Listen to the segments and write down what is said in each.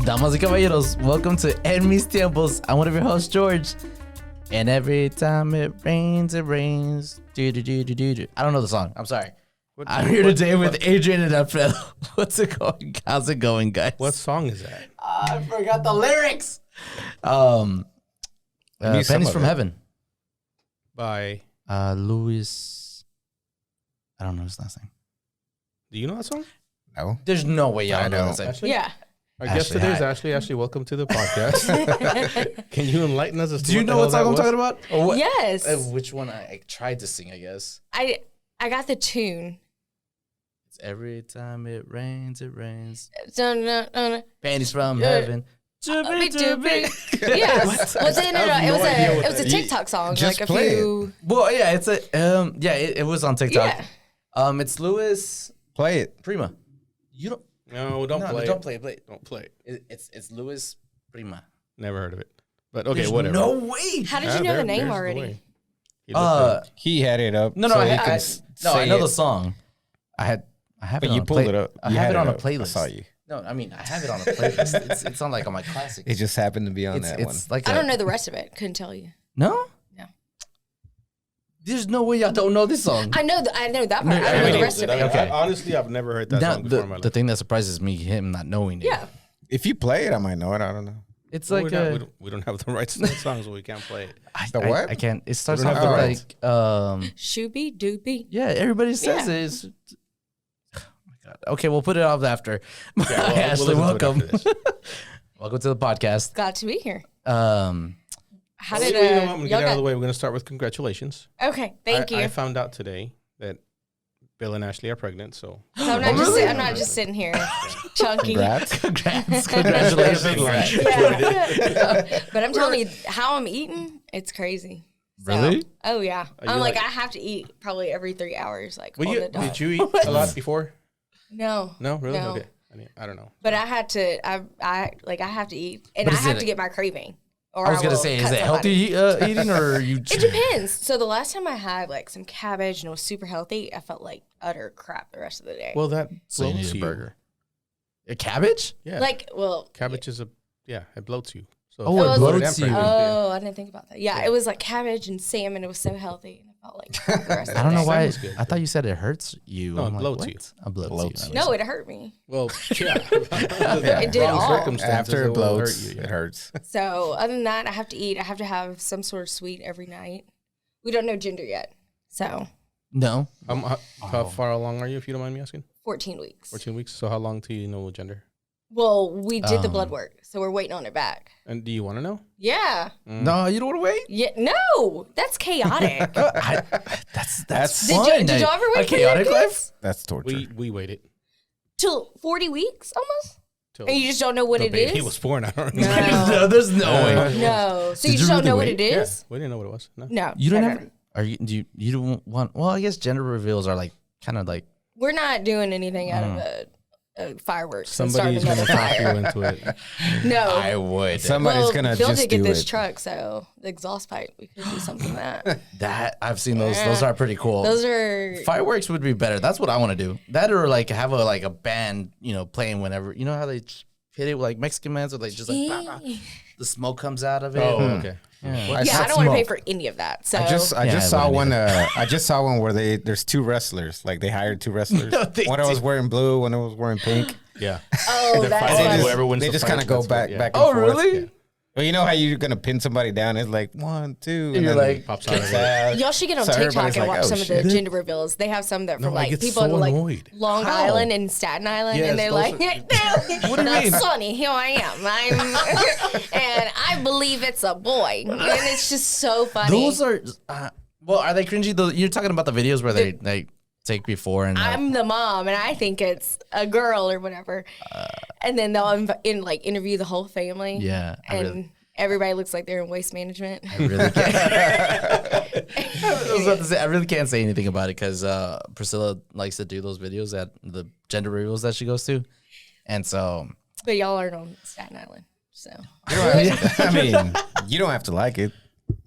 Damas y caballeros, welcome to En Mis Tiempos. I'm one of your hosts, George. And every time it rains, it rains. I don't know the song. I'm sorry. I'm here today with Adrian and Efrael. What's it going? How's it going, guys? What song is that? I forgot the lyrics. Pennies from Heaven. By Louis. I don't know his last name. Do you know that song? No. There's no way y'all know that. Ashley? Yeah. Our guest today is Ashley. Ashley, welcome to the podcast. Can you enlighten us as to Do you know what song I'm talking about? Or what? Yes. Which one I tried to sing, I guess. I got the tune. It's every time it rains, it rains. Yeah. Panties from heaven. Yeah. Well, it was a TikTok song. Just like a play few. Well, yeah, it's a it was on TikTok. Yeah. It's Louis Play it. Prima. You don't. No, don't play it. Don't play it. Play it. Don't play it. It's Louis Prima. Never heard of it. But okay, There's whatever. No way. How did you know the name already? He had it up. No, so I know it. the song. I have But it you on pulled it up. I You have had it on a up. playlist. I saw you. No, I mean I have it on a playlist. it's on like on my classics. It just happened to be on that one. Like I don't know the rest of it. Couldn't tell you. No. No. There's no way y'all don't know this song. I know that part. I don't know the rest of it. Okay. Honestly, I've never heard that Now, song before in my the life. thing that surprises me, him not knowing it. Yeah. If you play it, I might know it. I don't know. It's Well, like we don't have the rights to that song, so we can't play it. The what? I can't. It starts don't off have with the like Shooby doopy. yeah. Everybody says Yeah. it. It's, oh my god. Okay, we'll put it off after. Yeah, we'll Ashley, listen to it welcome. after this. Welcome to the podcast. Glad to be here. How Well, did you know what? I'm gonna y'all get out of got? the way. We're gonna start with congratulations. Okay, thank you. I found out today that Bill and Ashley are pregnant, so So I'm not just sitting here chunky. Congrats. Congratulations. Yeah. But I'm telling you, how I'm eating, it's crazy. So- Really? Oh yeah. you I'm like like- I have to eat probably every 3 hours. Like Well, on the dot. did you eat a lot before? No. No, really? No. Okay. I don't know. But I had to. I have to eat, and But I is have it- to get my craving. Or I was gonna will say, is cut it somebody. healthy eating or are you? It depends. So the last time I had like some cabbage and it was super healthy, I felt like utter crap the rest of the day. Well, that So you bloats need a you. burger. A cabbage? Yeah. like, well, Cabbage is it bloats you. So Oh, it if bloats it's you. pregnant, oh, I didn't think about that. Yeah, it was like cabbage and salmon. It was so healthy, and I felt like crap the rest of I don't the know day. why. Sounds good. I thought you said it hurts you. No, I'm it like, bloats what? you. It bloats you. No, it hurt me. Well, yeah. It did Wrong all. circumstances, After it will bloats, hurt you, it hurts. So other than that, I have to eat. I have to have some sort of sweet every night. We don't know gender yet, so No. How far along are you, if you don't mind me asking? 14 weeks. 14 weeks. So how long till you know gender? Well, we did the blood work, so we're waiting on it back. And do you want to know? Yeah. No, you don't want to wait. Yeah. No, that's chaotic. That's Did fun. y'all ever A wait for your chaotic kids? life? That's torture. We waited Till 40 weeks almost? till And you just don't know what the it baby is? was born. I don't remember. No, there's no way. No. So Did you just you don't really know what wait? it Yeah, is? we didn't know what it was. No. No. You don't never. ever. Are you? You don't want? Well, I guess gender reveals are like kind of like. We're not doing anything out of a fireworks. and Somebody's starting going to another talk you fire. into it. No. would. Somebody's gonna Bill just did get do this it. truck, so the exhaust pipe, we could do something with that. That I've seen those. Those are pretty cool. Those are Fireworks would be better. That's what I want to do. That or like have a band, playing whenever. You know how they hit it with like Mexican bands or like just like bah, bah, the smoke comes out of it. Oh, okay. Yeah. yeah, I don't want to pay for any of that. So I just Yeah, saw I one. wouldn't I just saw one where there's two wrestlers. Like they hired two wrestlers. No, they one was did. wearing blue. One was wearing pink. Yeah. oh, They're that's fighting funny. whoever wins They the just fight, kind of go that's back what- back. Oh, and forth. really? Yeah. Well, you know how you're gonna pin somebody down? It's like 1, 2, And you're like, Pops out of kicks it. ass. Y'all should get on So TikTok everybody's and like, watch oh, some of shit. the gender reveals. They have some that No, from I like get people so in like annoyed. Long How? Island and Staten Island, Yes, and they're those like, are- What do you mean? Sonny, here I am. And I believe it's a boy. And it's just so funny. Those are. Well, are they cringy? You're talking about the videos where they like take before and. Like, I'm the mom, and I think it's a girl or whatever. And then they'll interview the whole family. Yeah, I And really- everybody looks like they're in waste management. I really can't. I was about to say I really can't say anything about it because Priscilla likes to do those videos at the gender reveals that she goes to, and so. But y'all aren't on Staten Island, so. I mean, you don't have to like it,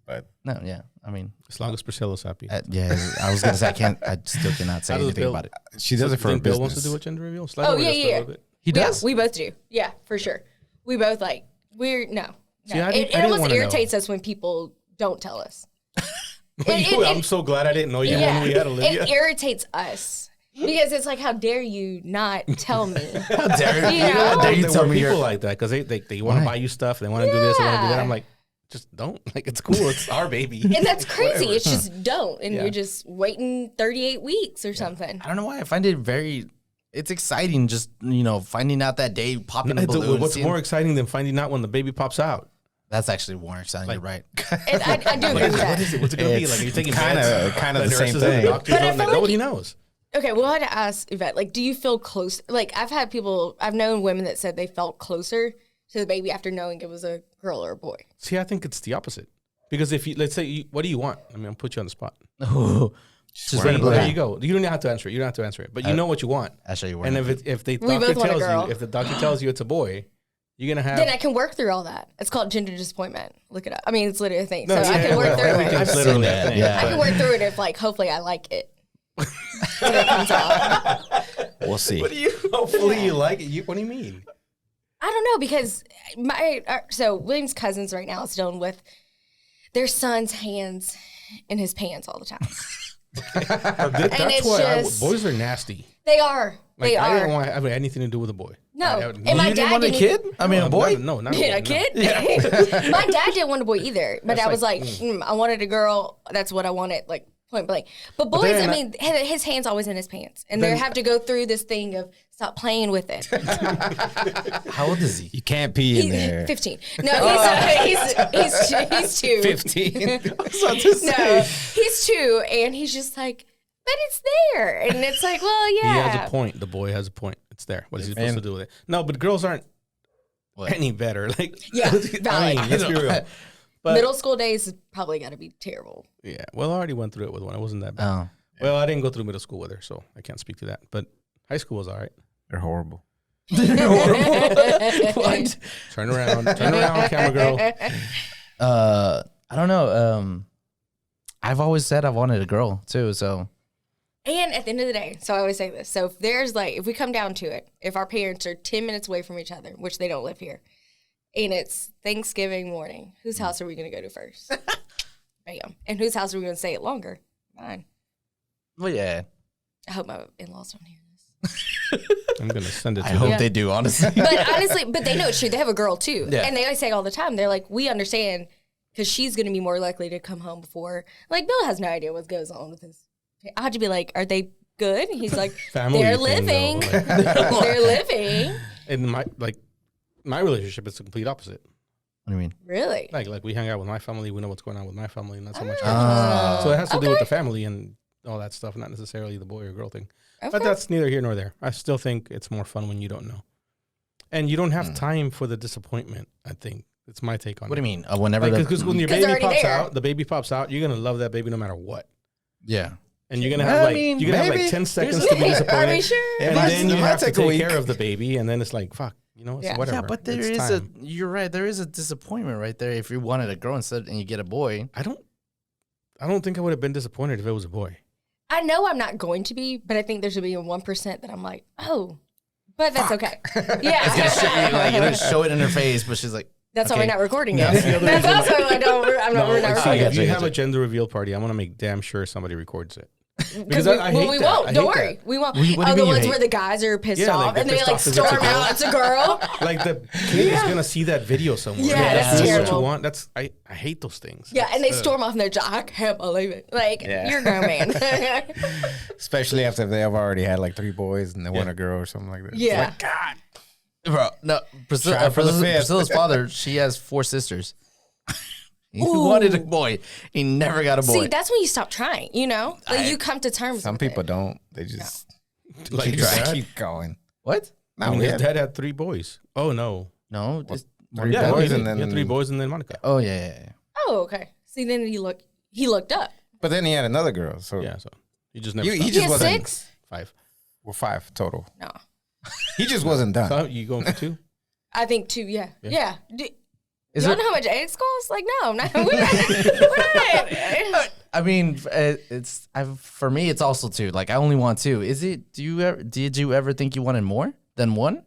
but No, yeah. I mean, As long as Priscilla's happy. yeah. I was gonna say I still cannot say How does anything Bill- about it. she does it for a Think Bill business. wants to do a gender reveal? Slide Oh, over yeah, just a yeah. little bit. He does. Yeah, we both do. Yeah, for sure. We both like, no. See, I It didn't almost wanna irritates us when people don't tell us. I'm so glad I didn't know you when we had Olivia. It irritates us. Because it's like, how dare you not tell me? How dare you? You know? How dare you There tell were me people you're... like that because they want to buy you stuff. They want to do this. They want to do that. I'm like, just don't. Like, it's cool. It's our baby. And that's crazy. It's just don't. And Yeah. you're just waiting 38 weeks or something. I don't know why I find it it's exciting just, finding out that day, popping a balloon. What's more exciting than finding out when the baby pops out? That's actually more exciting. You're right. And I do agree with that. What is it? What's it going to be? Like, are you taking kind of the same thing. But I feel like Nobody knows. Okay, well, I had to ask Yvette, like, do you feel close? Like, I've known women that said they felt closer to the baby after knowing it was a girl or a boy. See, I think it's the opposite. Because if you, let's say, what do you want? I mean, I'll put you on the spot. Just There you go. You don't have to answer it. You don't have to answer it. But you know what you want. I'll show you where. And if the doctor tells you, if the doctor tells you it's a boy, you're gonna have. Then I can work through all that. It's called gender disappointment. Look it up. I mean, it's literally a thing. So I can work through it. Everything's literally a thing. Yeah. I can work through it if, like, hopefully I like it. When it comes out. We'll see. Hopefully you like it. What do you mean? I don't know, because so William's cousins right now is dealing with their son's hands in his pants all the time. That's why boys are nasty. They are. Like, They I are. didn't want to have anything to do with a boy. No. And And my you didn't dad want a didn't kid? I mean, a boy? No, not Yeah, a a boy. kid? My dad didn't want a boy either. My dad was like, like, I wanted a girl. That's what I wanted, like, point blank. But boys, then I mean, his hand's always in his pants. And they have to go through this thing of stop playing with it. How old is he? You can't pee in there. 15. No, he's 2. 15. No, he's 2. And he's just like, but it's there. And it's like, well, yeah. He has a point. The boy has a point. It's there. What is he supposed to do with it? No, but girls aren't any better. Like, Yeah, I valid. mean, let's be real. But, Middle school days is probably got to be terrible. yeah. Well, I already went through it with one. It wasn't that bad. Oh. Well, I didn't go through middle school with her, so I can't speak to that. But high school was all right. They're horrible. What? Turn around, camera girl. I don't know. I've always said I've wanted a girl too, so. And at the end of the day, so I always say this. So if we come down to it, if our parents are 10 minutes away from each other, which they don't live here, and it's Thanksgiving morning, whose house are we going to go to first? Bam. And whose house are we going to stay at longer? Mine. Well, yeah. I hope my in-laws don't hear this. I'm going to send it to I them. hope they do, honestly. But they know it's true. They have a girl too. Yeah. And they always say all the time, they're like, we understand because she's going to be more likely to come home before. Like, Bill has no idea what goes on with his. I had to be like, are they good? And he's like, Family they're thing, living. though, like- They're living. And my relationship is the complete opposite. What do you mean? Really? Like we hang out with my family, we know what's going on with my family, and not so much. Ah. So it has to do with Okay. the family and all that stuff, not necessarily the boy or girl thing. Okay. But that's neither here nor there. I still think it's more fun when you don't know, and you don't have time for the disappointment. I think it's my take on What do it. you mean? Whenever Because when your 'Cause they're baby already pops there. out, the baby pops out, you're gonna love that baby no matter what, yeah. and you're gonna have have maybe. 10 seconds to be disappointed. Are we sure? And might- then you it might have to take a take week. care of the baby, and then it's like, fuck, it's Yeah. whatever. Yeah, but It's time. you're right. There is a disappointment right there. If you wanted a girl instead and you get a boy. I don't think I would have been disappointed if it was a boy. I know I'm not going to be, but I think there should be a 1% that I'm like, oh, but that's okay. Yeah. Show it in her face, but she's like, That's why okay. we're not recording That's it. the other That's reason- also why we're not See, recording if it. you have a gender reveal party, I'm gonna make damn sure somebody records it. Because we I hate won't. that. I Don't hate worry. that. We won't. What do you The mean you ones hate? where the guys are pissed Yeah, off like, they're and they pissed like off 'cause it's a storm girl. out. It's a girl. Like the kid is gonna see that video somewhere. Yeah, Like, that's this is what terrible. you want. I hate those things. Yeah, and they Ugh. storm off and they're just, I can't believe it. Like, Yeah. you're a grown man. Especially after they have already had like 3 boys and they want a girl or something like that. It's Yeah. like, God. bro, no. Try for the fifth. Priscilla's father, she has 4 sisters. He wanted a boy. He never got a boy. See, that's when you stop trying, you know? Like, you come to terms Some with people it. don't. They just Like keep, your dad? keep going. What? I No, mean, we his had dad had 3 boys. Oh no. No. Just, 3 Yeah, boys he and had then 3 boys and then Monica. oh, yeah. Oh, okay. See, then he looked up. But then he had another girl. So Yeah, so he just never. he stopped. He just has wasn't 6? 5. We're 5 total. No. He just wasn't done. So you going for 2? I think 2, yeah. Yeah. Is You it- don't know how much eggs cost? Like, no, we're not. I mean, for me, it's also 2. Like, I only want 2. Is it? Did you ever think you wanted more than 1?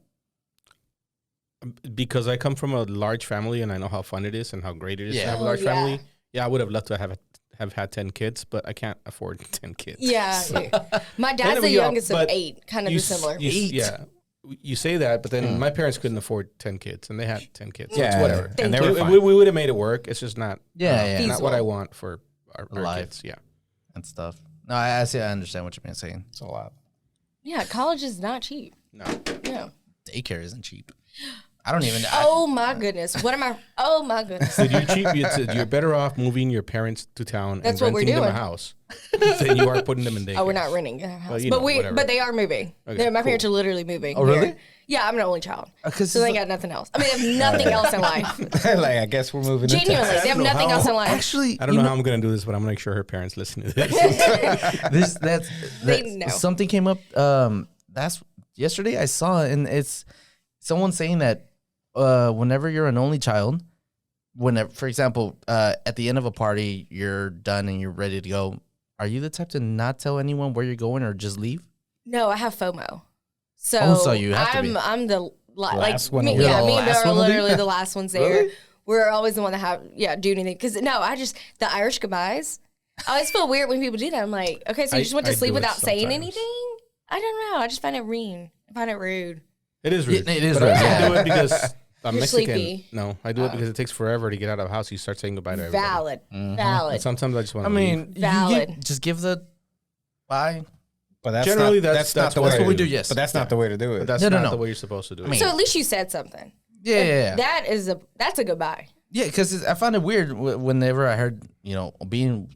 because I come from a large family and I know how fun it is and how great it is to have a large Yeah. family. Yeah, I would have loved to have had 10 kids, but I can't afford 10 kids. Yeah. My dad's Anyway, the yeah, youngest of but 8, kind of You the similar. Yeah. You say that, but then my parents couldn't afford 10 kids, and they had 10 kids. So Yeah, it's whatever. and they Thank were We, fine. we would have made it work. It's just not, Yeah, yeah. not what Feasible. I want for our Life. kids. Yeah. and stuff. No, I see. I understand what you're saying. It's a lot. Yeah, college is not cheap. No. No. Daycare isn't cheap. I don't even. Oh my goodness. What am I? Oh my goodness. So you're better off moving your parents to town That's and what we're renting them a doing. house than you are putting them in daycare. Oh, we're not renting a house, Well, you but know, whatever. but they are moving. Okay, My cool. parents are literally moving. Oh, really? here. Yeah, I'm an only child, 'cause so they it's got nothing else. I mean, they have nothing else in life. Like, I guess we're moving. into Genuinely, they have know nothing how. else in life. Actually, I don't know how I'm going to do this, but I'm going to make sure her parents listen to this. that's They know. something came up. That's yesterday. I saw it, and it's someone saying that whenever you're an only child, whenever, for example, at the end of a party, you're done and you're ready to go. Are you the type to not tell anyone where you're going or just leave? No, I have FOMO. So, Oh, so you have to be. I'm the Last one me, to leave. yeah, You're the me and last Bill are one to leave? literally the last ones there. We're always the one that do anything. Because no, the Irish goodbyes. I always feel weird when people do that. I'm like, okay, so you just went to I sleep do it without saying sometimes. anything? I don't know. I just find it mean. I find it rude. It is rude. It is But rude, I yeah. do it because I'm You're Mexican. sleepy. No, I do it because it takes forever to get out of the house. You start saying goodbye to everybody. Valid. And Valid. sometimes I just want I to mean, Valid. just give the bye. But that's Generally, not, that's not the what way we to do, yes. But that's not the way to do it. But that's No, no, not no. the way you're supposed to do it. mean- So at least you said something. Yeah. That's a goodbye. Yeah, because I found it weird whenever I heard, being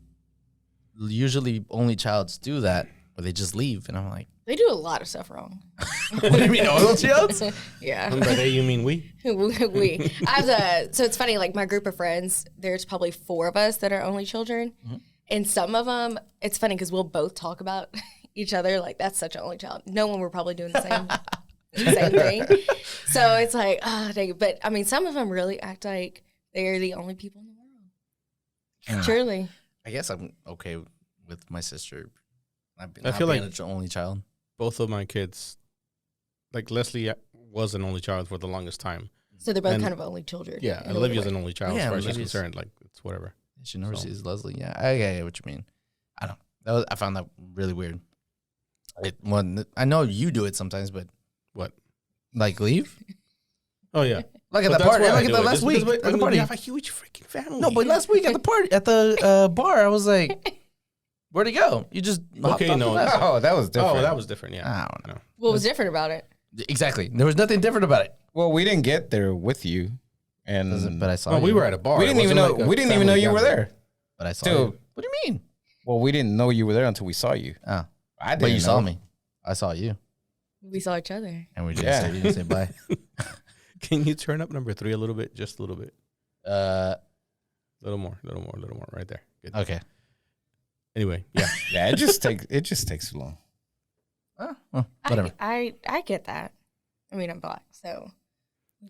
usually only childs do that, where they just leave. And I'm like, They do a lot of stuff wrong. what do you mean, only childs? Yeah. And by they, you mean we? So it's funny, like my group of friends, there's probably 4 of us that are only children. And some of them, it's funny because we'll both talk about each other. Like, that's such an only child. No one, we're probably doing the same thing. So it's like, dang it. But I mean, some of them really act like they're the only people in the world. Truly. I guess I'm okay with my sister. I feel like- an only child. Both of my kids, like Leslie was an only child for the longest time. So they're both And- kind of only children. Yeah, in a Olivia's way. an only child Yeah, as far as she's Olivia's- concerned. Like, it's whatever. She never So- sees Leslie. Yeah, I get what you mean. I don't. I found that really weird. I know you do it sometimes, but What? like leave. Oh, yeah. Like at But the that's party. why I Like at do the it, last just week because at the we party. have a huge freaking family. No, but last week at the party at the bar, I was like, "Where'd he go? You just hopped Okay, off no. the bus." Oh, that was different. Oh, that was different. Yeah. I don't know. What was different about it? Exactly. There was nothing different about it. Well, we didn't get there with you, and But I saw. Well, we you. were at a bar. we It didn't even know. wasn't like a We didn't even know family you were gathering. there. But I saw. Still- You. What do you mean? Well, we didn't know you were there until we saw you. Oh, I didn't. but you saw know. me. I saw you, We saw each other. and we didn't say bye. Can you turn up number 3 a little bit? Just a little bit. Uh, Little more. Right there. Good. okay. Anyway, yeah. Yeah, it just takes too long. Well, whatever. I get that. I mean, I'm black, so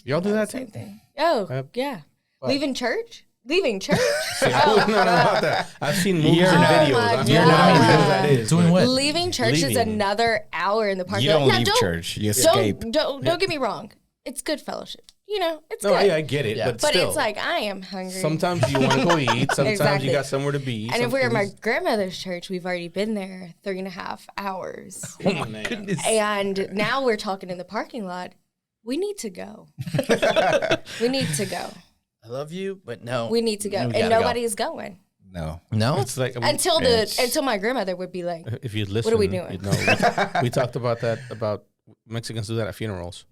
Y'all do that same too? thing. Oh, yeah. What? Leaving church? Leaving church? I don't know about that. I've seen movies You're and not- videos. Oh my I'm God. not how real that is. Doing but- what? Leaving church is Leaving. another hour in the park. You don't Now, leave church. You escape. Don't get me wrong. It's good fellowship. It's No, good. I get it, Yeah. but But still. it's like, I am hungry. Sometimes you want to go eat. Sometimes Exactly. you got somewhere to be. and if we're at my sometimes- grandmother's church, we've already been there 3.5 hours. Oh my goodness. And now we're talking in the parking lot. We need to go. We need to go. I love you, but no. We need to go. We And gotta nobody is going. No. No. It's like Until my grandmother would be like, if you listen, are we doing? you'd know. We talked about that. About Mexicans do that at funerals.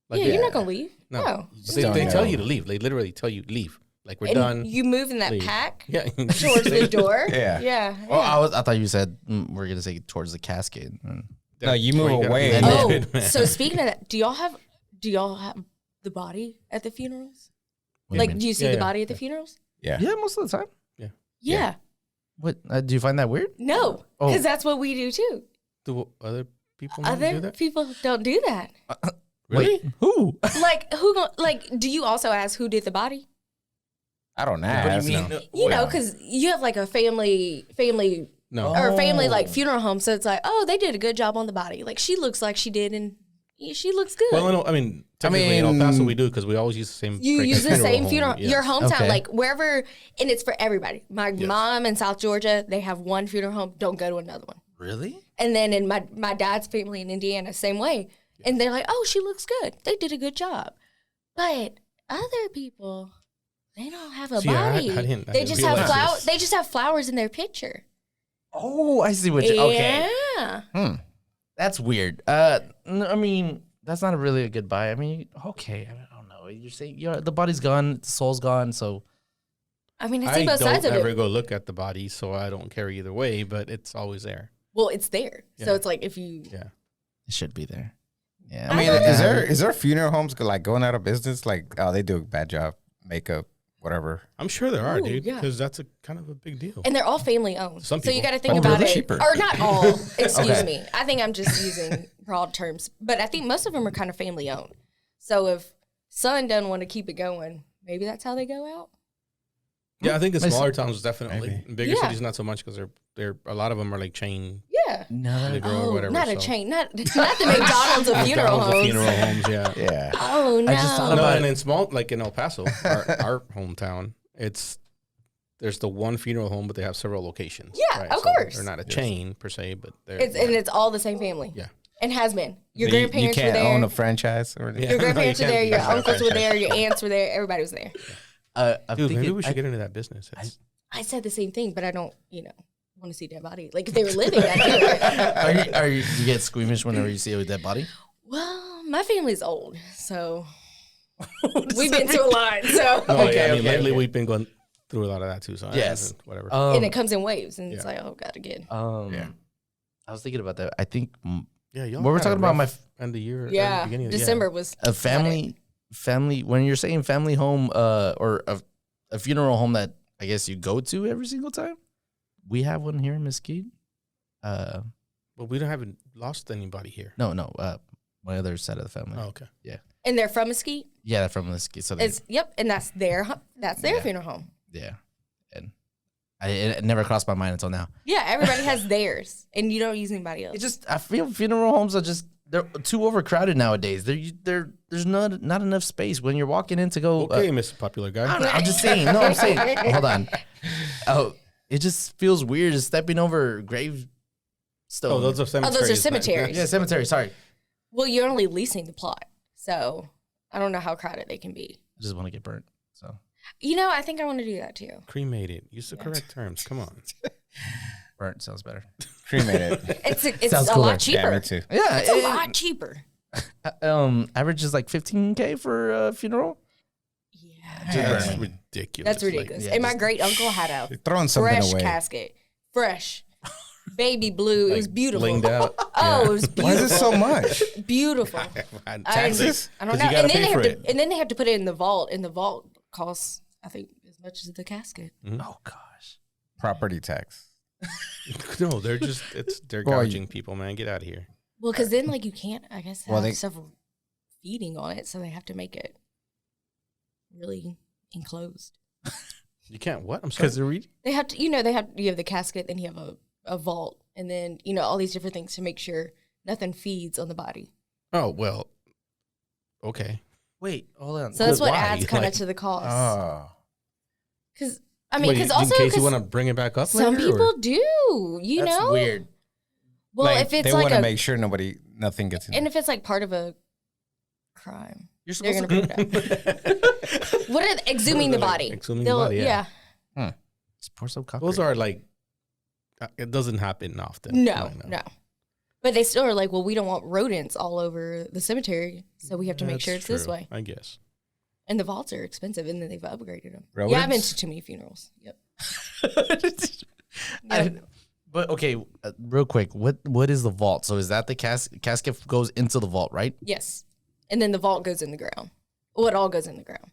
Like, yeah, you're not going to leave. No. No. But they Don't tell know. you to leave. They literally tell you leave. Like we're And done. you move in that Leave. pack Yeah. towards the door. Yeah. Yeah. Oh, I thought you said we're gonna say towards the cascade. No, you move Well, gotta away be and Oh, rigid, man. so speaking of that, do y'all have the body at the funerals? What do you Like, mean? do you see Yeah, the yeah. body at the funerals? Yeah. Yeah, most of the time. Yeah. What? Do you find that weird? No, Oh. because that's what we do too. Do other people not do Other that? people don't do that. Really? Wait, who? Like, do you also ask who did the body? I don't know. What do you mean? No. You know, because you have like a family No. Oh. or family like funeral home, so it's like, oh, they did a good job on the body. Like she looks like she did in Yeah, she looks good. Well, no, I mean, technically in El Paso we do because we always use the same. You use the same funeral, Yes. your hometown, Okay. like wherever, and it's for everybody. My mom in South Georgia, they have one funeral home. Don't go to another one. Really? And then in my dad's family in Indiana, same way. And they're like, oh, she looks good. They did a good job. But other people, they don't have a body. I didn't They just have realize flowers. this. They just have flowers in their picture. Oh, I see what you're. Okay. Yeah. That's weird. I mean, that's not really a goodbye. I mean, okay, I don't know. You're saying the body's gone, the soul's gone, so I mean, I see both don't sides of ever it. go look at the body, so I don't care either way. But it's always there. Well, it's there. So Yeah. it's like if you. Yeah. it should be there. Yeah. I mean, is there funeral homes like going out of business? Like, oh, they do a bad job, makeup, whatever. I'm sure there are, Ooh, dude, yeah. because that's a kind of a big deal. And they're all family owned. Some So you people. got to think Oh, about really? it. Cheaper. Or not all. Excuse Okay. me. I think I'm just using broad terms. But I think most of them are kind of family owned. So if son doesn't want to keep it going, maybe that's how they go out. Yeah, I think in Makes smaller towns definitely. Maybe. In bigger Yeah. cities, not so much because they're a lot of them are like chain. Yeah. No. They grow or Oh, whatever. not a so. chain. Not the McDonald's of funeral McDonald's of homes. funeral homes, yeah. Yeah. Oh, no. I just thought No, about and in small, like in El Paso, our hometown, there's the one funeral home, but they have several locations. Yeah, right? of So course. They're not a chain per se, but they're. And it's all the same family. Yeah. And has been. Your You grandparents can't were there. own a franchise or anything. Yeah. Your No, you grandparents were can't there. do Your that. uncles were there. Your aunts were there. Everybody was there. I'm Dude, maybe thinking- we should get into that business. It's- I said the same thing, but I don't, want to see dead body. Like if they were living, I'd do it. Are you get squeamish whenever you see a dead body? Well, my family's old, so we've been through a lot. So no, Okay, I mean, okay, lately okay. we've been going through a lot of that too. So Yes. whatever. and it comes in waves, and it's yeah. like, oh god, again. Yeah. I was thinking about that. I think yeah, y'all what we're had a talking about, rough end of the year. Yeah, beginning of December was a family. When you're saying family home, or a funeral home that I guess you go to every single time. We have one here in Mesquite. But we haven't lost anybody here. No, my other side of the family. Oh, okay. and they're from Mesquite. Yeah, they're from Mesquite. So they, It's and that's their funeral home. yeah, and it never crossed my mind until now. Yeah, everybody has theirs, and you don't use anybody else. It just I feel funeral homes are just they're too overcrowded nowadays. There's not enough space when you're walking in to go. Okay, Mr. Popular I Guy. don't know, I'm just saying. No, I'm saying. Hold on. Oh, it just feels weird just stepping over gravestones. Oh, those are cemeteries. those are cemeteries. yeah, cemetery. Sorry, Well, you're only leasing the plot, so I don't know how crowded they can be. I just want to get burnt. So I think I want to do that too. Cremated. Use the correct terms. Come on. burnt sounds better. Cremated. It's Sounds a cooler. lot cheaper. Yeah, me too. Yeah, It's a lot cheaper. average is like $15K for a funeral. Yeah, That's ridiculous. that's ridiculous. yeah, and my just- great uncle had a You're throwing something fresh away. casket, fresh, baby blue. It was beautiful. Blinged out. Oh, it was Why is beautiful. it so much? Beautiful. Taxes? I don't 'Cause know. you gotta And then pay they have for to, it. and then they have to put it in the vault, and the vault costs, I think, as much as the casket. Oh gosh. Property tax. No, they're Well, gouging people, man. Get out of here. Well, because then you can't, I guess, have Well, they- several feeding on it, so they have to make it really enclosed. You can't what? I'm sorry. Because they're reading. They have to, you have the casket, then you have a vault, and then all these different things to make sure nothing feeds on the body. Oh, well. Okay. Wait, hold on. So that's what why? adds kind of Like- to the cost. Oh. Because because in also case you 'cause want to bring it back up some later, or- people do, That's weird. Well, Like, if it's they like want to a, make sure nothing gets in. and if it's like part of a crime, You're they're supposed gonna to bring it up. What are exhuming the body? Exhuming the They'll- body, yeah. just pour some concrete. Those are like, it doesn't happen often. No. But they still are like, well, we don't want rodents all over the cemetery, so we have to make That's sure it's this true, way. I guess. And the vaults are expensive, and then they've upgraded them. Rodents? Yeah, I've been to too many funerals. Yep. But okay, real quick, what is the vault? So is that the casket goes into the vault, right? Yes. And then the vault goes in the ground. Well, it all goes in the ground.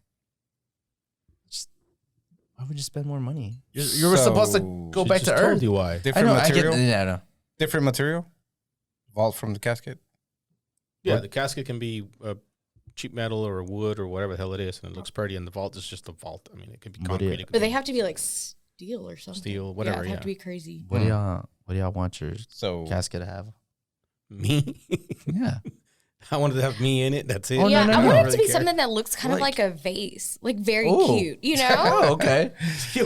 Why would you spend more money? You were supposed to go She back She to just told Earth. you why. I Different know. material? Yeah, I know. Different material? Vault from the casket? Yeah, What? the casket can be cheap metal or wood or whatever the hell it is, and it looks pretty. And the vault is just a vault. I mean, it could be But concrete, yeah. it could But they be have to be like steel or something. steel, whatever. Yeah, they Yeah, have to be crazy. What do y'all want your So casket to have? me. Yeah. I wanted to have me in it. That's it. Oh, Yeah, no, I no, want no. it to be something that looks kind of like a vase, like very Ooh. cute, you know? Oh, okay.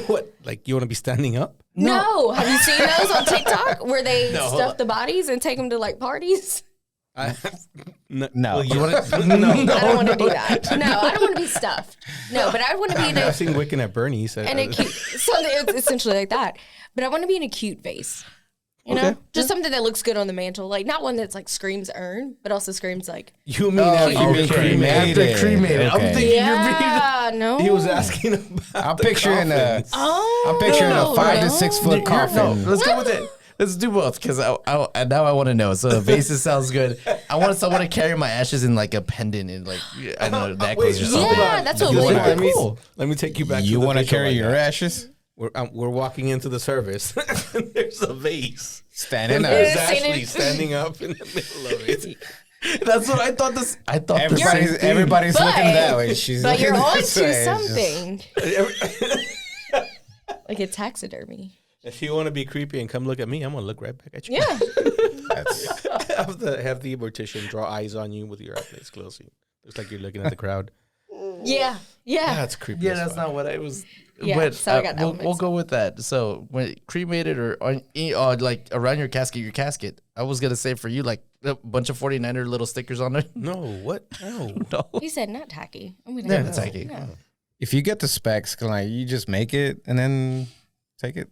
What? Like you want to be standing up? No. Have you seen those on TikTok where they stuff the bodies and take them to like parties? No. Well, you want to? I don't want to do that. No, I don't want to be stuffed. No, but I want to be in I've seen Wiccan at Bernie's. a cute, something it's essentially like that. But I want to be in a cute vase. You know, just something that looks good on the mantle, like not one that's like screams urn, but also screams like. You mean after okay. you cremated? After cremated. I'm Okay. thinking Yeah, no. He was asking about. I'm picturing a Oh, 5 to 6 foot coffin. No, let's go with it. Let's do both because and now I want to know. So the vases sounds good. I want someone to carry my ashes in like a pendant and like I don't know necklace or something. Yeah, that's what You we wanna- want. Cool. Let me take you back. You to want to carry like your that. ashes? We're walking into the service. And there's a vase. Standing There's up. Ashley standing up in the middle of it. That's what I thought. I thought the same thing. Everybody's But- looking that way. She's But you're looking on this to way. It's just- something like a taxidermy. If you want to be creepy and come look at me, I'm gonna look right back at you. Yeah. that's- have the mortician draw eyes on you with your eyes closed. Looks like you're looking at the crowd. Yeah. Yeah. That's creepy. Yeah, as that's fuck. not what I was. Yeah, but so I got that one we'll mixed go with that. So when cremated or like around your casket, I was gonna say for you like a bunch of 49er little stickers on it. No, what? No. No. He said not tacky. I'm gonna Yeah, go not no. tacky. No. If you get the specs, like you just make it and then take it.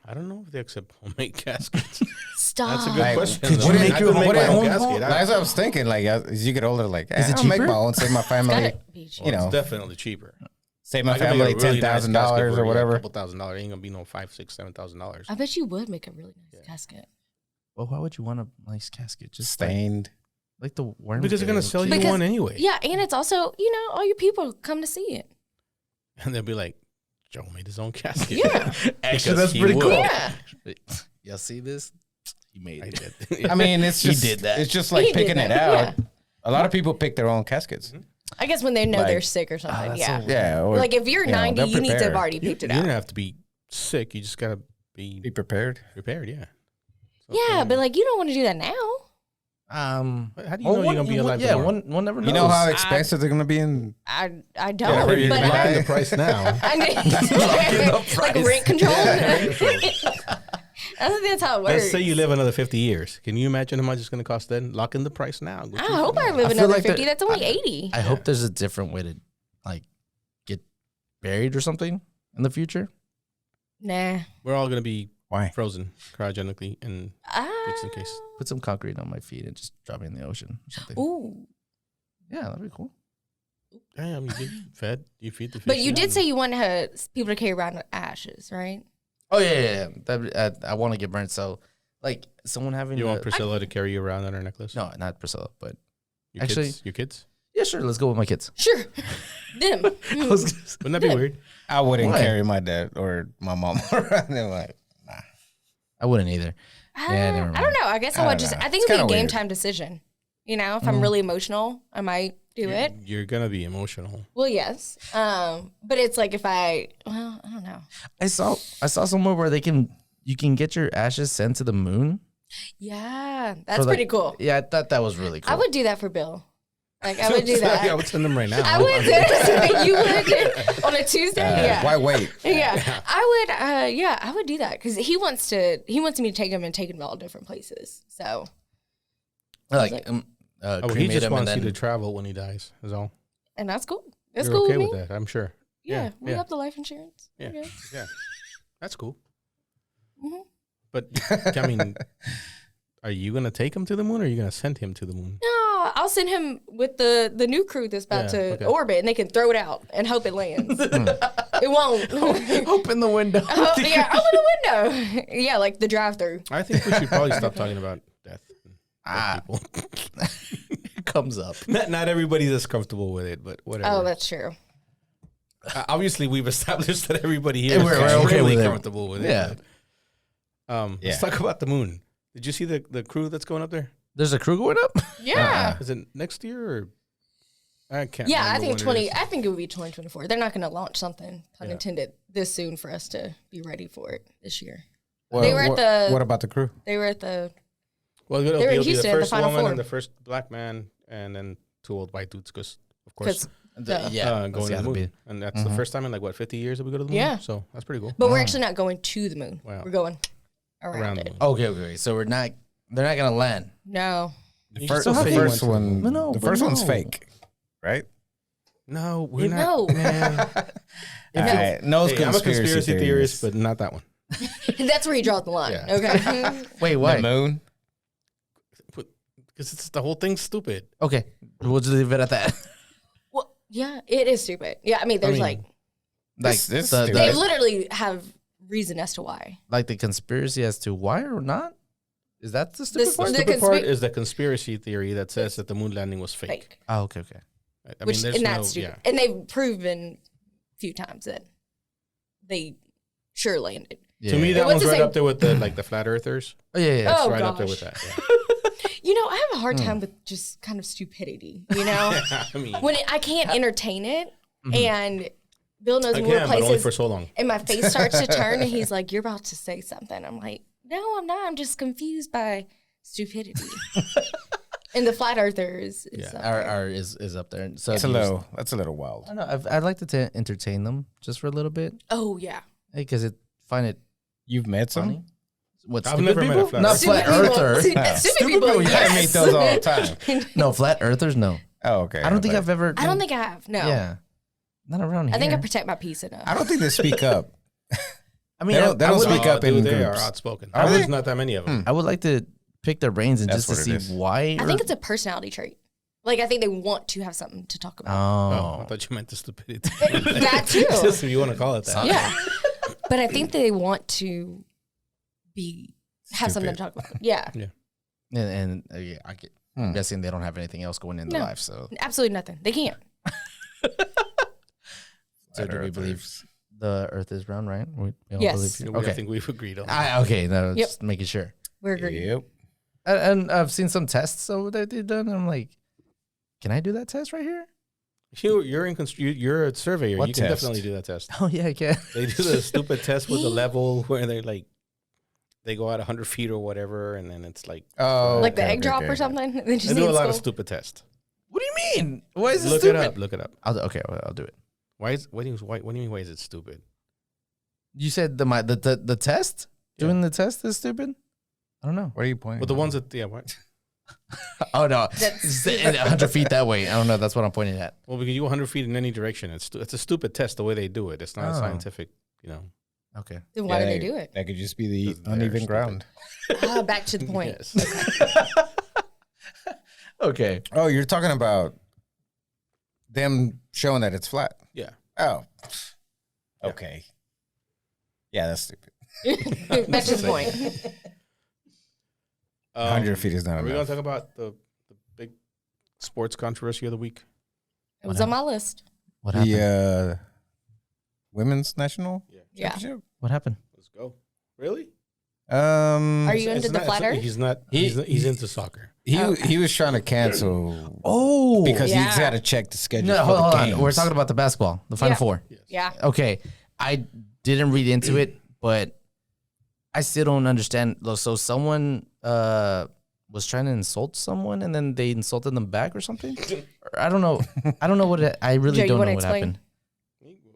I don't know if they accept homemade caskets. Stop. That's a good Like, question. could though. you I make could make my own casket. That's what I was thinking. Like as you get older, like Is it I'll make cheaper? my own, save my family. Gotta be cheap. You know, It's definitely cheaper. save my I can make family a really nice $10,000 casket or for, yeah, whatever. A couple $1,000 ain't gonna be no $5,000, $6,000, $7,000. I bet you would make a really nice casket. Well, why would you want a nice casket? Just Stained. like the worms. Because they're gonna sell you Because- one anyway. Yeah, and it's also, you know, all your people come to see it. And they'll be like, Joe made his own casket. Yeah. Actually, Because that's he pretty would. cool. Yeah. Y'all see this? He made I it. did. I mean, it's He just did that. It's just He like did picking it that, out. A lot of people pick their own caskets. I guess when they know Like- they're sick or something. that's Yeah. so- Yeah, or Like if you're you know, 90, they'll you need to have prepare. already You picked it don't out. have to be sick. You just gotta be be prepared. prepared. Yeah. Yeah, but like you don't want to do that now. How do you know you're gonna be alive Yeah, tomorrow? one never knows. You know how expensive they're gonna be in. I Yeah, don't. where you but can Lock buy in it. the price now. I mean, the like price. rent control. I think that's how it works. Let's say you live another 50 years. Can you imagine how much it's gonna cost then? Lock in the price now. Go I choose hope I now. live I feel another like 50. that- That's only 80. I hope there's a different way to like get buried or something in the future. Nah. We're all gonna be Why? frozen cryogenically and just in case. Put some concrete on my feet and just drop me in the ocean or something. Ooh. Yeah, that'd be cool. Damn, you get fed. You feed the fish. But you now. did say you want to have people to carry around ashes, right? Oh yeah. I want to get burnt. So like someone having You a- want Priscilla to carry you around on her necklace? no, not Priscilla, but Your actually- kids? Your kids? yeah, sure. Let's go with my kids. Sure. Them. I was gonna say- Wouldn't that be weird? I wouldn't Why? carry my dad or my mom around. They're like, I wouldn't either. Yeah, never I don't know. I guess I I would don't just. know. I think It's it'd be a kinda game weird. time decision. You know, if I'm really emotional, I might do it. You're gonna be emotional. Well, yes. But it's like if I don't know. I saw somewhere where you can get your ashes sent to the moon. Yeah, that's For, like- pretty cool. Yeah, I thought that was really cool. I would do that for Bill. Like I would do that. I would send them right now. I would do it. You would on a Tuesday. yeah. why wait? Yeah, I would. Yeah, I would do that because he wants me to take him and take him to all different places. So like Oh, he cremate just him wants and you to then travel when he dies. Is all. and that's cool. That's You're cool okay with with me. that, I'm sure. Yeah, we yeah. have the life insurance. Yeah. We're good. Yeah, that's cool. Mhm. But I mean, are you gonna take him to the moon, or are you gonna send him to the moon? No, I'll send him with the new crew that's about Yeah, to okay. orbit, and they can throw it out and hope it lands. It won't. open the window. Oh, yeah, open the window. Yeah, like the drive-through. I think we should probably stop talking about death. Ah. People. It comes up. Not everybody's as comfortable with it, but whatever. Oh, that's true. Obviously, we've established that everybody here Yeah, is we're okay extremely with it. comfortable with it. Yeah. but, Yeah. Let's talk about the moon. Did you see the crew that's going up there? There's a crew going up. Yeah. Is it next year or? I can't. Yeah, I remember think when it is. I think it would be 2024. They're not going to launch something, pun Yeah. intended, this soon for us to be ready for it this year. Well, They were at the- What about the crew? They were at the Well, They were in it'll be the Houston at the first Final woman Four. and the first black man and then 2 old white dudes, because of course, Because Yeah, going that's to the gotta moon, be. and that's the first time in like what 50 years that we go to the moon. Yeah. So that's pretty cool. but we're actually not going to the moon. Wow. We're going around, Around the it. moon. Okay. So they're not gonna land. No. The can first, still the say first you went one, to- No, the but first one's no. fake, right? No, we're No. not. Man. All right, no, Hey, I'm a conspiracy theorist, theorist, but not that one. That's where he draws the line. Yeah. Okay. Wait, why? the moon. Because it's the whole thing's stupid. Okay, we'll just leave it at that. Well, yeah, it is stupid. Yeah, I mean, there's mean, Like This the, stupid. they the literally have reason as to why. like the conspiracy as to why or not. Is that the stupid This- part? The The stupid part conspi- is the conspiracy theory that says that the moon landing was fake. Fake. Oh, okay. I Which, mean, there's and no, that's stupid. yeah. And they've proven a few times that they sure landed. Yeah. To me, that what's one's the right same- up there with the like the flat earthers. Oh yeah. It's Oh, right up there gosh. with that. Yeah. You know, I have a hard time with just kind of stupidity, you know? I mean, When I can't entertain it, and Bill knows I more can, but only places, for so long. and my face starts to turn, and he's like, "You're about to say something." I'm like, "No, I'm not. I'm just confused by stupidity." And the flat earthers is Yeah. up there. Our is up there. So That's a do you- little. That's a little wild. I don't know. I'd like to entertain them just for a little bit Oh yeah. because find it You've met some. funny. What I've stupid never met a people? flat Not earther. flat earther. Stupid people. Yeah, Yes. I meet those all the time. No, flat earthers. No, Oh, okay. I don't think I've ever. I don't think I have. No. Yeah, not around here. I think I protect my peace enough. I don't think they speak up. I mean, They don't I would speak like, up in They are groups. outspoken. Are There's they? not that many of them. I would like to pick their brains and That's just to what it see is. why. I think it's a personality trait. Like I think they want to have something to talk about. Oh, I Oh, thought you meant the stupidity. That too. Just if you want to call it that. Yeah. But I think they want to have something to Stupid. talk about. Yeah. and yeah, I'm guessing they don't have anything else going in their No. life. So, Absolutely nothing. They can't. so do we believe the Earth is round? Right? We all Yes. believe- I Okay. think we've agreed on that. Okay. No, Yep. just making sure. We're agreeing. Yep. And I've seen some tests over that they've done. And I'm like, can I do that test right here? You're a surveyor. What You can test? definitely do that test. Oh yeah, I can. They do the stupid test with the level where they're like, they go out 100 feet or whatever, and then it's like, Oh, Like the okay, egg okay, drop okay. or something. They just they do need a lot of school. stupid tests. What do you mean? Why is it Look stupid? it up. Look it up. Okay, I'll do it. What do you mean? Why is it stupid? You said the test? Yeah. Doing the test is stupid? I don't know. What are you pointing? But the at? ones that what? Oh no, That's- 100 feet that way. I don't know. That's what I'm pointing at. Well, because you go 100 feet in any direction, it's a stupid test the way they do it. It's not Oh. scientific, you know. Okay. Then why Yeah, do they do it? That could just be the Because they're uneven stupid. ground. Back to the point. Yes. Okay. Oh, you're talking about them showing that it's flat. Yeah. Oh. Yeah. Okay. Yeah, that's stupid. Back to the point. 100 feet is not Are we going enough. to talk about the big sports controversy of the week? It was on my list. What happened? The women's national Yeah. championship. What happened? Let's go. Really? Are you into It's the not- flat earth? He's not. He's into soccer. He was trying to cancel Oh, because Yeah. he's got to check the schedule no, for hold the on. games. We're talking about the basketball, the Final Yeah. Four. Yeah. Okay, I didn't read into it, but I still don't understand. So someone was trying to insult someone, and then they insulted them back or something. Or I don't know. I don't know what I really Joe, you don't know wanna what explain? happened.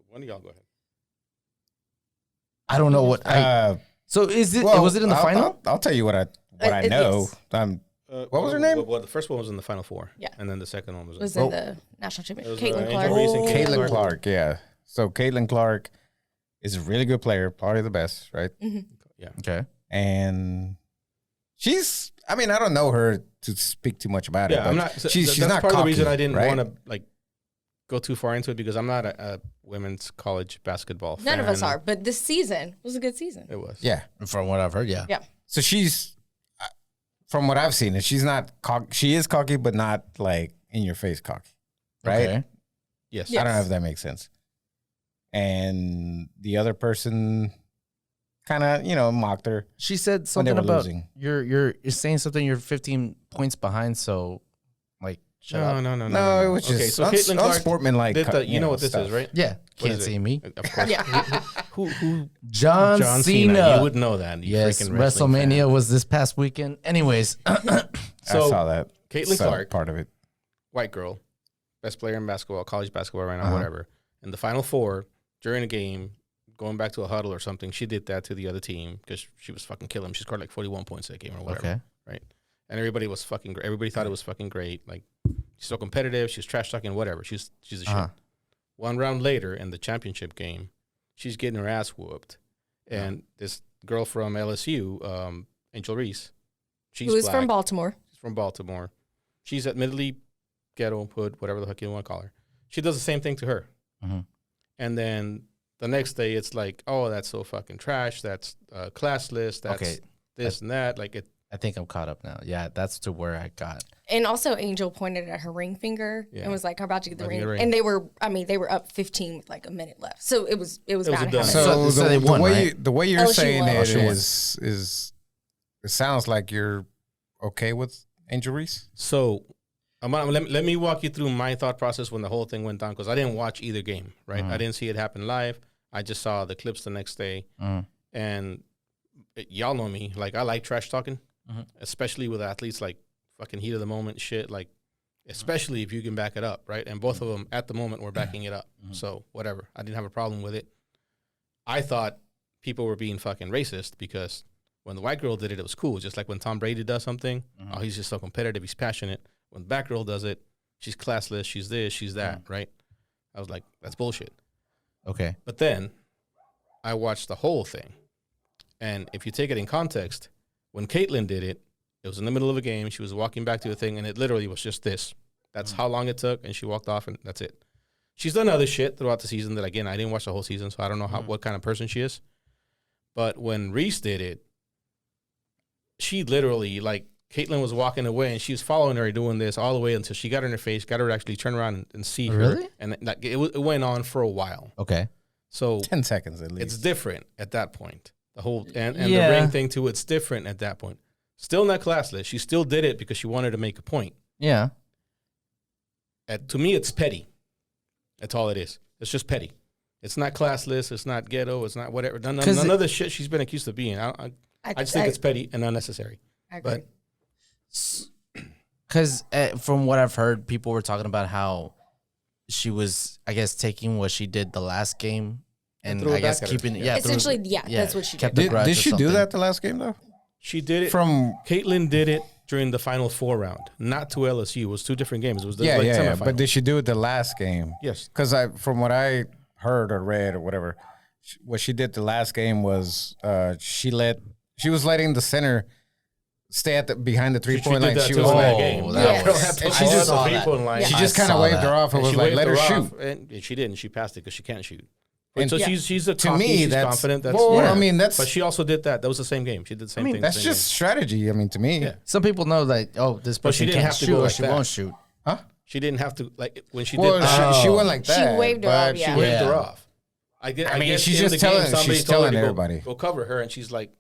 One of y'all go ahead. I don't know what. So is it? well, Was it in the I'll- final? I'll tell you what I Yes. know. What was her name? Well, the first one was in the Final Four. Yeah. And then the second one was in Was the in the national championship. It was, Caitlin Angel Clark. Reese and Caitlin Clark. Yeah. So Caitlin Clark is a really good player, probably the best, right? Okay. And she's. I mean, I don't know her to speak too much about it. Yeah, but I'm not. She's that's not part of the reason cocky, I didn't right? want to like go too far into it because I'm not a women's college basketball fan. None of us are, but this season was a good season. It was. Yeah. From what I've heard, yeah. Yeah. So she's, from what I've seen, she's not cocky. She is cocky, but not like in your face cocky, right? Okay. Yes. I don't know if that makes sense. And the other person kind of, mocked her. She said When they something were about losing. you're saying something. You're 15 points behind, so like shut up. No. No, it was just okay. So Caitlin Clark unsportsmanlike. did the, you know what this stuff. is, right? Yeah, What can't is see it? me. Of course. Yeah. Who? John Cena. You would know that. You Yes, freaking wrestling WrestleMania fan. was this past weekend. Anyways, I So saw that. Caitlin So, Clark part of it. white girl, best player in basketball, college basketball right now, whatever. In the Final Four, during a game, going back to a huddle or something, she did that to the other team because she was fucking killing them. She scored like 41 points that game or whatever. Right? And everybody was fucking great. Everybody thought it was fucking great. Like, she's so competitive. She's trash talking, whatever. She's a shit. One round later in the championship game, she's getting her ass whooped. And this girl from LSU, Angel Reese, Who is from Baltimore. She's from Baltimore. She's admittedly ghetto, hood, whatever the heck you want to call her. She does the same thing to her. And then the next day, it's like, oh, that's so fucking trash. That's classless. That's this and that. Like, it. I think I'm caught up now. Yeah, that's to where I got. And also, Angel pointed at her ring finger and was like, "I'm about to get the ring." And they were up 15 with like a minute left. So it was bound to happen. So they won, right? The way you're LSU saying won. it is it sounds like you're okay with Angel Reese. So let me walk you through my thought process when the whole thing went down, because I didn't watch either game, right? I didn't see it happen live. I just saw the clips the next day. And y'all know me. Like, I like trash talking, especially with athletes, like fucking heat of the moment shit, like especially if you can back it up, right? And both of them at the moment were backing it up. So whatever. I didn't have a problem with it. I thought people were being fucking racist because when the white girl did it, it was cool. Just like when Tom Brady does something, oh, he's just so competitive, he's passionate. When the black girl does it, she's classless, she's this, she's that, right? I was like, that's bullshit. Okay. But then I watched the whole thing. And if you take it in context, when Caitlyn did it, it was in the middle of a game. She was walking back to a thing, and it literally was just this. That's how long it took, and she walked off, and that's it. She's done other shit throughout the season that, again, I didn't watch the whole season, so I don't know what kind of person she is. But when Reese did it, she literally, like, Caitlyn was walking away, and she was following her doing this all the way until she got her in her face, got her to actually turn around and see her. Really? And like, it went on for a while. Okay. So 10 seconds at least. it's different at that point. The whole and the ring thing too, it's different at that point. Still not classless. She still did it because she wanted to make a point. Yeah. To me, it's petty. That's all it is. It's just petty. It's not classless. It's not ghetto. It's not whatever. None of the shit she's been accused of being. I just think it's petty and unnecessary. I agree. But Because from what I've heard, people were talking about how she was, I guess, taking what she did the last game and threw it I guess back at her. keeping it. Yeah. Essentially, that's what she kept did. the grudge Did or she do something. that the last game though? she did it. From Caitlyn did it during the Final Four round, not to LSU. It was two different games. It was yeah. semifinals. But did she do it the last game? Yes. Because from what I heard or read or whatever, what she did the last game was she was letting the center stay behind the 3-point line. She was like, and she just saw that. She just kind of waved her off and was like, let her shoot. And she didn't. She passed it because she can't shoot. And so she's a to me, she's that's confident. That's I mean, that's. But she also did that. That was the same game. She did the same thing. That's just strategy. I mean, to me, Some people know that, oh, this But she person didn't can't have to shoot go or like she that. won't shoot. huh? She didn't have to, like, when she Well, did. she went like She that. waved her but off, she yeah. She waved Yeah. her off. I mean, guess she's in just the game, telling- somebody she's told her telling to everybody. Go cover her, and she's like,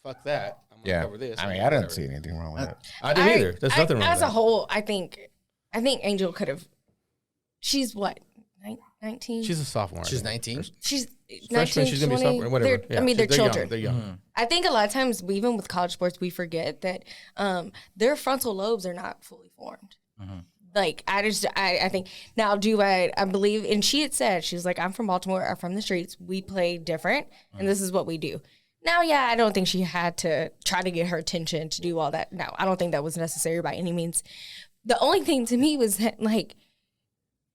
"Fuck that! I'm gonna Yeah. cover this." I mean, I'm I gonna didn't see anything wrong with that. I didn't either. There's nothing wrong As with a that. whole, I think Angel could have. She's what, 19? She's a sophomore. She's 19. She's Freshman. 19, She's gonna be 20. sophomore. Whatever. They're- I mean, they're they're children. Young. They're young. I think a lot of times, even with college sports, we forget that their frontal lobes are not fully formed. Like, I think, now I believe, and she had said, she was like, I'm from Baltimore, I'm from the streets, we play different, and this is what we do. Now, yeah, I don't think she had to try to get her attention to do all that. No, I don't think that was necessary by any means. The only thing to me was that, like,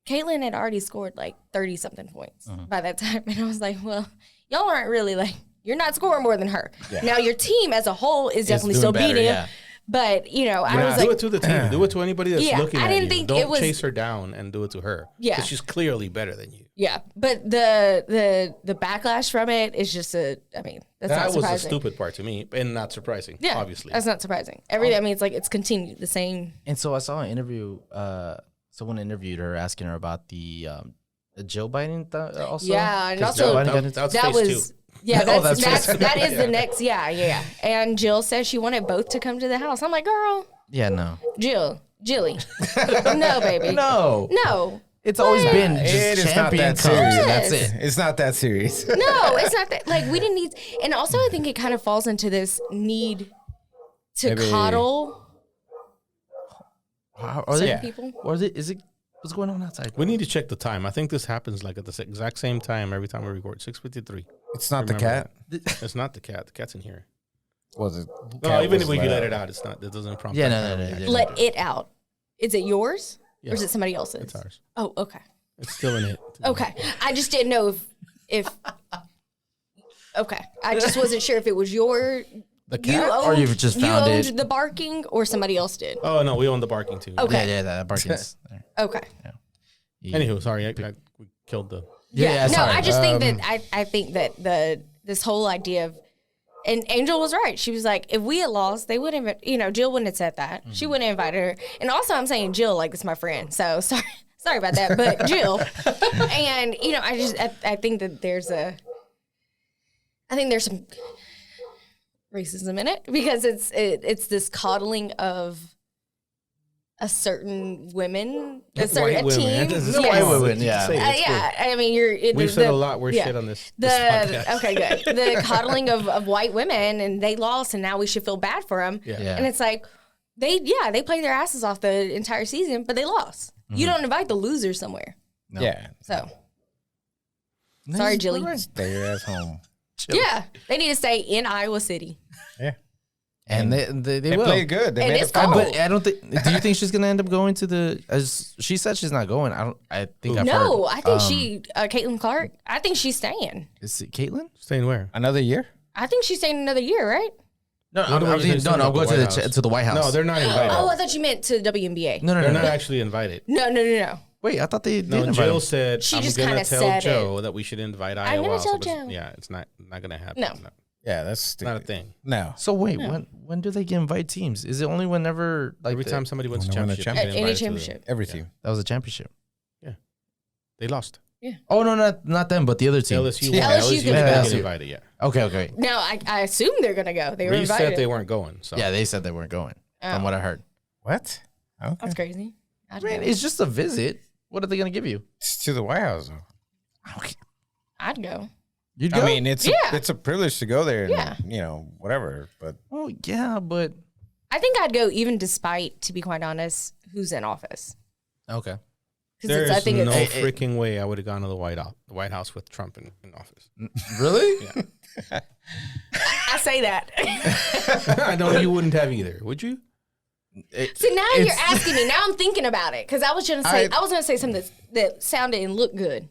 Caitlyn had already scored like 30-something points by that time. And I was like, well, y'all aren't really like, you're not scoring more than her. Yeah. Now, your team as a whole is definitely doing still better, beating. yeah. But, you know, I Yeah, was do like, it to the team. Do it to anybody that's Yeah, looking I at didn't you. think Don't it was- chase her down and do it to her. Yeah. Because she's clearly better than you. yeah. But the backlash from it is just that's That not was the surprising. stupid part to me, and not surprising, Yeah, obviously. that's not surprising. I mean, it's like it's continued the same. And so I saw an interview. Someone interviewed her, asking her about the Jill Biden also. Yeah, and 'Cause also- Joe Biden got That was That phase was two. yeah. Oh, That's, that's that is the next. Yeah. And Jill said she wanted both to come to the house. I'm like, girl, Yeah, no. Jilly, no, baby, No. no. It's always been It just is not champion that comes serious. and that's Yes. it. It's not that serious. No, it's not that. Like, we didn't need. And also, I think it kind of falls into this need to Maybe- coddle Are certain they people. Or is it? What's going on outside? We need to check the time. I think this happens like at the exact same time every time we record. 6:53. It's not the Remember cat. that. It's not the cat. The cat's in here. Was it? No, even if we let it out, it's not. It doesn't prompt. Yeah, that no. kind of reaction. Let it out. Is it yours Yeah. or is it somebody else's? It's ours. Oh, okay. It's still in it. Okay. I just didn't know if. Okay. I just wasn't sure if it was your. The You cat? owned, Or you've just found you owned it. the barking or somebody else did. Oh no, we own the barking too. Okay. Yeah, that barking's there. Okay. Anywho, sorry, we killed the. Yeah, no, sorry. I just think that I think that this whole idea of, and Angel was right. She was like, if we had lost, they wouldn't. Jill wouldn't have said that. She wouldn't have invited her. And also, I'm saying Jill like it's my friend. So sorry about that, but Jill. And I think that there's some racism in it because it's this coddling of a certain women, a certain White team. women. This is Yes. white women, yeah. Yeah, I mean, We've said a lot worse shit on this podcast. Okay, good. The coddling of white women, and they lost, and now we should feel bad for them. Yeah. And it's like they played their asses off the entire season, but they lost. You don't invite the losers somewhere. No. Yeah. So sorry, Jilly. Stay your ass home. Yeah, they need to stay in Iowa City. Yeah. And they They will. played good. They And made it's it fun. cold. But I don't think. Do you think she's gonna end up going to the? As she said, she's not going. I think I've No, heard. I think Caitlin Clark. I think she's staying. Is it Caitlin? Staying where? Another year? I think she's staying another year, right? No, What do you think no, about I'm going the to White House? to the White House. No, they're not invited. Oh, I thought you meant to WNBA. no, They're no. not actually invited. No. Wait, I thought they did No, invite Jill him. said She I'm just gonna kinda tell said Joe that we should invite Iowa. gonna tell but Joe. yeah, it's not gonna happen. No. Yeah, that's It's stupid. not a thing. No. So wait, when do they get invite teams? Is it only whenever like Every time somebody wins a When they win a championship, championship. they get Any invited to the- championship. Every team. that was a championship? They lost. Oh no, not them, but the other team. LSU Yeah, won. LSU LSU can didn't go. get invited yet. Okay. No, I assume they're gonna go. They were Reese invited. said they weren't going. So Yeah, they said they weren't going. From Oh. what I heard. What? Okay. That's crazy. I'd Man, go. it's just a visit. What are they gonna give you? It's to the White House, though. Okay. I'd go. You'd go. I mean, it's Yeah. it's a privilege to go there and, Yeah. whatever. But oh yeah, but I think I'd go even despite, to be quite honest, who's in office. okay. there's I think no it's freaking way I would have gone to the White House with Trump in office. Really? I say that. I know you wouldn't have either, would you? See, now you're asking me. Now I'm thinking about it because I was gonna say I was gonna say something that sounded and looked good.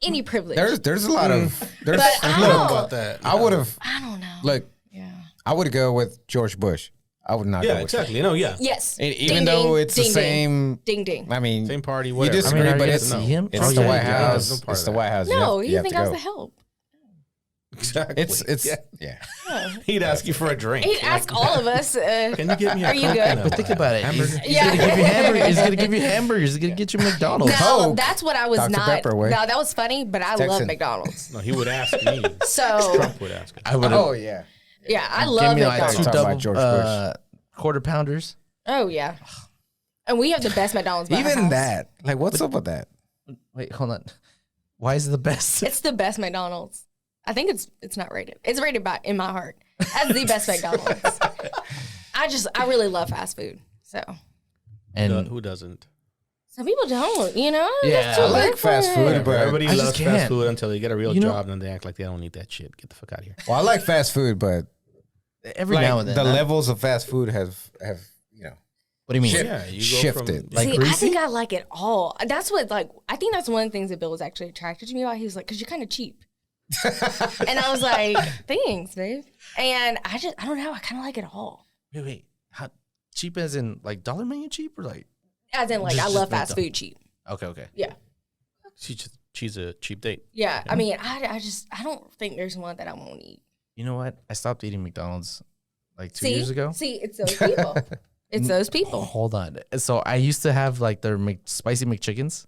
Any privilege. there's a lot of there's. But I Look don't- about that. I would have I don't know. look. Yeah. I would go with George Bush. I would not go Yeah, with exactly. No, yeah. Yes. Trump. Even Ding, though ding, it's the ding, same. Ding ding. I mean, Same party, you whatever. disagree, I mean, are but you it's gonna see him? it's Oh, the yeah, White yeah, House. no part It's of the that. White House. No, you you have think to I was go. the help? Exactly. It's Yeah. yeah. He'd ask you for a drink. He'd ask all of us. Can you get me a Are you Coke good? and a But think about it. hamburger? He's gonna give you hamburgers. He's gonna give you hamburgers. He's gonna get you McDonald's. Now, Coke. that's what I was Dr. not. Pepper way. No, that was funny, but I love Texan. McDonald's. No, he would ask me. So, Trump would ask. I would. Oh yeah. yeah, I Give love me like McDonald's. two Talking about double George Bush. quarter pounders. Oh, yeah. And we have the best McDonald's by our Even house. that. Like, what's up with that? Wait, hold on. Why is it the best? It's the best McDonald's. I think it's not rated. It's rated by in my heart as the best McDonald's. I really love fast food. So And Who doesn't? some people don't, Yeah, That's I too like late fast for food, it. but Everybody I just loves can't. fast food until they get a real You know- job and then they act like they don't need that shit. Get the fuck out of here. Well, I like fast food, but every like now and then. the huh? levels of fast food have What do you mean? Shit. Yeah, you go Shifted. from Like See, I greasy? think I like it all. That's what I think that's one of the things that Bill was actually attracted to me about. He was like, because you're kind of cheap. And I was like, thanks, babe. And I don't know. I kind of like it all. Wait. How cheap as in like dollar menu cheap or like? As in, like, I Just love like fast the- food cheap. Okay. Yeah. she's a cheap date. Yeah. I mean, I don't think there's one that I won't eat. You know what? I stopped eating McDonald's like 2 See? years ago. See, it's those people. It's those people. Hold on. So I used to have like their spicy McChickens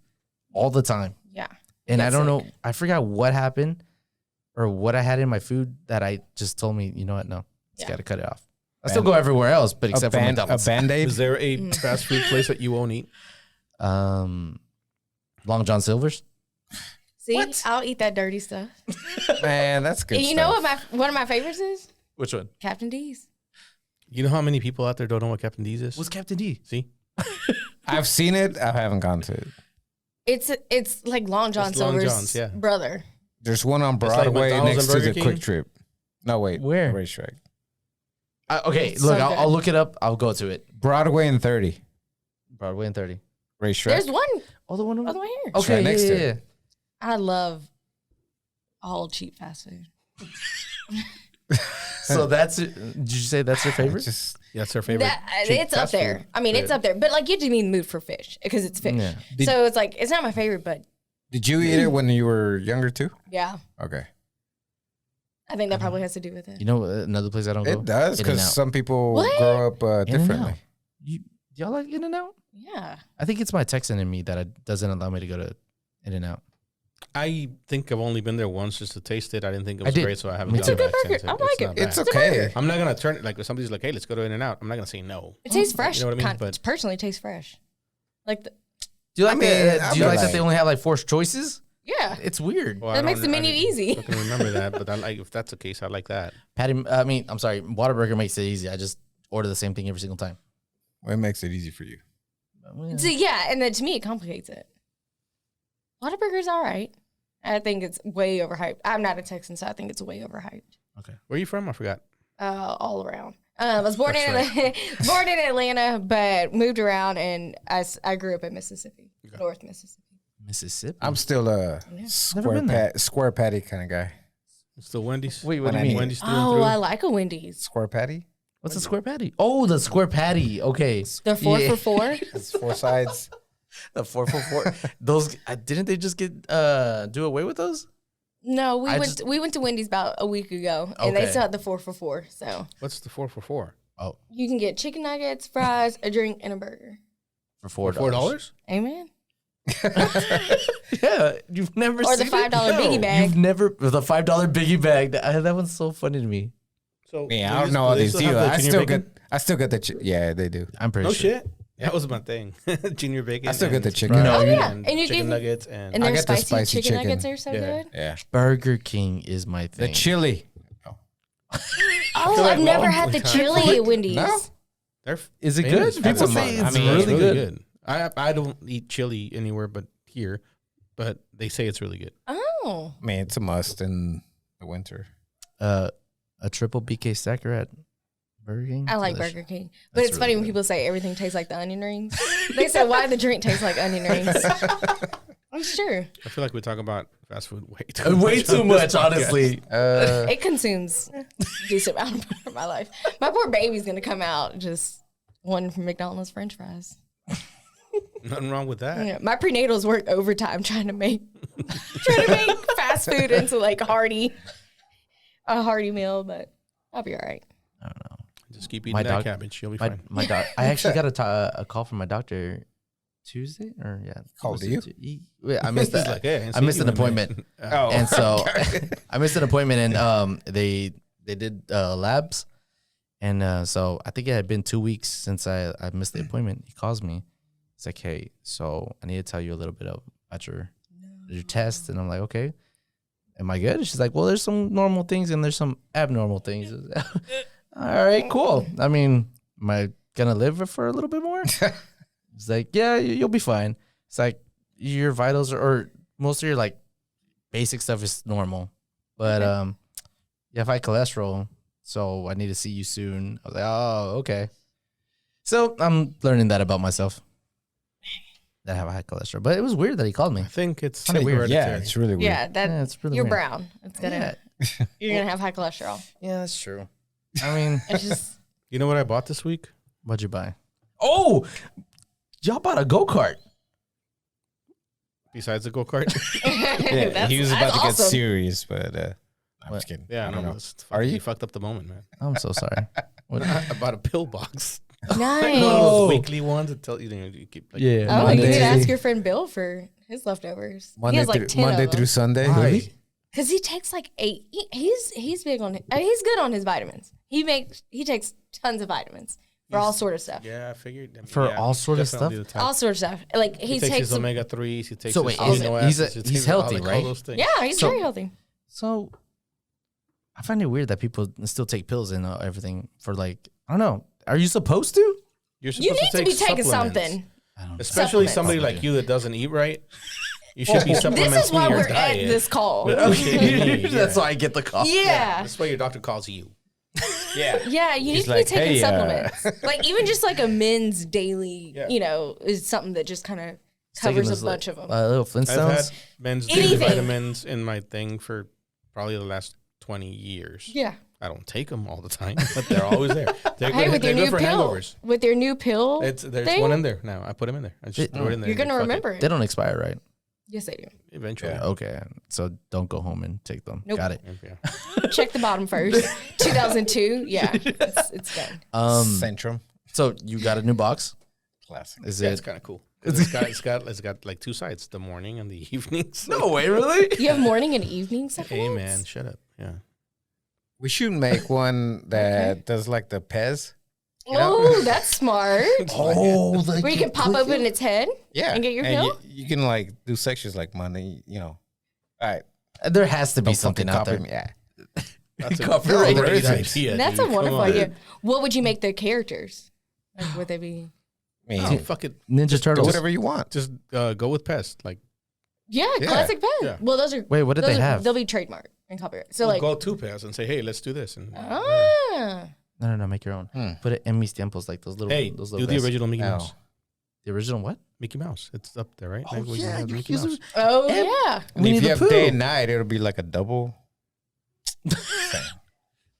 all the time. Yeah. And I Get don't sick. know. I forgot what happened or what I had in my food that I just told me, you know what? No, it's Yeah. got to cut it off. I still go everywhere else, but except for a McDonald's. Band-Aid. Is there a fast food place that you won't eat? Long John Silver's. See, What? I'll eat that dirty stuff. Man, that's good. And you know what one of my favorites is? Which one? Captain D's. You know how many people out there don't know what Captain D's is? What's Captain D? See? I've seen it. I haven't gone to it. It's like Long John It's Long Silver's John's, yeah. brother. There's one on like Broadway McDonald's next and to the Burger Quick King? Trip. No, wait. Where? Racetrack. Okay, It's look, so I'll good. look it up. I'll go to it. Broadway and 30. Broadway and 30. Racetrack. There's one Oh, the one all over the way here. Okay, right next to yeah. it. I love all cheap fast food. So that's it. Did you say that's your favorite? Just Yeah, it's her favorite. cheap It's up fast there. food. I mean, it's up there. But like, you didn't even move for fish because it's fish. Yeah. So it's like, it's not my favorite, but did you eat it when you were younger too? yeah, Okay. I think that probably has to do with it. You know another place I don't go? It does because In-N-Out. some people What? grow up In-N-Out. differently. Y'all like In-N-Out? Yeah. I think it's my Texan in me that doesn't allow me to go to In-N-Out. I think I've only been there once just to taste it. I didn't think it I was did. great, so I haven't Me gone too. It's a back good burger. since. I like it. not It's bad. okay. I'm not gonna turn it like if somebody's like, "Hey, let's go to In-N-Out." I'm not gonna say no. It tastes fresh. You know what I mean? But personally, it tastes fresh. Like, Do you like I mean, that? I'll Do you be like that like- they only have like 4 choices? yeah. It's weird. Well, That I makes don't- the menu easy. I can remember that, but I like if that's the case, I like that. I'm sorry. Whataburger makes it easy. I just order the same thing every single time. Well, it makes it easy for you. So, yeah, and then to me, it complicates it. Whataburger's all right. I think it's way overhyped. I'm not a Texan, so I think it's way overhyped. Okay, where are you from? I forgot. All around. I was born That's in born in Atlanta, but moved around, and I grew up in Mississippi, North Mississippi. Mississippi. I'm still a been there. square patty kind of guy. Still Wendy's. Wait, what When do I you mean? need- Wendy's through and Oh, through. I like a Wendy's. Square patty? What's a square patty? Oh, the square patty. Okay. They're 4 Yeah. for 4. It's 4 sides. The 4 for 4. Those didn't they just get do away with those? No, I we went to Wendy's about a week ago, and they Okay. still had the 4 for 4. So What's the 4 for 4? Oh, you can get chicken nuggets, fries, a drink, and a burger. for For $4. $4? Amen. Yeah, you've never Or the seen $5 biggie bag. You've never the $5 biggie bag. That one's so funny to me. So Yeah, I don't know all they these still deals. have the junior bacon? I still get the yeah, they do. I'm pretty No sure. shit. That was my thing. Junior bacon. I still get and the chicken. No, Oh, yeah. and And you chicken can- nuggets and And I their get the spicy, spicy chicken chicken. nuggets are so Yeah. good. Yeah. Burger King is my The thing. chili. Oh, feel like I've never all- had the like, chili at Wendy's. No? they're Is it famous good? for People it. say it's it's really good. I don't eat chili anywhere but here, but they say it's really good. Oh. I mean, it's a must in the winter. A triple BK stacker at Burger King. I like Delicious. Burger King. But That's it's funny really when good. people say everything tastes like the onion rings. They say, why the drink tastes like onion rings? It's true. I feel like we talk about fast food way too much. Way too on this much, podcast. honestly. It consumes a decent amount of my life. My poor baby's going to come out just wanting from McDonald's French fries. Nothing wrong with that. Yeah, my prenatals work overtime trying to make fast food into like a hearty meal, but I'll be all right. I don't know. Just keep eating My that doc- cabbage. You'll be My fine. my doc. I actually got a call from my doctor Tuesday or yeah. Called was you? it Yeah, I missed He's that. like, hey, ain't I seen missed you an in a minute. appointment. Oh. And so I missed an appointment, and they did labs, and so I think it had been 2 weeks since I missed the appointment. He calls me. He's like, "Hey, so I need to tell you a little bit about your test," and I'm like, "Okay, am I good?" She's like, "Well, there's some normal things and there's some abnormal things." All right, cool. I mean, am I gonna live for a little bit more? It's like, yeah, you'll be fine. It's like your vitals or most of your like basic stuff is normal, but you have high cholesterol, so I need to see you soon. I was like, oh, okay. So I'm learning that about myself. That I have a high cholesterol, but it was weird that he called me. I think it's Kinda weird. Yeah, hereditary. it's really weird. Yeah, Yeah, it's really you're weird. brown. It's gonna you're gonna have high cholesterol. Yeah, that's true. I mean, It's just You know what I bought this week? what'd you buy? Oh, y'all bought a go-kart. Besides the go kart? Yeah, That's- he was about that's to get awesome. serious, but I'm What? just kidding. Yeah, I don't know. Are you? You fucked up the moment, man. I'm so sorry. What? I bought a pill box. nice. One of Oh. those weekly ones that tell you, you keep like, Yeah. Oh, you Monday- could ask your friend Bill for his leftovers. He Monday has like through 10 Monday of them. through Sunday. Why? Because he takes like 8. He's big on. He's good on his vitamins. He takes tons of vitamins for all sort of stuff. Yeah, I figured. I mean, For yeah, all sort of definitely stuff? the type. All sorts of stuff. Like He he takes takes his some, omega 3s. He takes So his wait, he's- amino he's a- acids. he he's takes healthy, all right? those things. yeah, he's So- very healthy. So I find it weird that people still take pills and everything for like, I don't know. Are you supposed to? You're You supposed need to take be taking supplements. something. Especially somebody like you that doesn't eat right. You should be supplementing This is why your we're diet. at this call. with the shit you need. That's why I get the call. Yeah. That's why your doctor calls you. Yeah. Yeah, you need He's to like, be taking "Hey, supplements. Like even just like a men's daily, is something that just kind of covers a bunch of them. Little I've had Flintstones. men's Anything. vitamins in my thing for probably the last 20 years. Yeah. I don't take them all the time, but they're always there. They're Hey, good, with they're your good new for pill, hangovers. with your new pill, There's thing, one in there now. I put them in there. I just threw it in there. you're gonna Fuck it. remember it. They don't expire, right? Yes, they do. Eventually. Okay, so don't go home and take them. Nope. Got it. Yeah. Check the bottom first. 2002. Yeah, it's done. Centrum. So you got a new box? Classic. Is Yeah, it? it's kind of cool. It's got like two sides, the morning and the evening. So. No way, really? You have morning and evening supplements? Hey man, shut up. Yeah. We should make one that does like the Pez. Oh, that's smart. Oh, like Where you can pop open its head Yeah. and get your pill? You can like do sections like Monday, All right. there has to be Don't something fucking out there. copy me. Yeah. That's Copyright. great There idea. That's dude. a wonderful Come on. idea. What would you make the characters? Like, would they be? I mean, Oh, fuck it. Ninja do Turtles. whatever you want. Just go with pest. Like Yeah, Yeah. classic pen. Yeah. Well, those are. Wait, what did those they are- have? They'll be trademark and copyright. So like, go to pest and say, hey, let's do this. And No, make your own. Put it in mis tiempos, like those little. hey, those do little the guys. original Mickey Oh. Mouse. The original what? Mickey Mouse. It's up there, right? Oh, Like, we yeah, have you Mickey use Mouse. it. oh And- yeah. And Winnie if the you have Pooh. day and night, it'll be like a double.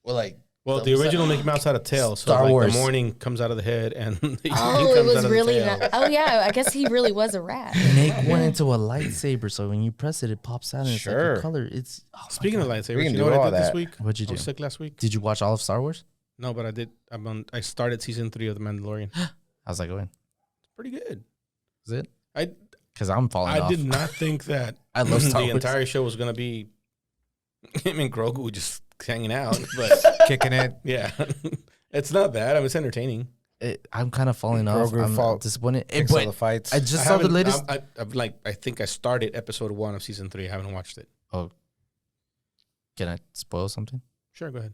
Well, like. Well, the original Mickey Mouse had a tail, so Star like Wars. the morning comes out of the head and the evening Oh, it comes was out of really. the tail. Not, oh yeah, I guess he really was a rat. Make one into a lightsaber, so when you press it, it pops out and it's like Sure. a color. It's Speaking of lightsabers, We can you do know what I all did this that. week? What'd you I do? was sick last week. Did you watch all of Star Wars? No, but I did. I started season 3 of The Mandalorian. How's that going? Pretty good. Is it? I Because I'm falling I off. did not think that I love Star the Wars. entire show was gonna be him and Grogu just hanging out, but Kicking it. yeah, it's not bad. I mean, it's entertaining. I'm kind of falling off. Grogu I'm fall- disappointed. Picks all the But fights. I just saw the latest. I think I started episode 1 of season 3. I haven't watched it. Can I spoil something? Sure, go ahead.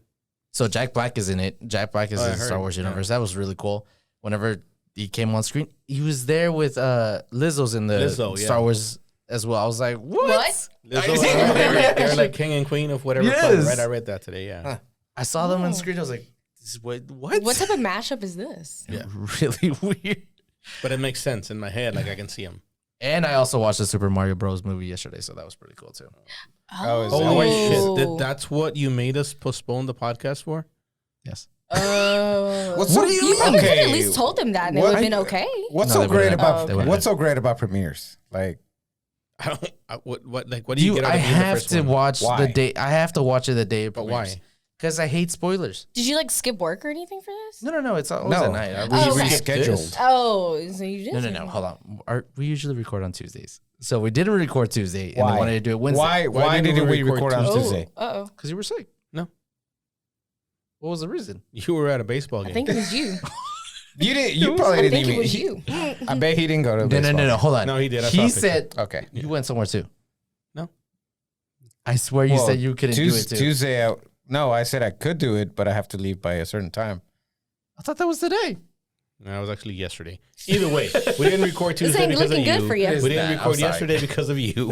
So Jack Black is in it. Jack Black is Oh, I in the Star heard, Wars yeah. universe. That was really cool. Whenever he came on screen, he was there with Lizzo's in the Lizzo, yeah. Star Wars as well. I was like, what? What? They're like king and queen of whatever. Yes. Planet, right? I read that today. Yeah. Huh. I saw them on screen. I was like, this is what? What type of mashup is this? Yeah. Really weird. But it makes sense in my head. Like I can see him. And I also watched the Super Mario Bros. Movie yesterday, so that was pretty cool too. Oh, is Holy that- shit! That's what you made us postpone the podcast for? Yes. Oh. What's What so, do you You probably could okay, at least told them that, and it what- would have been okay. What's No, so they great wouldn't about have. They wouldn't what's so great about premieres? Like, I don't. What do you get out I of being the have first to one? watch Why? the day. I have to watch it the day. But why? Because I hate spoilers. Did you like skip work or anything for this? No. It's always no, at night. we Oh, okay. rescheduled. Oh, so you did? No. Hold on. We usually record on Tuesdays, so we didn't record Tuesday, and Why? they wanted to do it Wednesday. Why didn't we record on Oh, Tuesday? uh-oh. Because you were sick. No. What was the reason? You were at a baseball game. I think it was you. You didn't. You probably I didn't think even. it was you. I bet he didn't go to. No. baseball. Hold on. No, he did. I saw a He picture. said Okay. you went somewhere too. No. I swear you Well, said you couldn't do it too. Tuesday. No, I said I could do it, but I have to leave by a certain time. I thought that was today. No, it was actually yesterday. Either way, we didn't record This Tuesday ain't because of looking you. good for you. We didn't Nah, I'm record sorry. yesterday because of you.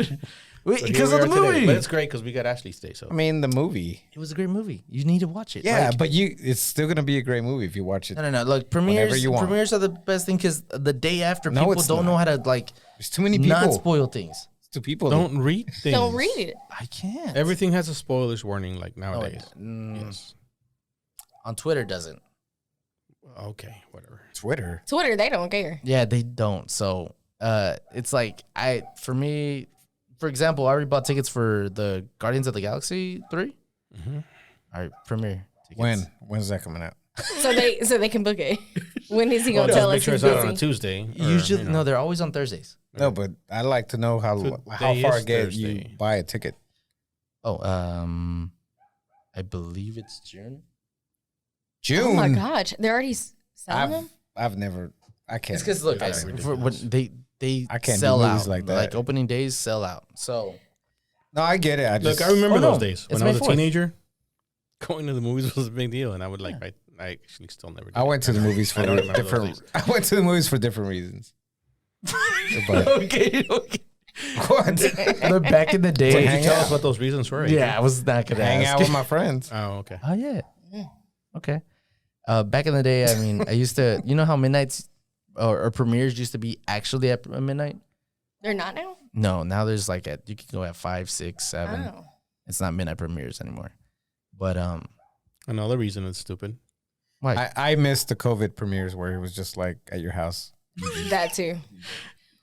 Wait, But because here of we the are today. movie. But it's great because we got Ashley's day. So I mean, the movie. It was a great movie. You need to watch it. Yeah, Like, but it's still gonna be a great movie if you watch it. no. Look, Whenever you want. premieres are the best thing because the day after No, people it's don't know not. how to like There's too many people. not spoil things. It's two people. don't read things. Don't read it. I can't. Everything has a spoilers warning, like No, nowadays. it- Yes. on Twitter doesn't. Okay, whatever. Twitter. Twitter, they don't care. Yeah, they don't. So it's like for me, for example, I already bought tickets for the Guardians of the Galaxy 3. Mm-hmm. All right, premiere. Tickets. When's that coming out? So they can book it. When is he Well, gonna just tell make us sure he's it's out on a busy? Tuesday. or, Usually, you know. no, they're always on Thursdays. No, but I like to know how Today far is ahead you Thursday. buy a ticket. Oh, I believe it's June. June. Oh my gosh, they're already selling them. I've never. I can't. It's because look, That's guys, ridiculous. when they I can't do sell movies out like that. Like opening days sell out. So No, I get it. I just. Look, I remember Oh, no. those days when It's I was May a 4th. teenager. Going to the movies was a big deal, and I would like. I actually still never. Did I went to the movies for I don't remember those different. days. I went to the movies for different reasons. But okay. what? But back in the day, Wait, hang tell out. us what those reasons were. yeah, I was not gonna Hang ask. out with my friends. Oh, okay. Oh yeah. Okay. Back in the day, I mean, I used to. You know how midnights or premieres used to be actually at midnight? They're not now? No, now there's like you can go at 5, 6, 7. Oh. It's not midnight premieres anymore. But Another reason it's stupid. why? I missed the COVID premieres where it was just like at your house. That too.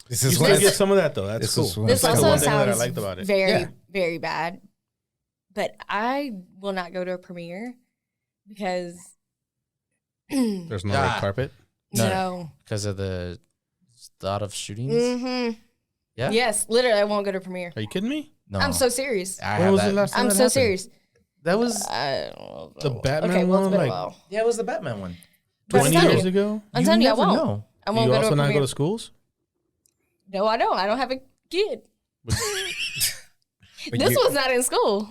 This You is still what get some of that though. That's this cool. is what- This That's like the also one thing that I sounds liked about it. very, very bad. But I will not go to a premiere because There's no Ah. red carpet. no. Because of the thought of shootings. Mm-hmm. Yeah. Yes, literally, I won't go to a premiere. Are you kidding me? No, I'm so serious. I When have was that. the last time I'm that so happened? serious. That was I don't know. The Batman okay, well, it's one, been like, a while. it was the Batman one. But I'm 20 telling years you, ago? I'm telling you, I never won't. know. I won't You go to also a not premiere. go to schools? No, I don't. I don't have a kid. But This you- one's not in school.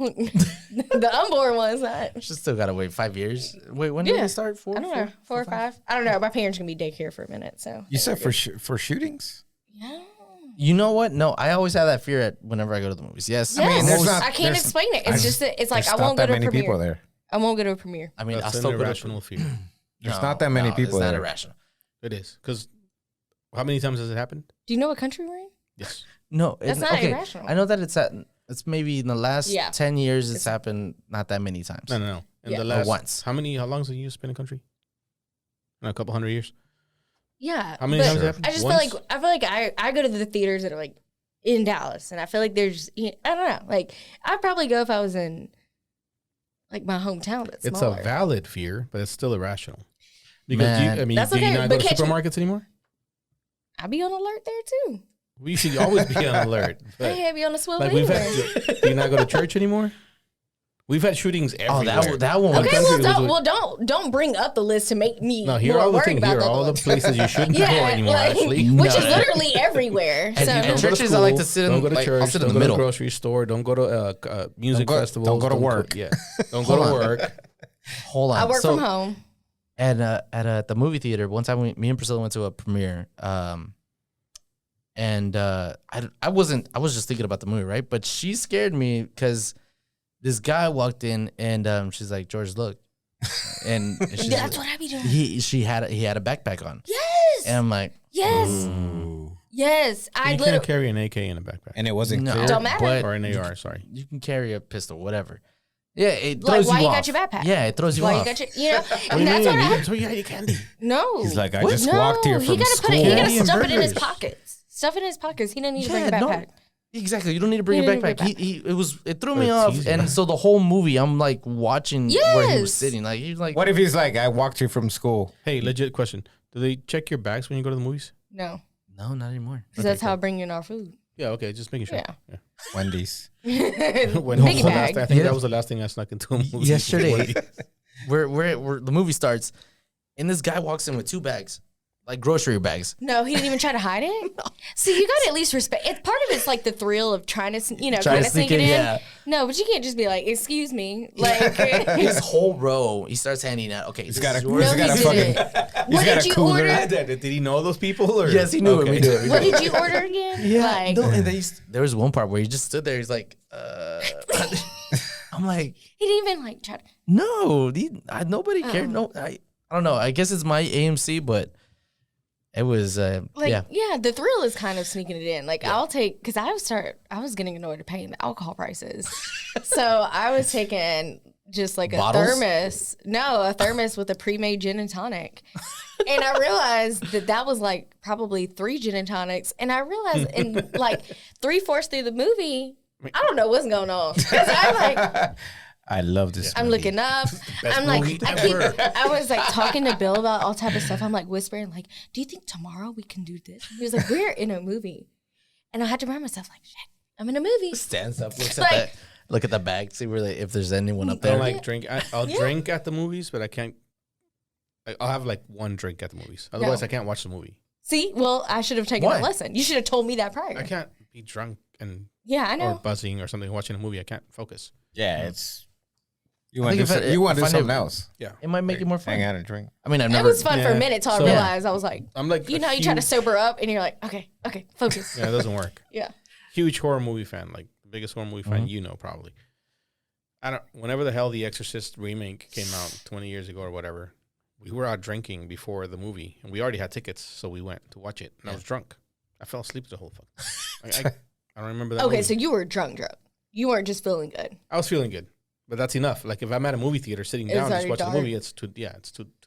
The unborn one's not. She still gotta wait 5 years. Wait, when did Yeah. they start? 4? I don't know, 4 or 5. I don't know. My parents can be daycare for a minute, so. You said for shootings? Yeah. You know what? No, I always have that fear whenever I go to the movies. Yes, Yes. mean, there's not- I can't there's- explain it. It's just that it's like There's I not won't go that to a many premiere. people there. I won't go to a premiere. I mean, I'll That's an still go to irrational fear. There's not that many people It's not there. irrational. It is. Because how many times has it happened? Do you know what country we're in? Yes. No, That's not irrational. I know that it's maybe in the last Yeah. 10 years it's happened not that many times. No. In Yeah. the Or last once. How long has you been in the country? A couple hundred years. Yeah. How many but times it happened? I just Once? feel like I go to the theaters that are like in Dallas, and I feel like there's I don't know, like I'd probably go if I was in like my hometown. That's It's smaller. a valid fear, but it's still irrational. Because Man. do you That's do you okay, not go but to can't you- supermarkets anymore? I'd be on alert there too. We should always be on alert. But, Hey, I'd be on a swivel like we've anywhere. had, do you not go to church anymore? We've had shootings Oh, everywhere. that one. Okay, country don't bring up the list to make me No, here more are all the worried things. about Here are the all the list. places you shouldn't go Yeah, anymore. like, Actually, which is No. literally everywhere. And So you know, Don't go to churches, I like to school, sit in, don't go to like, I'll church. sit Don't in go the to middle. the grocery store. Don't go to music festivals. don't go to work. Don't Hold go to on. work. Hold on. I work So, from home. And at the movie theater, one time me and Priscilla went to a premiere. And I was just thinking about the movie, right? But she scared me because this guy walked in and she's like, George, look. And she's That's what I be doing. he had a backpack on. Yes. And I'm like, Yes. Ooh. Yes. I You can't literally. carry an AK in a backpack And it wasn't no, clear. Don't matter. but or an AR. Sorry. you can carry a pistol, whatever. Yeah, it Like, throws why you you off. got your backpack? Yeah, it throws you Why off. you got your, you know, What do you and that's mean? what I. That's what you had your candy. No. He's like, I What? just walked here from he gotta school. put it. He gotta Candy and stuff it in his burgers. pockets. Stuff it in his pockets. He didn't need to bring a Yeah, no. backpack. Exactly. You don't need to bring You a didn't backpack. bring a It threw But me it's off, easy, and man. so the whole movie, I'm like watching where he was Yes. sitting. Like he was like, What if he's like, I walked here from school? Hey, legit question. Do they check your bags when you go to the movies? No, No, not anymore. because that's how I bring in our food. Yeah, okay, just making sure. Yeah. Wendy's. When Piggy the bag. last, I think Yeah. that was the last thing I snuck into a movie. Yesterday, where the movie starts, and this guy walks in with 2 bags, like grocery bags. No, he didn't even try to hide it. See, you got to at least respect. It's part of it's like the thrill of trying to, Trying kind to of sneak sneak it in, in. yeah. No, but you can't just be like, "Excuse me," like. His whole row, he starts handing out. Okay, He's got a, yours. he's No, got he a fucking, didn't. he's What got did a you cooler. order? Did he know those people? Or? Yes, he knew it. We knew it. What did you order again? Yeah, Like, no, and there was one part where he just stood there. He's like, I'm like, he didn't even like try to. no, nobody cared. No, I don't know. I guess it's my AMC, but it was, Like, yeah. yeah, the thrill is kind of sneaking it in. Like, I'll take, because I was getting annoyed at paying the alcohol prices. So I was taking just like a Bottles? thermos. No, a thermos with a pre-made gin and tonic. And I realized that was like probably 3 gin and tonics. And I realized in like 3/4 through the movie, I don't know what's going on. 'Cause I'm like, I love this. I'm movie. looking up. best I'm like, movie I was like talking to Bill about all type of stuff. I'm like whispering, like, do you think tomorrow we can do this? He was like, we're in a movie. And I had to remind myself, like, shit, I'm in a movie. Stands up, looks Like- at look at the bag, see where if there's anyone up I there. don't like drink. I'll Yeah. drink at the movies, but I can't. I'll have like one drink at the movies. Otherwise, No. I can't watch the movie. See, well, I should have taken Why? that lesson. You should have told me that I prior. can't be drunk and Yeah, I or know. buzzing or something watching a movie. I can't focus. Yeah, it's You want to do something else. Yeah. It might make it more fun. Hang out and drink. I mean, I've It never. was fun for a minute till I realized I was like, I'm like, you know, you try to sober up and you're like, okay, focus. Yeah, it doesn't work. Yeah. Huge horror movie fan, like the biggest horror movie fan you know probably. Whenever the hell the Exorcist remake came out 20 years ago or whatever, we were out drinking before the movie, and we already had tickets, so we went to watch it. And I was drunk. I fell asleep the whole fuck. I don't remember that. Okay, movie. so you were drunk. You weren't just feeling good. I was feeling good, but that's enough. Like if I'm at a movie theater sitting down just watching a movie, it's too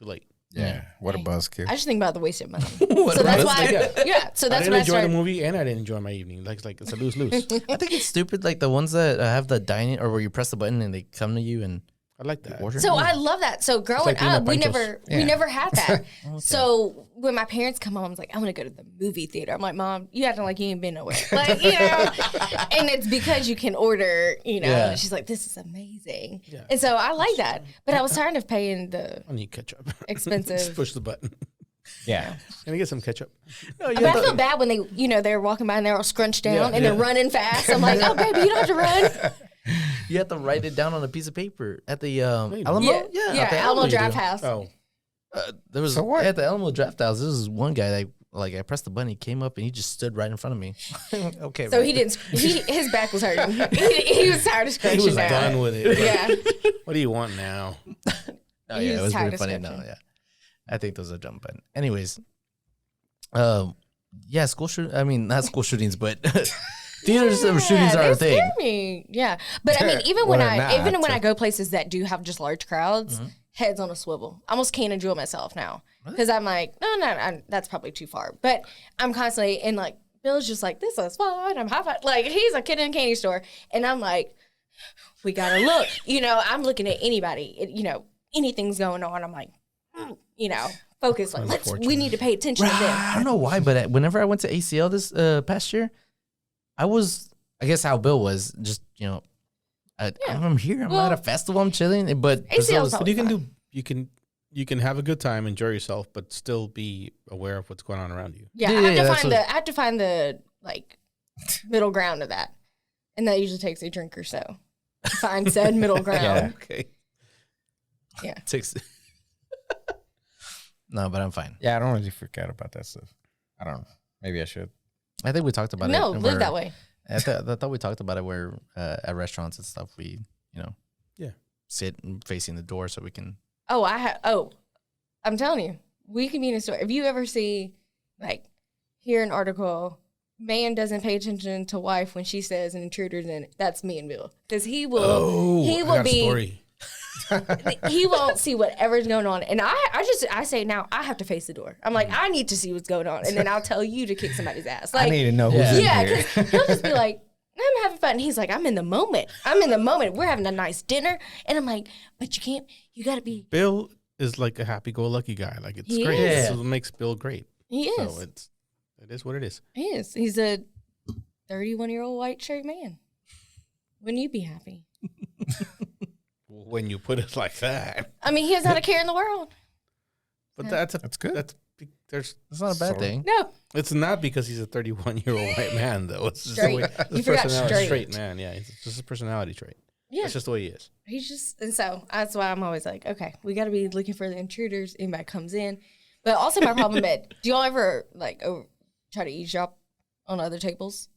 late. Yeah, what a buzzkill. I just think about the wasted money. What So that's a why, buzzkill. so I that's didn't when I enjoy the started. movie, and I didn't enjoy my evening. Like it's a lose-lose. I think it's stupid, like the ones that have the dining or where you press the button and they come to you and I like that. order. So I love that. So growing like being up, at we Pancho's. never had that. So when my parents come home, I was like, I'm gonna go to the movie theater. I'm like, Mom, you acting like you ain't been nowhere. Like, you know, and it's because you can order, you know. Yeah. And she's like, this is amazing. And so I like that. But I was tired of paying the I need ketchup. expensive. Just push the button. Yeah. Can I get some ketchup? I feel bad when they, you know, they're walking by and they're all scrunched down and they're running fast. I'm like, oh, baby, you don't have to run. You have to write it down on a piece of paper at the Alamo. Yeah, at the Alamo you do. Draft House. Oh, There was So what? at the Alamo Draft House. This was one guy that I pressed the button, he came up and he just stood right in front of me. Okay. So man. he didn't. His back was hurting. He was tired of he scrunching was down. done with it. Yeah. What do you want now? Oh He yeah, was it was tired really of funny. scratching. No, yeah, I think those are dumb button. Anyways, yeah, school shoot. I mean, not school shootings, but theaters shootings are they a thing. scare me. Yeah, but I mean, even Well, when they're I not. I go places that do have just large crowds, heads on a swivel. I almost can't enjoy myself now because I'm like, no, that's probably too far. But I'm constantly in like Bill's just like, this is fun. I'm high five. Like he's a kid in a candy store, and I'm like, we gotta look. You know, I'm looking at anybody. You know, anything's going on. I'm like, you know, focus. Like we need to pay attention to them. I don't know why, but whenever I went to ACL this past year, I guess how Bill was just, you know, I'm here. I'm at a festival. I'm chilling, but ACL's But you can have a good time, enjoy yourself, but still be aware of what's going on around you. Yeah, I have to find the like middle ground of that, and that usually takes a drink or so. Find said middle ground. Okay. Yeah. No, but I'm fine. Yeah, I don't really freak out about that stuff. I don't know. Maybe I should. I think we talked about it. No, live that way. I thought we talked about it where at restaurants and stuff we, you know, sit and facing the door so we can. I'm telling you, we can be in a store. If you ever see, like, hear an article, man doesn't pay attention to wife when she says an intruder's in it. That's me and Bill, because he will be. He won't see whatever's going on, and I say now I have to face the door. I'm like, I need to see what's going on, and then I'll tell you to kick somebody's ass. Like, I need to know who's in here. because he'll just be like, I'm having fun. And he's like, I'm in the moment. We're having a nice dinner, and I'm like, but you can't. You got to be. Bill is like a happy-go-lucky guy. Like it's He great. is. That's what makes Bill great. He is. So it is what it is. He is. He's a 31-year-old white straight man. Wouldn't you be happy? When you put it like that. I mean, he has not a care in the world. But That's good. That's not a bad thing. No. It's not because he's a 31-year-old white man, though. It's just Straight. the way, You his forgot personality. straight. Man, yeah. It's just a personality trait. Yeah. That's just the way he is. He's just, and so that's why I'm always like, okay, we got to be looking for the intruders. Anybody comes in. But also my problem is, do y'all ever like try to eavesdrop on other tables?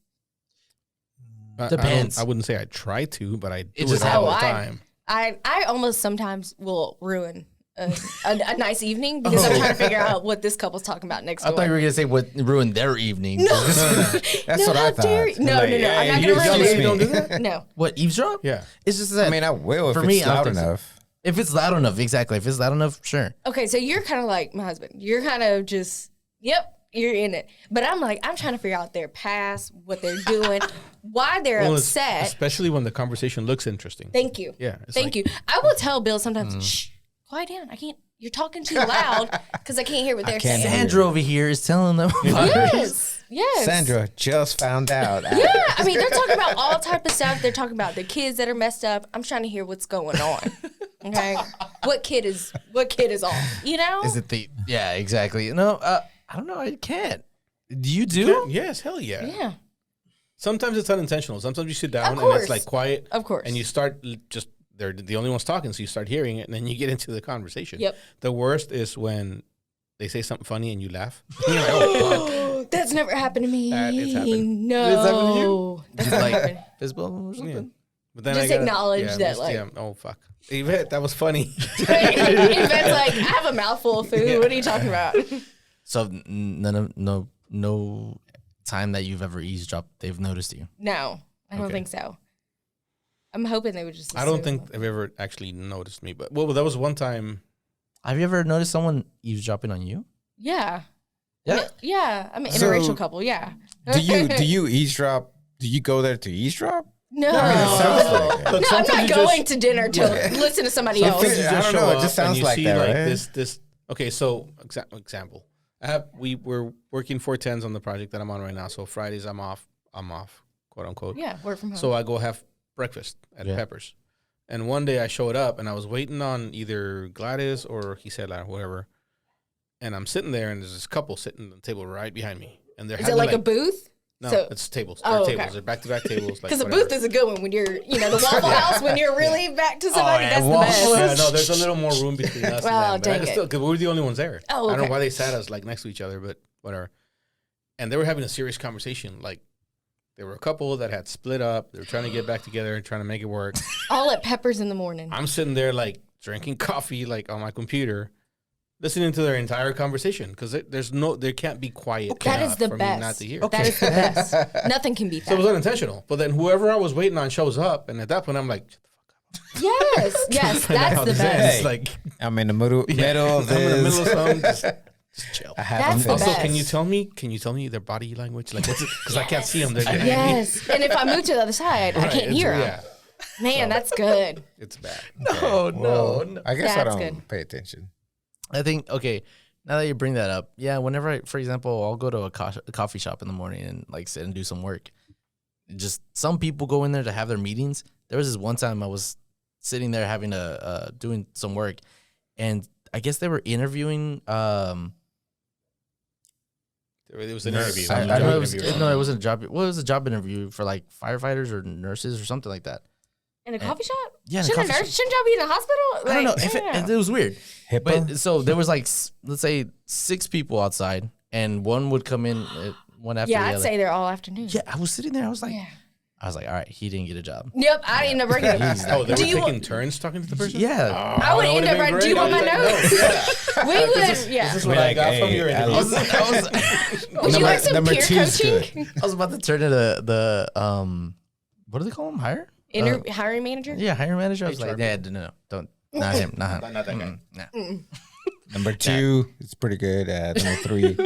Depends. I wouldn't say I try to, but I do just it all the happens. time. I almost sometimes will ruin a nice evening because I'm trying to figure out what this couple's talking about next I door. thought you were gonna say what ruined their evening. That's what I how dare thought. you. No, Like, I'm hey, not you going to ruin excuse it. me. Don't do that? No. What, eavesdrop? Yeah. It's just that. I mean, I will if For it's me, I don't loud think so. enough. If it's loud enough, exactly. If it's loud enough, sure. Okay, so you're kind of like my husband. You're kind of just, you're in it. But I'm like, I'm trying to figure out their past, what they're doing, why they're upset. Especially when the conversation looks interesting. Thank you. Yeah. Thank you. I will tell Bill sometimes, shh, quiet down. I can't, you're talking too loud because I can't hear what they're saying. Sandra over here is telling them. Yes. Sandra just found out. Yeah, I mean, they're talking about all type of stuff. They're talking about the kids that are messed up. I'm trying to hear what's going on. Okay, what kid is off? You know? Is it the? Yeah, exactly. No, I don't know. I can't. Do you do? Yes, hell yeah. Yeah, Sometimes it's unintentional. Sometimes you sit down Of and it's course. like quiet. Of course. And you start just they're the only ones talking, so you start hearing it, and then you get into the conversation. Yep. The worst is when they say something funny and you laugh. You're like, oh, fuck. That's never happened to me. That is happened. No. It's happened to you? That's Just not like happened. fist bump or something. Yeah. But then Just acknowledge that, like- oh, fuck. Yvette, that was funny. Yvette's like, I have a mouthful of food. What are you talking about? So no time that you've ever eavesdropped, they've noticed you. No, I don't Okay. think so. I'm hoping they would just. I don't assume. think they've ever actually noticed me. But, well, that was one time. Have you ever noticed someone eavesdropping on you? Yeah. Yeah. Yeah. I'm an So- interracial couple. Yeah. Do you eavesdrop? Do you go there to eavesdrop? No. It sounds like it. Look, No, I'm sometimes not you going just- to dinner to listen to somebody Sometimes else. you I just don't know, show it just up sounds and you like see that, like right? this. Okay, so example. We were working 410s on the project that I'm on right now. So Fridays I'm off, quote unquote. Yeah, work from home. So I go have breakfast at Pepper's. And one day I showed up and I was waiting on either Gladys or Gisela or whatever. And I'm sitting there and there's this couple sitting at the table right behind me. And they're Is it like a booth? No, so- it's tables. Oh, They're okay. tables. They're back-to-back tables. Because the booth is a good one when you're, the Waffle House, when you're really back to somebody. yeah, That's the Waffle best. Yeah, no, there's a little more room between us Well, and them. But I dang can it. still, because we were the only ones there. Oh, I don't know okay. why they sat us like next to each other, but whatever. And they were having a serious conversation. Like, there were a couple that had split up. They were trying to get back together and trying to make it work. All at Peppers in the morning. I'm sitting there, like, drinking coffee, like, on my computer, listening to their entire conversation. Because there can't be quiet That is the for me not best. to hear. That is the best. Nothing can beat So it that. was unintentional. But then whoever I was waiting on shows up. And at that point, I'm like, shut the fuck up. Yes, Find out that's how the this best. ends. Hey. Like, I'm in the middle of I'm in the middle of this. something. Just chill. I have That's to the Also, best. can you tell me their body language? Like, what's it? Because I can't see them. They're Yes. And if I move to the other side, I can't hear them. Yeah, Man, that's good. it's bad. No, no. I guess That's I don't good. pay attention. I think, okay, now that you bring that up, yeah, whenever for example, I'll go to a coffee shop in the morning and like sit and do some work. Just some people go in there to have their meetings. There was this one time I was sitting there having doing some work, and I guess they were interviewing. It was an Nurse. interview. I Job know it was interview. no, it wasn't a job. Well, it was a job interview for like firefighters or nurses or something like that. In a coffee shop? Yeah, in a Shouldn't a coffee nurse, shouldn't y'all be in a hospital? I don't know. Like, It was weird. HIPAA? But so there was like let's say 6 people outside, and one would come in one after yeah, the I'd other. say they're all afternoon. Yeah, I was sitting there. I was like, Yeah. all right, he didn't get a job. Yep, I end up bringing it. Oh, they were Do you taking want- turns talking to the person? Yeah, I would that end would've up been writing, do you great. want my I was like, notes? We would, yeah. This is what I Like, got from hey, your I interview. was- Would you like some number peer two's coaching? I was about to turn to the what do they call him? Hire? Hiring manager? Yeah, hiring manager. I was like, HR. yeah, no, don't, not him, not him. Not that guy. Nah. Number 2, it's pretty good. Number 3,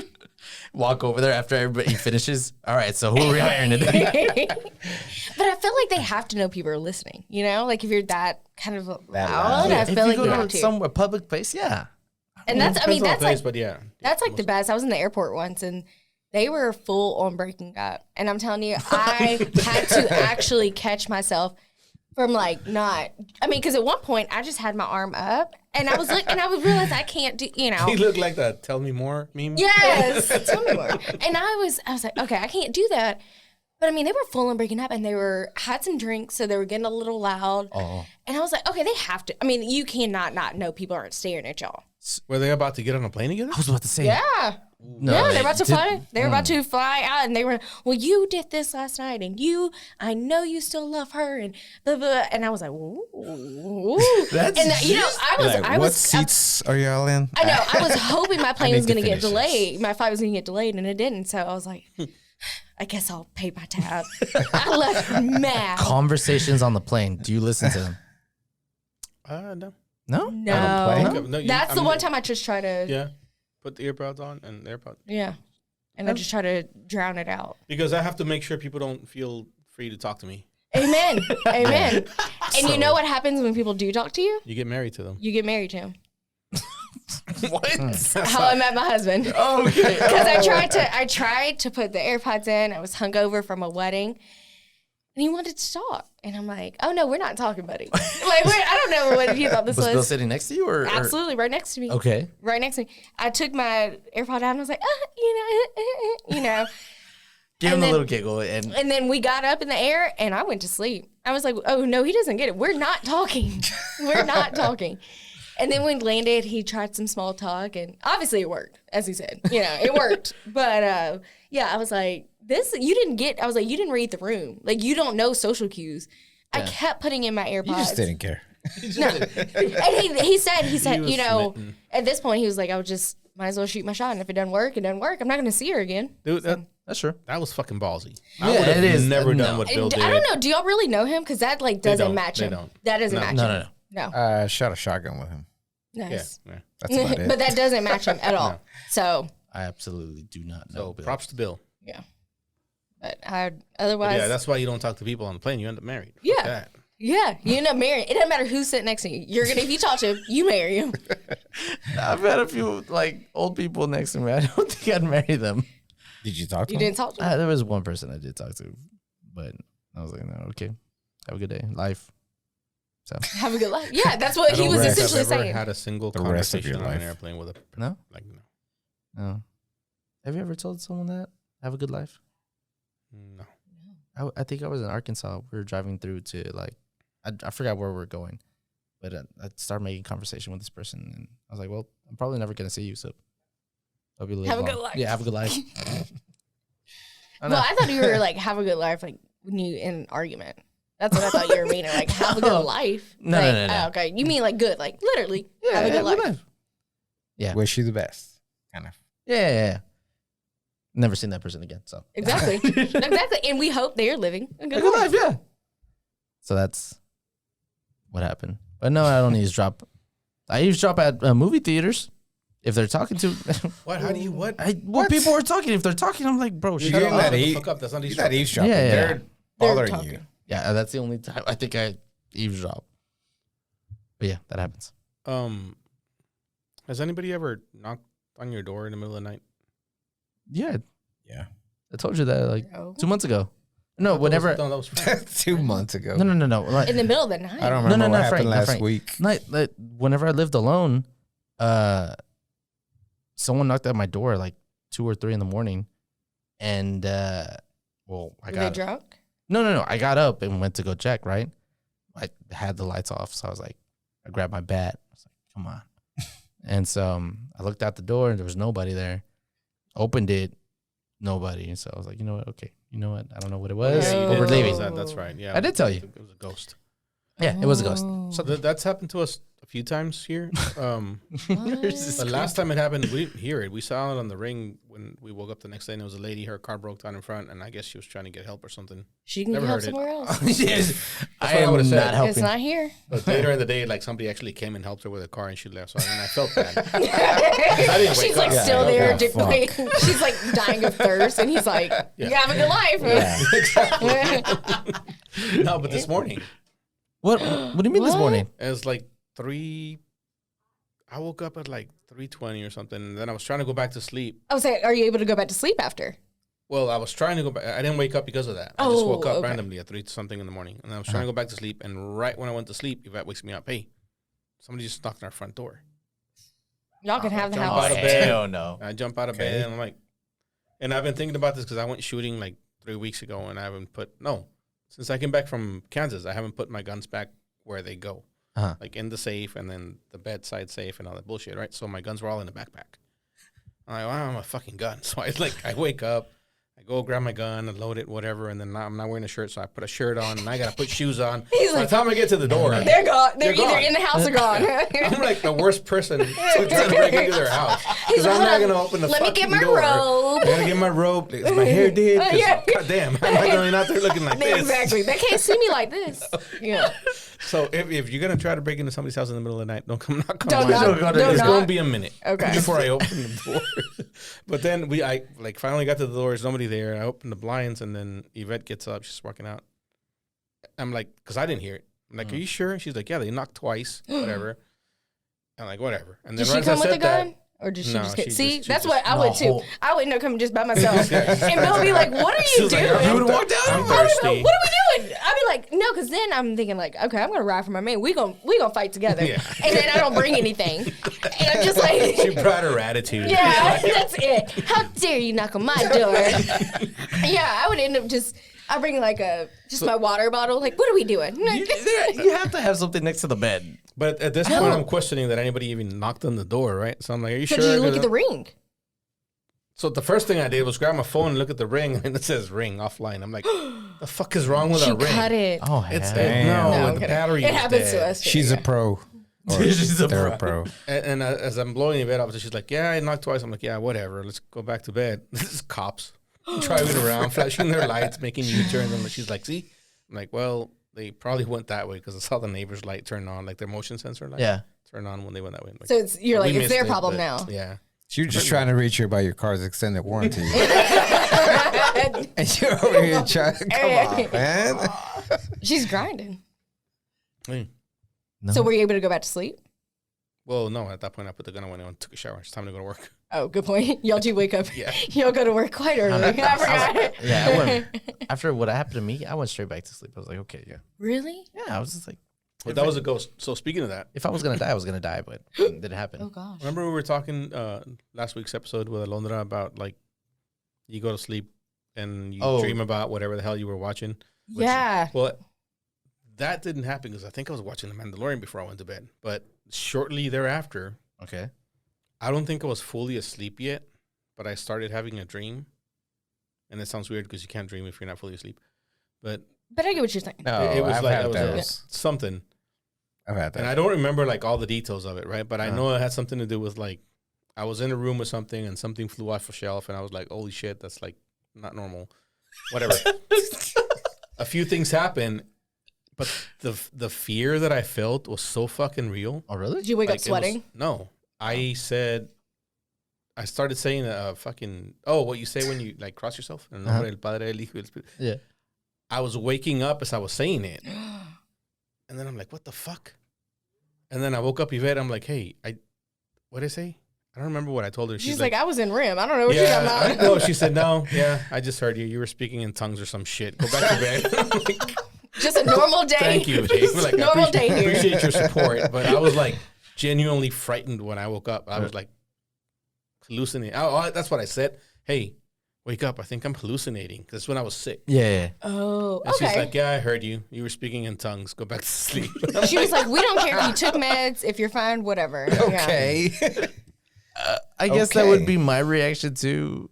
Walk over there after everybody finishes. All right, so who are we hiring today? But I feel like they have to know people are listening. You know, like if you're that kind of loud, loud. I If feel you like go you to have to. some public place, yeah. And that's, I mean, Depends on the that's place, like but yeah. that's like the best. I was in the airport once and they were full on breaking up. And I'm telling you, I had to actually catch myself from like not, I mean, because at one point I just had my arm up and I was like, and I would realize I can't do, you know. He looked like the "Tell Me More" meme. Yes, tell me more. And I was like, okay, I can't do that. But I mean, they were full on breaking up and they had some drinks, so they were getting a little loud. Oh. And I was like, okay, they have to. I mean, you cannot not know people aren't staring at y'all. Were they about to get on a plane together? I was about to say, Yeah. no, Yeah, they're about to did- fly. They were about to fly out, and they were. Well, you did this last night, and I know you still love her, and blah blah. And I was like, ooh. That's and you know, like, I what was. seats are y'all in? I know. I was hoping my plane need was to going to get finish this. delayed. My flight was going to get delayed, and it didn't. So I was like, I guess I'll pay my tab. I left mad. Conversations on the plane. Do you listen to them? No. No. No, No, you- that's I the mean, one time I just try to. Yeah. Put the earpods on and AirPods. Yeah. And I just try to drown it out. Because I have to make sure people don't feel free to talk to me. Amen. Amen. And you know what happens when people do talk to you? You get married to them. You get married to him. What? How I met my husband. Okay. Because I tried to put the AirPods in. I was hungover from a wedding. And he wanted to talk. And I'm like, oh no, we're not talking, buddy. Like, I don't know what he thought this Was Bill was. sitting next to you, or Absolutely, right next to me. Right next to me. I took my AirPod out and I was like, you know. Give him a little giggle. And then we got up in the air, and I went to sleep. I was like, oh, no, he doesn't get it. We're not talking. We're not talking. And then when we landed, he tried some small talk, and obviously it worked, as he said. You know, it worked. But, yeah, I was like, you didn't read the room. Like, you don't know social cues. Yeah. I kept putting in my AirPods. You just didn't care. No. And he said, you know, smitten. At this point, he was like, might as well shoot my shot. And if it doesn't work, it doesn't work. I'm not going to see her again. Dude, that's true. That was fucking ballsy. Yeah, I would have never done what Bill did. I don't know. Do y'all really know him? Because that like doesn't match him. That doesn't match him. No. Shot a shotgun with him. Nice. Yeah. That's about it. But that doesn't match him at all. No. So I absolutely do not know. So Bill. Props to Bill. Yeah. But otherwise. But yeah, that's why you don't talk to people on the plane. You end up married. Yeah. Yeah, you end up marrying. It doesn't matter who's sitting next to you. If you talk to him, you marry him. I've had a few like old people next to me. I don't think I'd marry them. Did you talk to them? You didn't talk to them? There was one person I did talk to, but I was like, no, okay. Have a good day. Life. So have a good life. Yeah, that's what he was essentially saying. I've never had a single conversation on an airplane with a person. No? Like, no. Have you ever told someone that? Have a good life? No. I think I was in Arkansas. We were driving through to like, I forgot where we were going, but I started making conversation with this person, and I was like, well, I'm probably never going to see you, so I'll be have a good life. Yeah, have a good life. I thought you were like, have a good life, like when you in an argument. That's what I thought you were meaning, like have a good life. No, like, no. Oh, okay, you mean like good, like literally have a good life. Yeah. Wish you the best, kind of. Yeah. Never seen that person again, so. Exactly. And we hope they are living a good life, yeah. So that's what happened. But no, I don't eavesdrop. I eavesdrop at movie theaters if they're talking to. What? How do you what? People are talking. If they're talking, I'm like, bro, shut up. Fuck up. That's not eavesdropping. Yeah. They're bothering you. Yeah, that's the only time I think I eavesdrop. But yeah, that happens. Has anybody ever knocked on your door in the middle of the night? Yeah. Yeah. I told you that like 2 months ago. No, whenever. That was 2 months ago. No. Like, in the middle of the night. I don't remember what happened last week. Whenever I lived alone, someone knocked at my door like 2 or 3 in the morning, and Were they drunk? No. I got up and went to go check. Right, I had the lights off, so I was like, I grabbed my bat. I was like, come on, and so I looked out the door and there was nobody there. Opened it, nobody, and so I was like, you know what? Okay. You know what? I don't know what it was, but we're leaving. That's right. Yeah, I did tell you. It was a ghost. Yeah, it was a ghost. So that's happened to us a few times here. The last time it happened, we didn't hear it. We saw it on the ring when we woke up the next day, and it was a lady. Her car broke down in front, and I guess she was trying to get help or something. She can get help somewhere else. Yes, I am not helping. It's not here. But later in the day, like somebody actually came and helped her with a car, and she left. So I felt bad. I didn't wake She's like up. still there. She's like dying of thirst, and he's like, "You have a good life." Yeah, exactly. No, but this morning. What do you mean this morning? It was like 3. I woke up at like 3:20 or something, and then I was trying to go back to sleep. I was saying, are you able to go back to sleep after? Well, I was trying to go back. I didn't wake up because of that. I just woke up randomly at 3-something in the morning, and I was trying to go back to sleep. And right when I went to sleep, Yvette wakes me up. Hey, somebody just knocked on our front door. Y'all can have the house. house. Hell no. I jump out of bed, and I'm like, and I've been thinking about this because I went shooting like 3 weeks ago, and I haven't since I came back from Kansas, I haven't put my guns back where they go, like in the safe and then the bedside safe and all that bullshit, right? So my guns were all in the backpack. I'm like, wow, I'm a fucking gun. So I wake up, I go grab my gun and load it, whatever, and then I'm not wearing a shirt, so I put a shirt on and I gotta put shoes on. By the time I get to the door, they're gone. They're either in the house or gone. I'm like the worst person to try to break into their house because I'm not gonna open the fucking door. Let me get my robe. I gotta get my robe. Is my hair did? God damn, I'm not going out there looking like this. Exactly. They can't see me like this. Yeah. So if you're gonna try to break into somebody's house in the middle of the night, don't come knock on my door. It's gonna be a minute before Okay. I open the door. But then I finally got to the door. There's nobody there. I opened the blinds, and then Yvette gets up. She's walking out. I'm like, because I didn't hear it. I'm like, are you sure? And she's like, yeah, they knocked twice. Whatever. I'm like, whatever. And then did she come with a gun? Or did she just get... See, that's what I would too. I would end up coming just by myself. And Bill would be like, what are you doing? Like, you would walk down? I'm thirsty. What are we doing? I'd be like, no, because then I'm thinking like, okay, I'm gonna ride for my man. We gonna fight together. And then I don't bring anything. And I'm just like, she brought her attitude. Yeah, that's it. How dare you knock on my door? Yeah, I would end up I bring like my water bottle. Like, what are we doing? You have to have something next to the bed. But at this point, I'm questioning that anybody even knocked on the door, right? So I'm like, are you So sure? did you look at the ring? So the first thing I did was grab my phone and look at the ring, and it says ring offline. I'm like, the fuck is wrong with our ring? She cut it. Oh, It's Damn. the battery. It is happens dead. to us. She's a pro. They're a pro. And as I'm blowing the bed off, she's like, yeah, I knocked twice. I'm like, yeah, whatever. Let's go back to bed. This is cops driving around, flashing their lights, making U-turns. And she's like, see? I'm like, well, they probably went that way because I saw the neighbor's light turn on, like their motion sensor light turn on when they went that way. Like, so you're like, it's their problem but, now. Yeah. You're just trying to reach her by your car's extended warranty. And you're over here trying to come on, man. She's grinding. Hey. No. So were you able to go back to sleep? Well, no, at that point, I put the gun away and took a shower. It's time to go to work. Oh, good point. Y'all do wake up. Yeah. Y'all go to work quite early. I forgot. Yeah, I went, after what happened to me, I went straight back to sleep. I was like, okay, yeah. Really? Yeah, I was just like, But that was a ghost. So speaking of that, if I was going to die, I was going to die, but it didn't happen. Oh, gosh. remember we were talking last week's episode with Alondra about like you go to sleep and you dream about whatever the hell you were watching. Yeah. Well, that didn't happen because I think I was watching The Mandalorian before I went to bed. But shortly thereafter, Okay. I don't think I was fully asleep yet, but I started having a dream. And it sounds weird because you can't dream if you're not fully asleep. But I get what you're saying. No, it was I've like had it was those. something. I've had that. And I don't remember like all the details of it, right? But I know it had something to do with like I was in a room with something and something flew off a shelf and I was like, holy shit, that's like not normal. Whatever. A few things happened, but the fear that I felt was so fucking real. Oh, really? Did you wake Like, up sweating? No. I started saying fucking, what you say when you like cross yourself? En nombre del Padre, del Hijo y del Espíritu. Yeah. I was waking up as I was saying it. And then I'm like, what the fuck? And then I woke up Yvette. I'm like, hey, what did I say? I don't remember what I told her. She's like, I was in REM. I don't know what you're talking about. No, she said, no, I just heard you. You were speaking in tongues or some shit. Go back to bed. Like, Just a normal day. thank you, Dave. Like, Normal day here. Appreciate your support. But I was like genuinely frightened when I woke up. I was like hallucinating. That's what I said. Hey, wake up. I think I'm hallucinating. Because when I was sick. Yeah. Oh, And okay. she's like, yeah, I heard you. You were speaking in tongues. Go back to sleep. She was like, we don't care if you took meds, if you're fine, whatever. Okay. I guess that would be my reaction to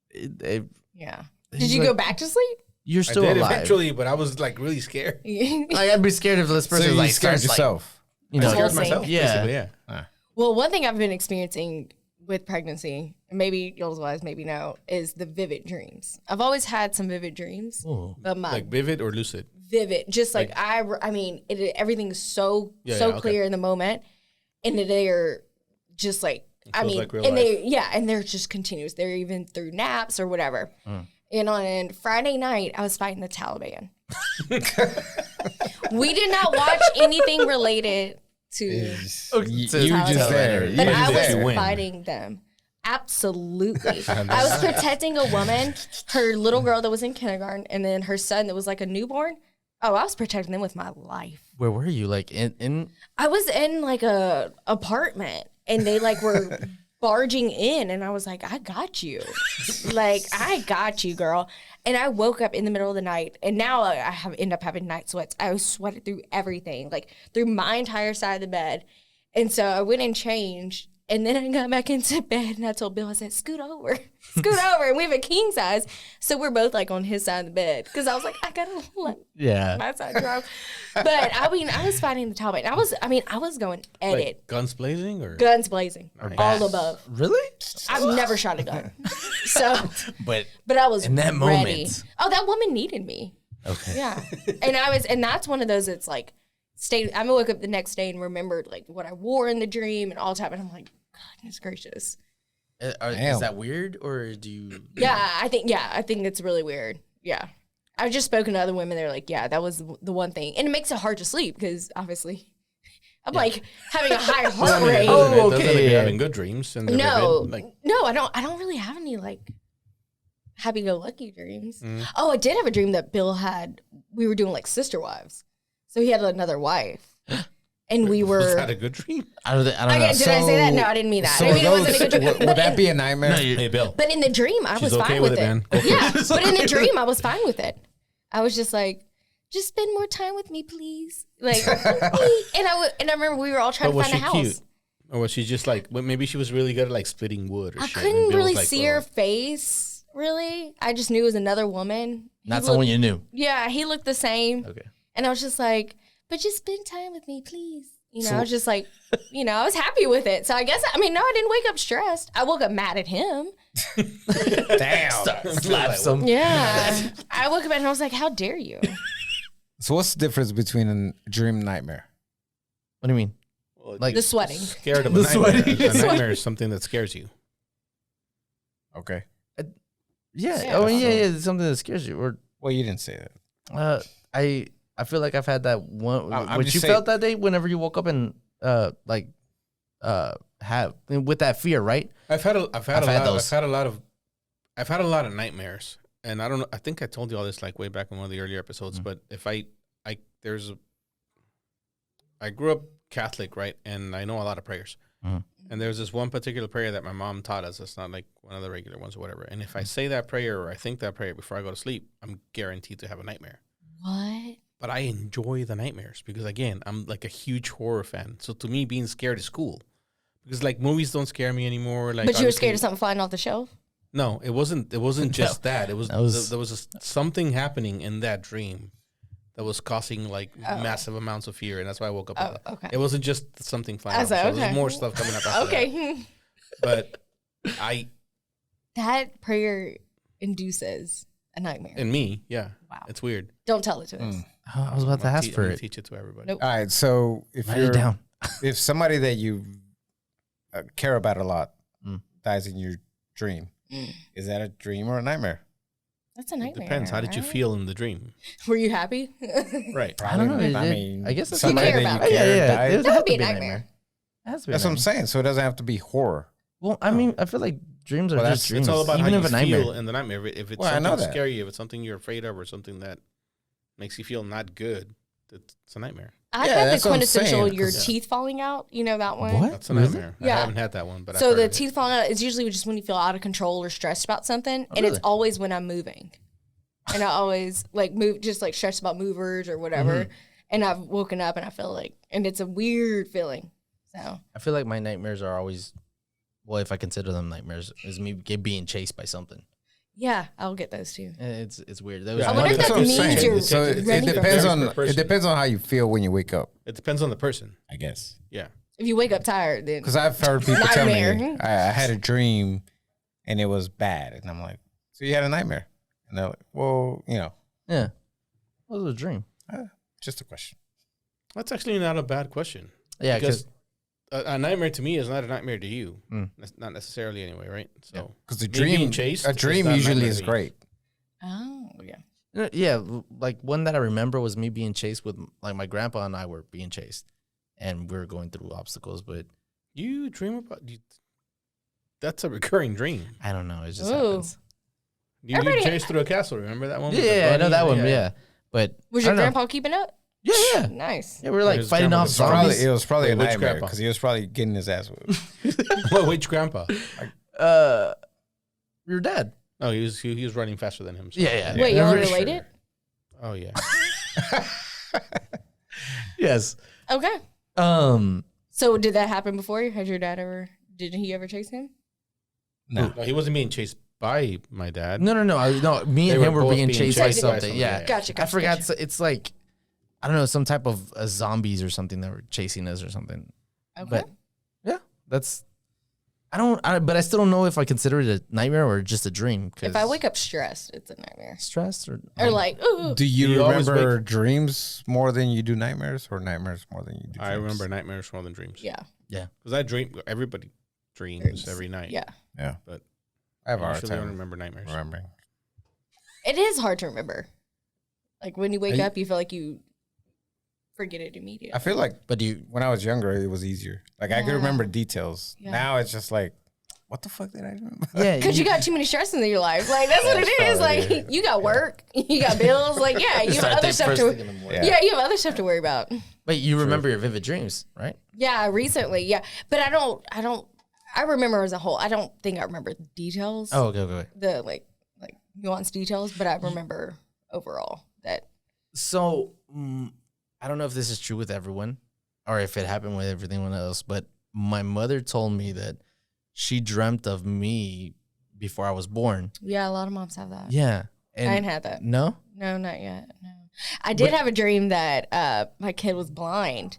it. Yeah. Did you go back to sleep? You're I still did alive. eventually, but I was like really scared. Like, I'd be scared if this So person you like scared starts, like, yourself. you I know, scared Pulsing. myself. Yeah. Basically, yeah. Well, one thing I've been experiencing with pregnancy, and maybe y'all's wise, maybe no, is the vivid dreams. I've always had some vivid dreams, but my Like vivid or lucid? vivid, just like I mean, everything's so okay. clear in the moment, and they're just like I feels mean, like real and life. and they're just continuous. They're even through naps or whatever. And on Friday night, I was fighting the Taliban. We did not watch anything related to. You Taliban. just there. But You I just was there. win. fighting them. Absolutely. I was protecting a woman, her little girl that was in kindergarten, and then her son that was like a newborn. Oh, I was protecting them with my life. where were you? Like in I was in like a apartment, and they like were barging in, and I was like, I got you. Like, I got you, girl. And I woke up in the middle of the night, and now I end up having night sweats. I was sweated through everything, like through my entire side of the bed. And so I went and changed, and then I got back into bed, and I told Bill, I said, scoot over. And we have a king size. So we're both like on his side of the bed. Because I was like, I got to let my side drop. But I mean, I was fighting the Taliban. I was going at it. Like guns blazing or? Guns blazing. All above. really? I've never shot a gun. So, But but I was in that ready. moment. Oh, that woman needed me. okay. Yeah. And that's one of those that's like, I woke up the next day and remembered like what I wore in the dream and all the time. And I'm like, goodness gracious. Is that weird or do you? Yeah, I think it's really weird. Yeah. I've just spoken to other women. They're like, yeah, that was the one thing. And it makes it hard to sleep because obviously I'm like having a high heart rate. Doesn't okay. you're having good dreams. And they're No, vivid, like, no, I don't really have any like happy-go-lucky dreams. Oh, I did have a dream that Bill had. We were doing like sister wives, so he had another wife, and we were. Was that a good dream? I don't know. Did I say that? No, I didn't mean that. I mean, it wasn't a good dream. Would that be a nightmare? No, Hey, Bill. But in the dream, I was okay fine with with it, it. man. Go for Yeah, it. but in the dream, I was fine with it. I was just like, just spend more time with me, please. Like, and I remember we were all trying to was find a she house. cute? Or was she just like, well, maybe she was really good at like splitting wood or I shit. couldn't and Bill was really like, see well, her face, really. I just knew it was another woman. Not someone you knew. Yeah, he looked the same. Okay. And I was just like, but just spend time with me, please. You know, I was just like, I was happy with it. So I guess, no, I didn't wake up stressed. I woke up mad at him. Damn. Slap some. Yeah. I woke up and I was like, how dare you? So what's the difference between a dream and nightmare? What do you mean? well, Like The sweating. scared of The a nightmare. sweating. A nightmare is something that scares you. Okay. Yeah. Yeah. Oh, yeah. It's something that scares you. Or Well, you didn't say that. I feel like I've had that one. I'm What just you saying- felt that day, whenever you woke up and have with that fear, right? I've had a lot of nightmares, and I don't know. I think I told you all this like way back in one of the earlier episodes. But if I grew up Catholic, right, and I know a lot of prayers. And there's this one particular prayer that my mom taught us. It's not like one of the regular ones or whatever. And if I say that prayer or I think that prayer before I go to sleep, I'm guaranteed to have a nightmare. What? But I enjoy the nightmares because, again, I'm like a huge horror fan. So to me, being scared is cool because like movies don't scare me anymore. Like, But you were obviously- scared of something flying off the shelf? No, it wasn't. It wasn't just that. It was, there was something happening in that dream that was causing like massive amounts of fear, and that's why I woke up. with it. Okay. It wasn't just something flying. I Off the said, shelf. There okay. was more stuff coming up. After Okay. that. But That prayer induces a nightmare. in me, yeah, Wow. it's weird. Don't tell it to us. I was about to ask for I'm gonna it. teach it to everybody. Nope. All right. So if Write it you're down. if somebody that you care about a lot dies in your dream, is that a dream or a nightmare? That's a It nightmare. depends. How did you right? feel in the dream? Were you happy? Right. I don't know. I It- mean, I guess it's somebody care that about you it. care Yeah. died. It That has would to be a nightmare. It has to be That's a what I'm nightmare. saying. So it doesn't have to be horror. Well, I mean, I feel like dreams are Well, just dreams. It's all about even how if you a nightmare. feel in the nightmare. If it's Well, I know something that. scary, if it's something you're afraid of, or something that makes you feel not good, it's a nightmare. I've Yeah, had the that's what I'm quintessential saying, your 'cause- teeth falling out. You know that one? What? That's a Really? nightmare. I Yeah. haven't had that one, but So I've the heard of it. teeth falling out is usually just when you feel out of control or stressed about something, and really? it's always when I'm moving, and I always like move, just like stressed about movers or whatever, and I've woken up and I feel like, and it's a weird feeling. So I feel like my nightmares are always, well, if I consider them nightmares, is me being chased by something. yeah, I'll get those too. It's weird. That Yeah, I wonder if That's that what I'm means saying. you're So it ready for depends it. on Per person. it depends on how you feel when you wake up. It depends on the person. I guess. Yeah. If you wake up tired, then Because I've heard people tell me Nightmare. I had a dream and it was bad, and I'm like, so you had a nightmare? And they're like, well, yeah, it was a dream. just a question. That's actually not a bad question. Yeah, Because because a nightmare to me is not a nightmare to you. That's not necessarily anyway, right? So Because the me being dream, chased a is dream not a usually nightmare is to me. great. oh yeah, yeah, like one that I remember was me being chased with like my grandpa and I were being chased, and we were going through obstacles. But You dream about that's a recurring dream. I don't know. It just Ooh. happens. You Everybody- chased through a castle. Remember that one? with the Yeah, I know bunny? that one. Yeah, but was I your don't know. grandpa keeping up? Yeah. Nice. Yeah, we were like His fighting grandpa off was zombies. It was probably Wait, a which nightmare grandpa? because he was probably getting his ass whipped. Well, which grandpa? Your dad. Oh, he was running faster than him. So. Yeah. Wait, y'all For related? sure. Oh yeah. Yes. Okay. So did that happen before? Had your dad ever? Did he ever chase him? No. No, he wasn't being chased by my dad. No. Me They and were him were both being being chased by chased by something. something, Yeah. yeah. Gotcha. I forgot. It's like, I don't know, some type of zombies or something that were chasing us or something. Okay. But yeah, that's. But I still don't know if I consider it a nightmare or just a dream. if I wake up stressed, it's a nightmare. stressed or Like, ooh. Do You you always remember dreams more than you do nightmares, or nightmares more than you do dreams? I remember nightmares more than dreams. Yeah. Because I dream. Everybody dreams every night. Yeah. Yeah. But I have a I hard usually don't time remember nightmares. remembering. It is hard to remember. Like when you wake Are you- up, you feel like you forget it immediately. I feel like But do you? when I was younger, it was easier. Like I could Yeah. remember details. Yeah. Now it's just like what the fuck did I do? Yeah, Because you got too many stresses in your life. Like, that's what it is. Like, you got work, you got bills. Like, yeah, you have other stuff to. Yeah, you have other stuff to worry about. But you remember your vivid dreams, right? Yeah, recently, yeah. But I don't. I remember as a whole. I don't think I remember the details. Oh, okay. The like nuanced details, but I remember overall that. So I don't know if this is true with everyone, or if it happened with everyone else. But my mother told me that she dreamt of me before I was born. Yeah, a lot of moms have that. Yeah, and I ain't had that. No. No, not yet. No, I did have a dream that my kid was blind,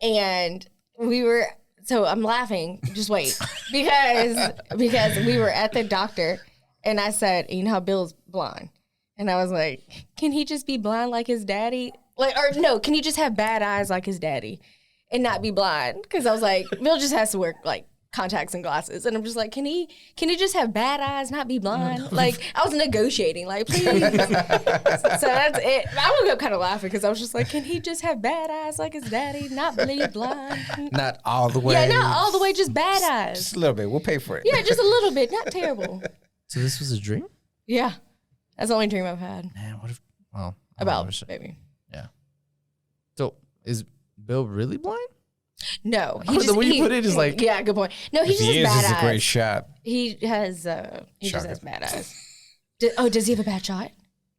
and we were. So I'm laughing. Just wait, because we were at the doctor, and I said, you know how Bill's blind, and I was like, can he just be blind like his daddy? Like, or no, can he just have bad eyes like his daddy, and not be blind? Because I was like, Bill just has to wear like contacts and glasses, and I'm just like, can he just have bad eyes, not be blind? Like, I was negotiating, like, please. So that's it. I woke up kind of laughing because I was just like, can he just have bad eyes like his daddy, not be blind? Not all the way. Yeah, not all the way, just bad eyes. Just a little bit. We'll pay for it. Yeah, just a little bit, not terrible. So this was a dream? Yeah, that's the only dream I've had Man, what if? Well, I don't about know. baby. Yeah. So is Bill really blind? No, The way you put it is like, yeah, good point. No, he If just he has is, bad it's eyes. a great shot. He has he just Shotgun. has bad eyes. Does he have a bad shot?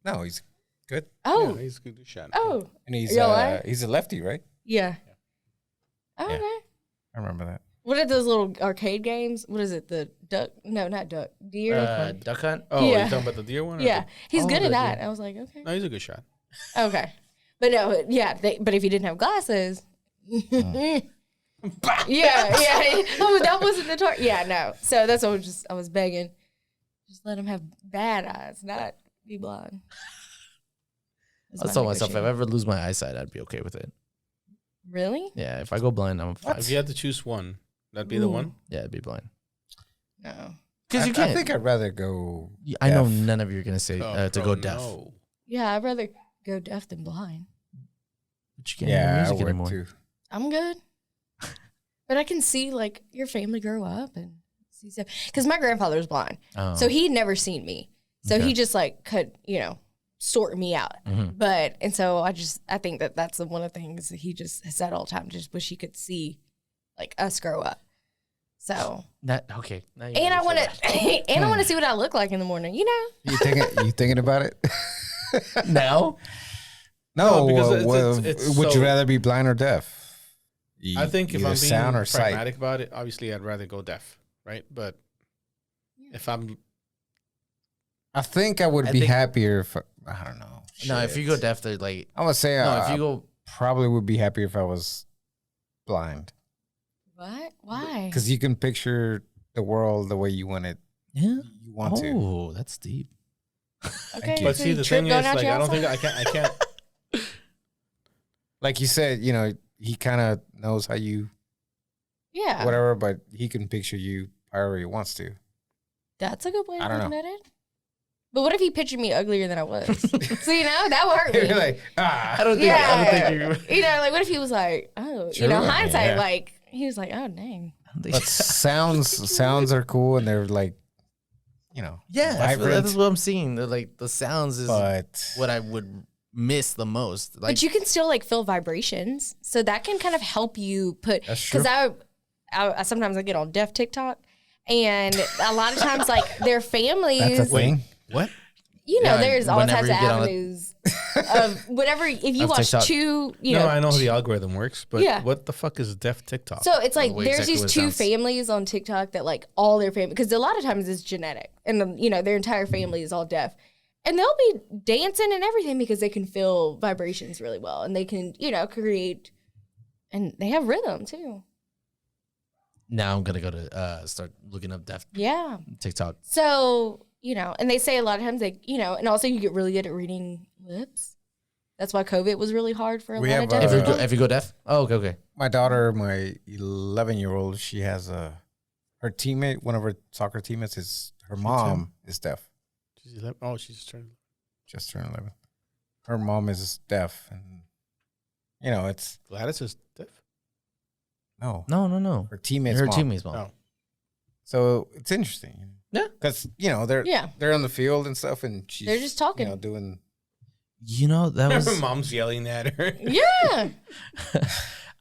No, he's good. Oh, He's a good shot. oh, And he's You all right? he's a lefty, right? yeah. Oh, Yeah. okay. I remember that. What are those little arcade games? What is it? The duck? No, not duck. Deer. duck hunt. Oh, Yeah. you're talking about the deer one? or Yeah, he's Oh, good at the that. deer. I was like, okay, No, he's a good shot. okay, but no, yeah. But if he didn't have glasses, yeah. Oh, that wasn't the target. Yeah, no. So that's what I was begging. Just let him have bad eyes, not be blind. I told myself if I ever lose my eyesight, I'd be okay with it. Really? Yeah, if I go blind, I'm fine. If you had to choose one, that'd be the one. Yeah, I'd be blind. No. Because you I can't. think I'd rather go. I know deaf. none of you are gonna say to go deaf, No. Yeah, I'd rather go deaf than blind. but you can't hear Yeah, I music would anymore. too. I'm good. But I can see like your family grow up and see stuff. Because my grandfather was blind, Oh. so he'd never seen me. So Okay. he just like could sort me out. Mhm. And so I think that's one of the things that he just has said all the time. Just wish he could see like us grow up. So Not okay. Now you and I make me want feel to and I want to see what I look like in the morning. You know. You thinking about it? bad. Now, No, No, because it's would so- you rather be blind or deaf? I think if Either I'm being sound or sight. pragmatic about it, obviously I'd rather go deaf, right? But if I'm I think I would I be think- happier if I don't know. no. If Shit. you go deaf, they're like I would say no. If you go, probably would be happier if I was blind What? Why? because you can picture the world the way you want it. yeah. You want to. Oh, that's deep. Okay. you. but so see you the trip thing going is out like your I don't think outside? I can't Like you said, he kind of knows how you Yeah. whatever, but he can picture you however he wants to. That's a good way I of don't looking at it. But what if he pictured me uglier than I was? So that would hurt me. You're like, I don't think. Yeah. I don't think you. Like what if he was like, oh, True, hindsight, yeah. like he was like, oh dang. I don't think but sounds are cool and they're like, yeah, vibrant. that's what I'm seeing. Like the sounds is but what I would miss the most. Like But you can still like feel vibrations, so that can kind of help you put. That's true. Because I sometimes I get on deaf TikTok, and a lot of times like their families. that's a thing. what? Yeah, There's all whenever types of you get on avenues of whatever. If you Of watch TikTok. two, No, I know how the algorithm works, but Yeah. what the fuck is deaf TikTok? So it's like way there's exactly these what it two sounds. families on TikTok that like all their family, because a lot of times it's genetic, and their entire family is all deaf, and they'll be dancing and everything because they can feel vibrations really well, and they can create, and they have rhythm too. now I'm gonna go to start looking up deaf Yeah. TikTok. So and they say a lot of times and also you get really good at reading lips. That's why COVID was really hard for a We lot of have, deaf people. If you go deaf, oh okay. My daughter, my 11-year-old, she has her teammate, one of her soccer teammates is her mom is deaf. She's 11. Oh, she's just turned. Just turned 11. Her mom is deaf, and it's Gladys is deaf. no. No. Her teammate's Her mom. teammate's mom. Oh. So it's interesting. Yeah. Because, they're on the field and stuff, and they're just talking. Doing. That was... Her mom's yelling at her. Yeah.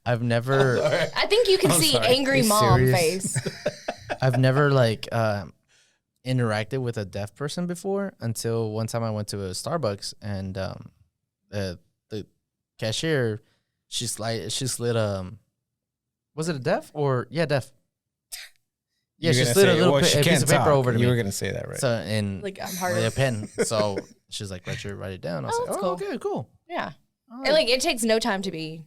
I've never... I think you can see angry mom face. I've never, interacted with a deaf person before until one time I went to a Starbucks, and the cashier, she slid was it a deaf or deaf? Yeah, she slid a little piece of paper over to me. You were gonna say that, right? So and I'm hard a pen. So she's like, write it down. I was like, cool. Okay, cool. Yeah, Right. and it takes no time to be,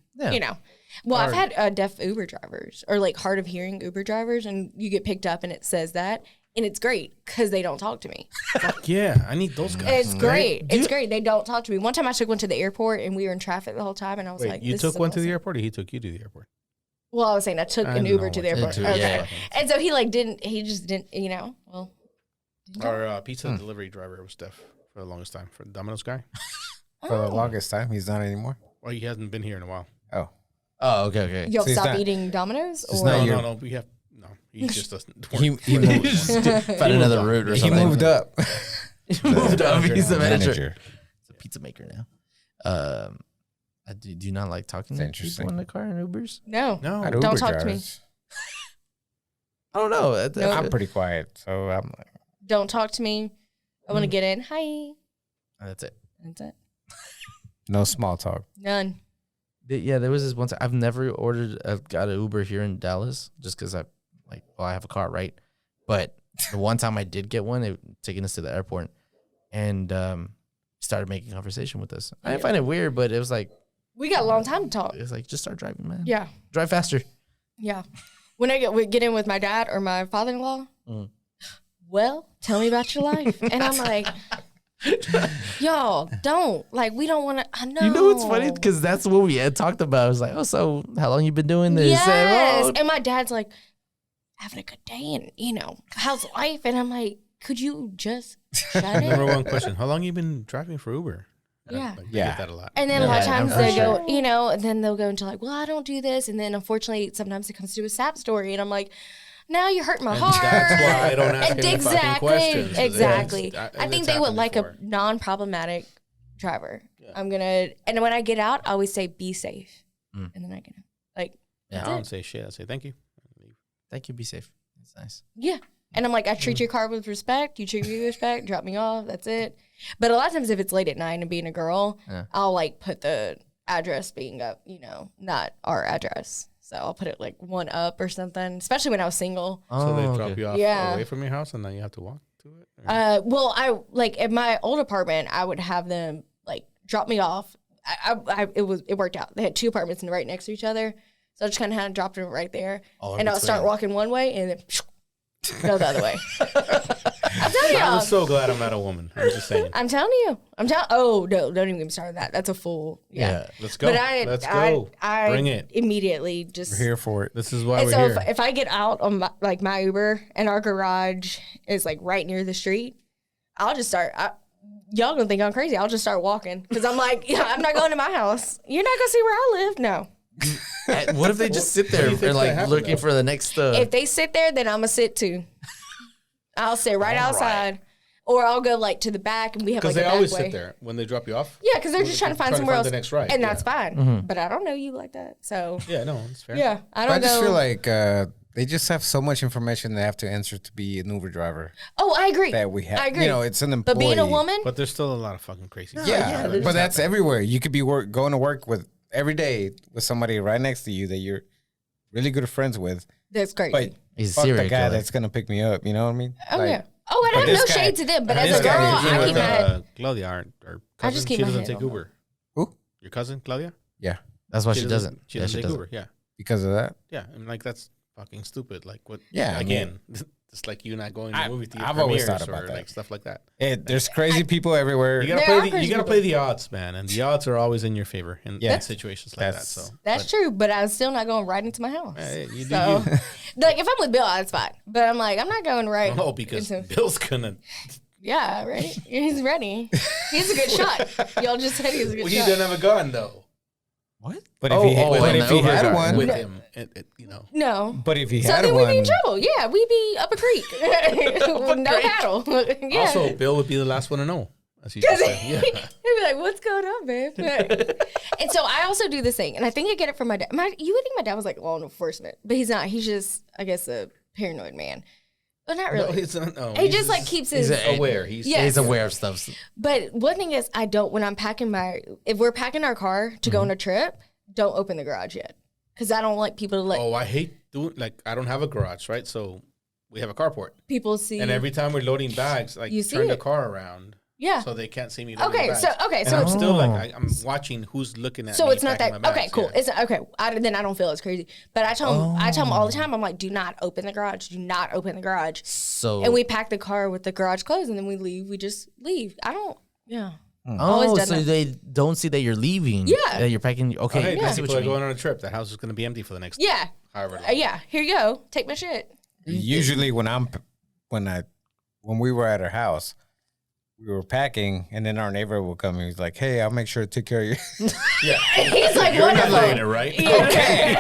Well, I've had deaf Uber drivers or hard of hearing Uber drivers, and you get picked up and it says that. And it's great because they don't talk to me. Fuck yeah, I need those guys. It's great. It's great. They don't talk to me. One time I took one to the airport and we were in traffic the whole time, and I was Wait, like, you took one to the airport, or he took you to the airport? Well, I was saying I took an Uber to the airport. Okay. Yeah. And so he just didn't, well. Our pizza delivery driver was deaf for the longest time. For the Domino's guy. For the longest time, he's not anymore. Well, he hasn't been here in a while. Oh, okay. You'll So he's stop not- eating Domino's? it's Or? not No. He just doesn't work. He moved. Find another route or He something. moved up. He moved up. He's a manager. Manager. He's a pizza maker now. I do you not like talking to people in the car in Ubers? No. At Don't Uber talk to me. drivers. I don't know. No. I'm pretty quiet, so I'm like, Don't talk to me. I want to get in. Hi. That's it. That's it. no small talk. None. Yeah, there was this one time. I've never got an Uber here in Dallas just because I have a car, right? But the one time I did get one, they were taking us to the airport and started making conversation with us. I didn't find it weird, but it was like, We got a long time to talk. it was like, just start driving, man. Yeah. Drive faster. Yeah. When I get in with my dad or my father-in-law, well, tell me about your life. And I'm like, y'all, don't. We don't want to. I know. You know what's funny? Because that's what we had talked about. I was like, oh, so how long you been doing this? Yes. And, And my dad's like, having a good day and, how's life? And I'm like, could you just shut Number it? one question: how long you been driving for Uber? Yeah. I Yeah. get that a lot. And then a lot of Yeah, times for they sure. go, and then they'll go into well, I don't do this. And then unfortunately, sometimes it comes to a sad story. And I'm like, now you're hurting my And heart. that's why I don't ask And any fucking questions. Exactly. It's- I think it's they would happened like before. a non-problematic driver. And when I get out, I always say, be safe. And then I get out. I don't say shit. I say thank you. thank you. Be safe. That's nice. Yeah. And I'm like, I treat your car with respect. You treat me with respect. Drop me off. That's it. But a lot of times if it's late at night and being a girl, I'll put the address being up, not our address. So I'll put it one up or something, especially when I was single. So they Oh, drop okay. you off Yeah. away from your house, and then you have to walk to it. Or- Well, I at my old apartment, I would have them drop me off. It worked out. They had two apartments right next to each other. So I just kind of had dropped them right there. Oh, And I'll start walking one way and then go the other way. I'm telling I y'all. was so glad I'm not a woman. I'm just saying. I'm telling you. Oh, no, don't even get me started on that. That's a fool. Yeah. Let's go. Let's go. I Bring it. immediately just. We're here for it. This is why And we're so here. if I get out on my Uber and our garage is right near the street, I'll just start. Y'all gonna think I'm crazy. I'll just start walking because I'm like, I'm not going to my house. You're not gonna see where I live. No. What if they just sit there do you think's and gonna happen, looking though? for the next? If they sit there, then I'm gonna sit too. I'll sit right outside, or I'll go to the back and we have Because a they back always way. sit there when they drop you off. Yeah, because they're just trying to find somewhere else, the next ride. and Yeah. that's fine. Mm-hmm. But I don't know you like that, so Yeah, no, it's fair. yeah, I I don't just go. feel like they just have so much information they have to answer to be an Uber driver Oh, I agree. that we have. I agree. It's an employee. But being a woman, But there's still a lot of fucking crazy. Yeah, there's but that's everywhere. You could be going to work with every day with somebody right next to you that you're really good friends with. that's crazy. But He's a fuck the serial guy killer. that's gonna pick me up. You know what I mean? Oh yeah. Oh, and I have this no guy- shade to them, but and as a this girl, guy is I with, keep my head. Claudia, our I cousin, just keep she my doesn't head take on. Uber. Who? Your cousin, Claudia? Yeah, That's why she doesn't. She Yeah, doesn't she take doesn't. Uber. Yeah, because of that. yeah. And that's fucking stupid. What? Yeah, I mean- Again, it's like you not going to movie theater. I've always premieres thought about or that. stuff like that. There's crazy people everywhere. You There gotta are play. crazy You gotta people. play the odds, man, and the odds are always in your favor in situations like that. That's- So That's true, but I'm still not going right into my house. Hey, you do So, you. if I'm with Bill, that's fine. But I'm I'm not going right. Oh, because into- Bill's gonna. Yeah, right. He's ready. He's a good shot. Y'all just said he's a good Well, he shot. didn't have a gun though. What? But if he had one, with him, No. but if he So had then we'd be in one, trouble. Yeah, we'd be up a creek. No paddle. Yeah. Also, Bill would be the last one to know. As he Because just said. he'd Yeah. be like, "What's going on, babe?" And so I also do this thing, and I think I get it from my dad. You would think my dad was like law enforcement, but he's not. He's just, I guess, a paranoid man. But not really. No, he's not. No, he just like keeps his aware. He's aware of stuff. But one thing is, I don't. When I'm packing if we're packing our car to go on a trip, don't open the garage yet, because I don't like people to like. Oh, I hate doing I don't have a garage, right? So we have a carport. People see. And every time we're loading bags, like You see turn the it. car around. Yeah. So they can't see me loading Okay, bags. so And I'm still like I'm watching who's looking at So me. it's not that packing my bags, okay, cool. yeah. It's okay. Then I don't feel as crazy. But I tell them all the time. I'm like, do not open the garage. Do not open the garage. So And we pack the car with the garage closed, and then we leave. We just leave. I don't. Yeah. oh, always done so that. they don't see that you're leaving. Yeah. That you're packing. Okay, Okay, I see people what are you mean. going on a trip. That house is going to be empty for the next Yeah. however long. Yeah. Here you go. Take my shit. usually when we were at our house, we were packing, and then our neighbor would come and he's like, "Hey, I'll make sure to take care of you." Yeah. He's like, You're wonderful. not doing it, right? Okay.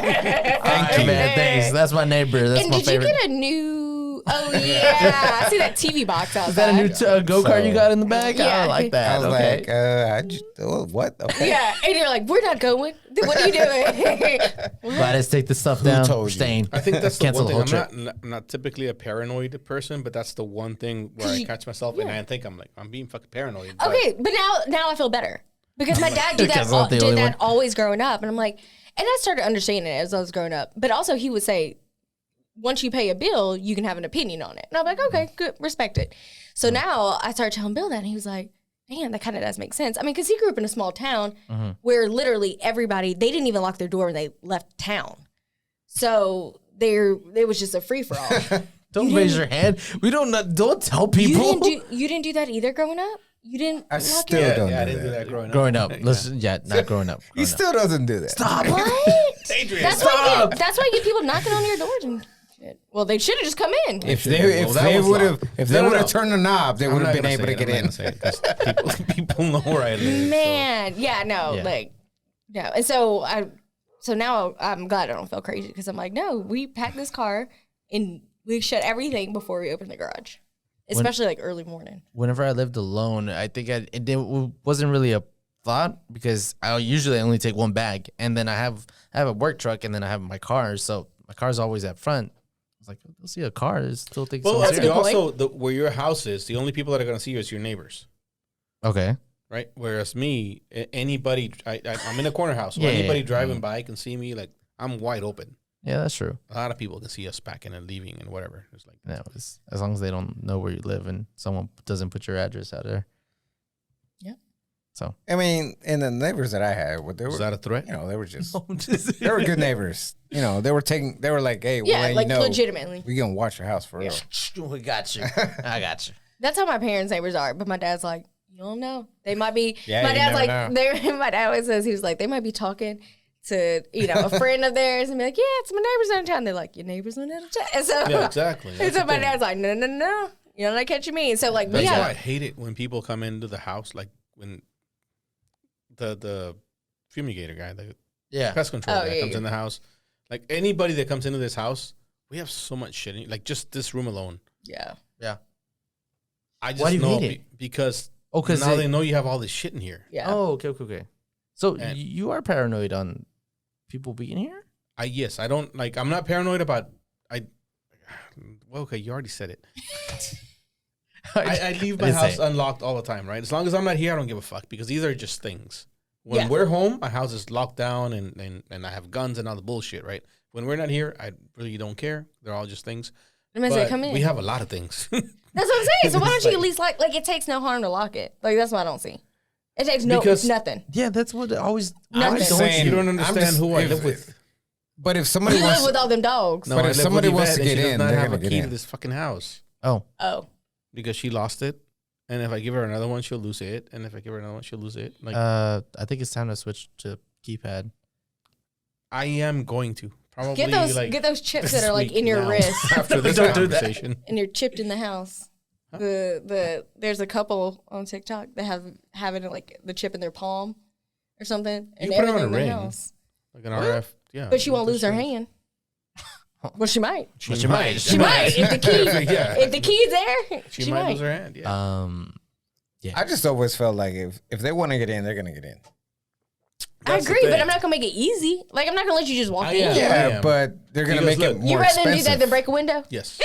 Thank you, man. Thanks. That's my neighbor. That's And my did favorite. you get a new? Oh yeah, I see that TV box outside. Is that a new go kart So- you got in the back? Yeah. I like that. I was Okay. like, what? Okay. Yeah, and you're like, we're not going. Then what are you doing? Gladys, take the stuff down. told you? Staying. I think that's the Cancel one the thing. whole I'm not typically a paranoid person, but that's the one thing where I catch myself and I think I'm being fucking paranoid. but- Okay, but now I feel better because my dad did Because that. I'm not the Did only that one. always growing up, and I'm like, and I started understanding it as I was growing up. But also, he would say, once you pay a bill, you can have an opinion on it, and I'm like, okay, good, respect it. So now I started telling Bill that, and he was like, damn, that kind of does make sense. I mean, because he grew up in a small town where literally everybody, they didn't even lock their door when they left town, so it was just a free for all. Don't raise your hand. We don't tell people. You didn't do that either growing up. You didn't. I lock still your- don't I do didn't do that. that growing up. Growing up, listen, not growing up. He still doesn't do that. Stop. What? Adrian, That's why you get people knocking on your doors and shit. Well, they should have just come in. If Well, they that was would have locked. if No, they no, would no. have turned the knob, they I'm would have not been gonna able say to it. get I'm in. not gonna say it 'cause people know where I live. Man, yeah, no, Yeah. like, no. And so now I'm glad I don't feel crazy because I'm like, no, we packed this car and we shut everything before we open the garage, especially like early morning. Whenever I lived alone, I think it wasn't really a thought because I usually only take one bag, and then I have a work truck, and then I have my car, so my car's always at front. I was like, "You'll see a car, I still think Well, someone's you here." also where your house is, the only people that are going to see you is your neighbors, Okay, right? Whereas me, anybody, I'm in a corner house, so Yeah, anybody yeah. driving by can see me. Like I'm wide open. yeah, that's true. A lot of people can see us packing and leaving and whatever. It's like Yeah, as long as they don't know where you live and someone doesn't put your address out there. Yeah. So I mean, and the neighbors that I had, they is were, that a threat? they were just, they were good neighbors. They were like, hey, we'll Yeah, let like you know, legitimately. we gonna watch your house for real. we got you. I got you. That's how my parents' neighbors are. But my dad's like, you don't know. They might be. Yeah, my you dad's never like, know. my dad always says, he was like, they might be talking to a friend of theirs and be like, yeah, it's my neighbors out of town. They're like, your neighbors are out of town. And so, Yeah, exactly. and That's so the my thing. dad's like, no, you don't catch me. So like, That's we why I have, hate it when people come into the house, like when the fumigator guy, the Yeah. pest control Oh, guy yeah, comes yeah. in the house. Like anybody that comes into this house, we have so much shit in, like just this room alone. yeah. Yeah. I just Why do you know hate it? because Oh, because now they know you have all this shit in here. Yeah. Oh, okay. So And- you are paranoid on people being here? I don't like. I'm not paranoid about. Well, okay, you already said it. I leave my didn't say house it. unlocked all the time, right? As long as I'm not here, I don't give a fuck because these are just things. When Yeah. we're home, my house is locked down and I have guns and all the bullshit, right? When we're not here, I really don't care. They're all just things. I mean, they But come in. we have a lot of things. That's what I'm saying. So why don't It's you like- at least like it takes no harm to lock it. Like that's what I don't see. It takes Because- nothing. Yeah, that's what I always. I'm always just saying- you don't I'm understand just- who I if- live with. But if somebody You live wants, with all them dogs. No, But I if live somebody with wants Yvette to and she get does in, not they're have gonna a get key to in. this fucking house Oh, because she lost it. And if I give her another one, she'll lose it. And if I give her another one, she'll lose it. Like I think it's time to switch to keypad. I am going to probably Get those chips that this are like week in your now, wrist after this Don't do that. conversation. and you're chipped in the house. There's a couple on TikTok that have having like the chip in their palm. or something, and can put it on everything a in the ring. house. Like an RF, yeah. But she won't lose her hand. Well, she might. She might. She might if the key. Yeah. If the key's there, She might lose her hand. Yeah. I just always felt like if they want to get in, they're gonna get in. I agree, but I'm not gonna make it easy. Like I'm not gonna let you just walk in. Yeah, but they're gonna make it more You rather expensive. do that than break a window? Yes.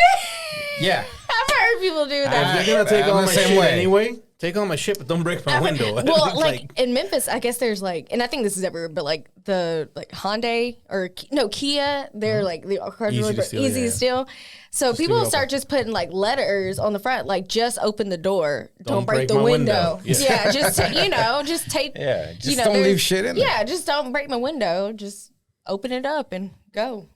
Yeah. I've heard people do that. If they're gonna take I'm all the my same shit way. anyway, take all my shit, but don't break my window. Well, like in Memphis, I guess there's like, and I think this is everywhere, but like the Hyundai or Kia, they're like the cars Easy really to steal, easy yeah. to steal. So leave it people open. start just putting like letters on the front, like just open the door, don't break the my window. window. Yeah, just just take. Yeah, just know, don't there's- leave shit in there. Yeah, just don't break my window. Just open it up and go.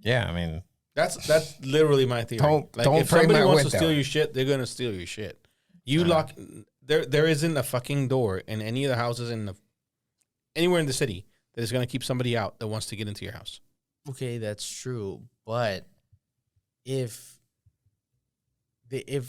Yeah, I mean, That's literally my theory. Don't if break somebody my wants to window. steal your shit, they're gonna steal your shit. You lock. There isn't a fucking door in any of the houses anywhere in the city that is gonna keep somebody out that wants to get into your house. Okay, that's true, but if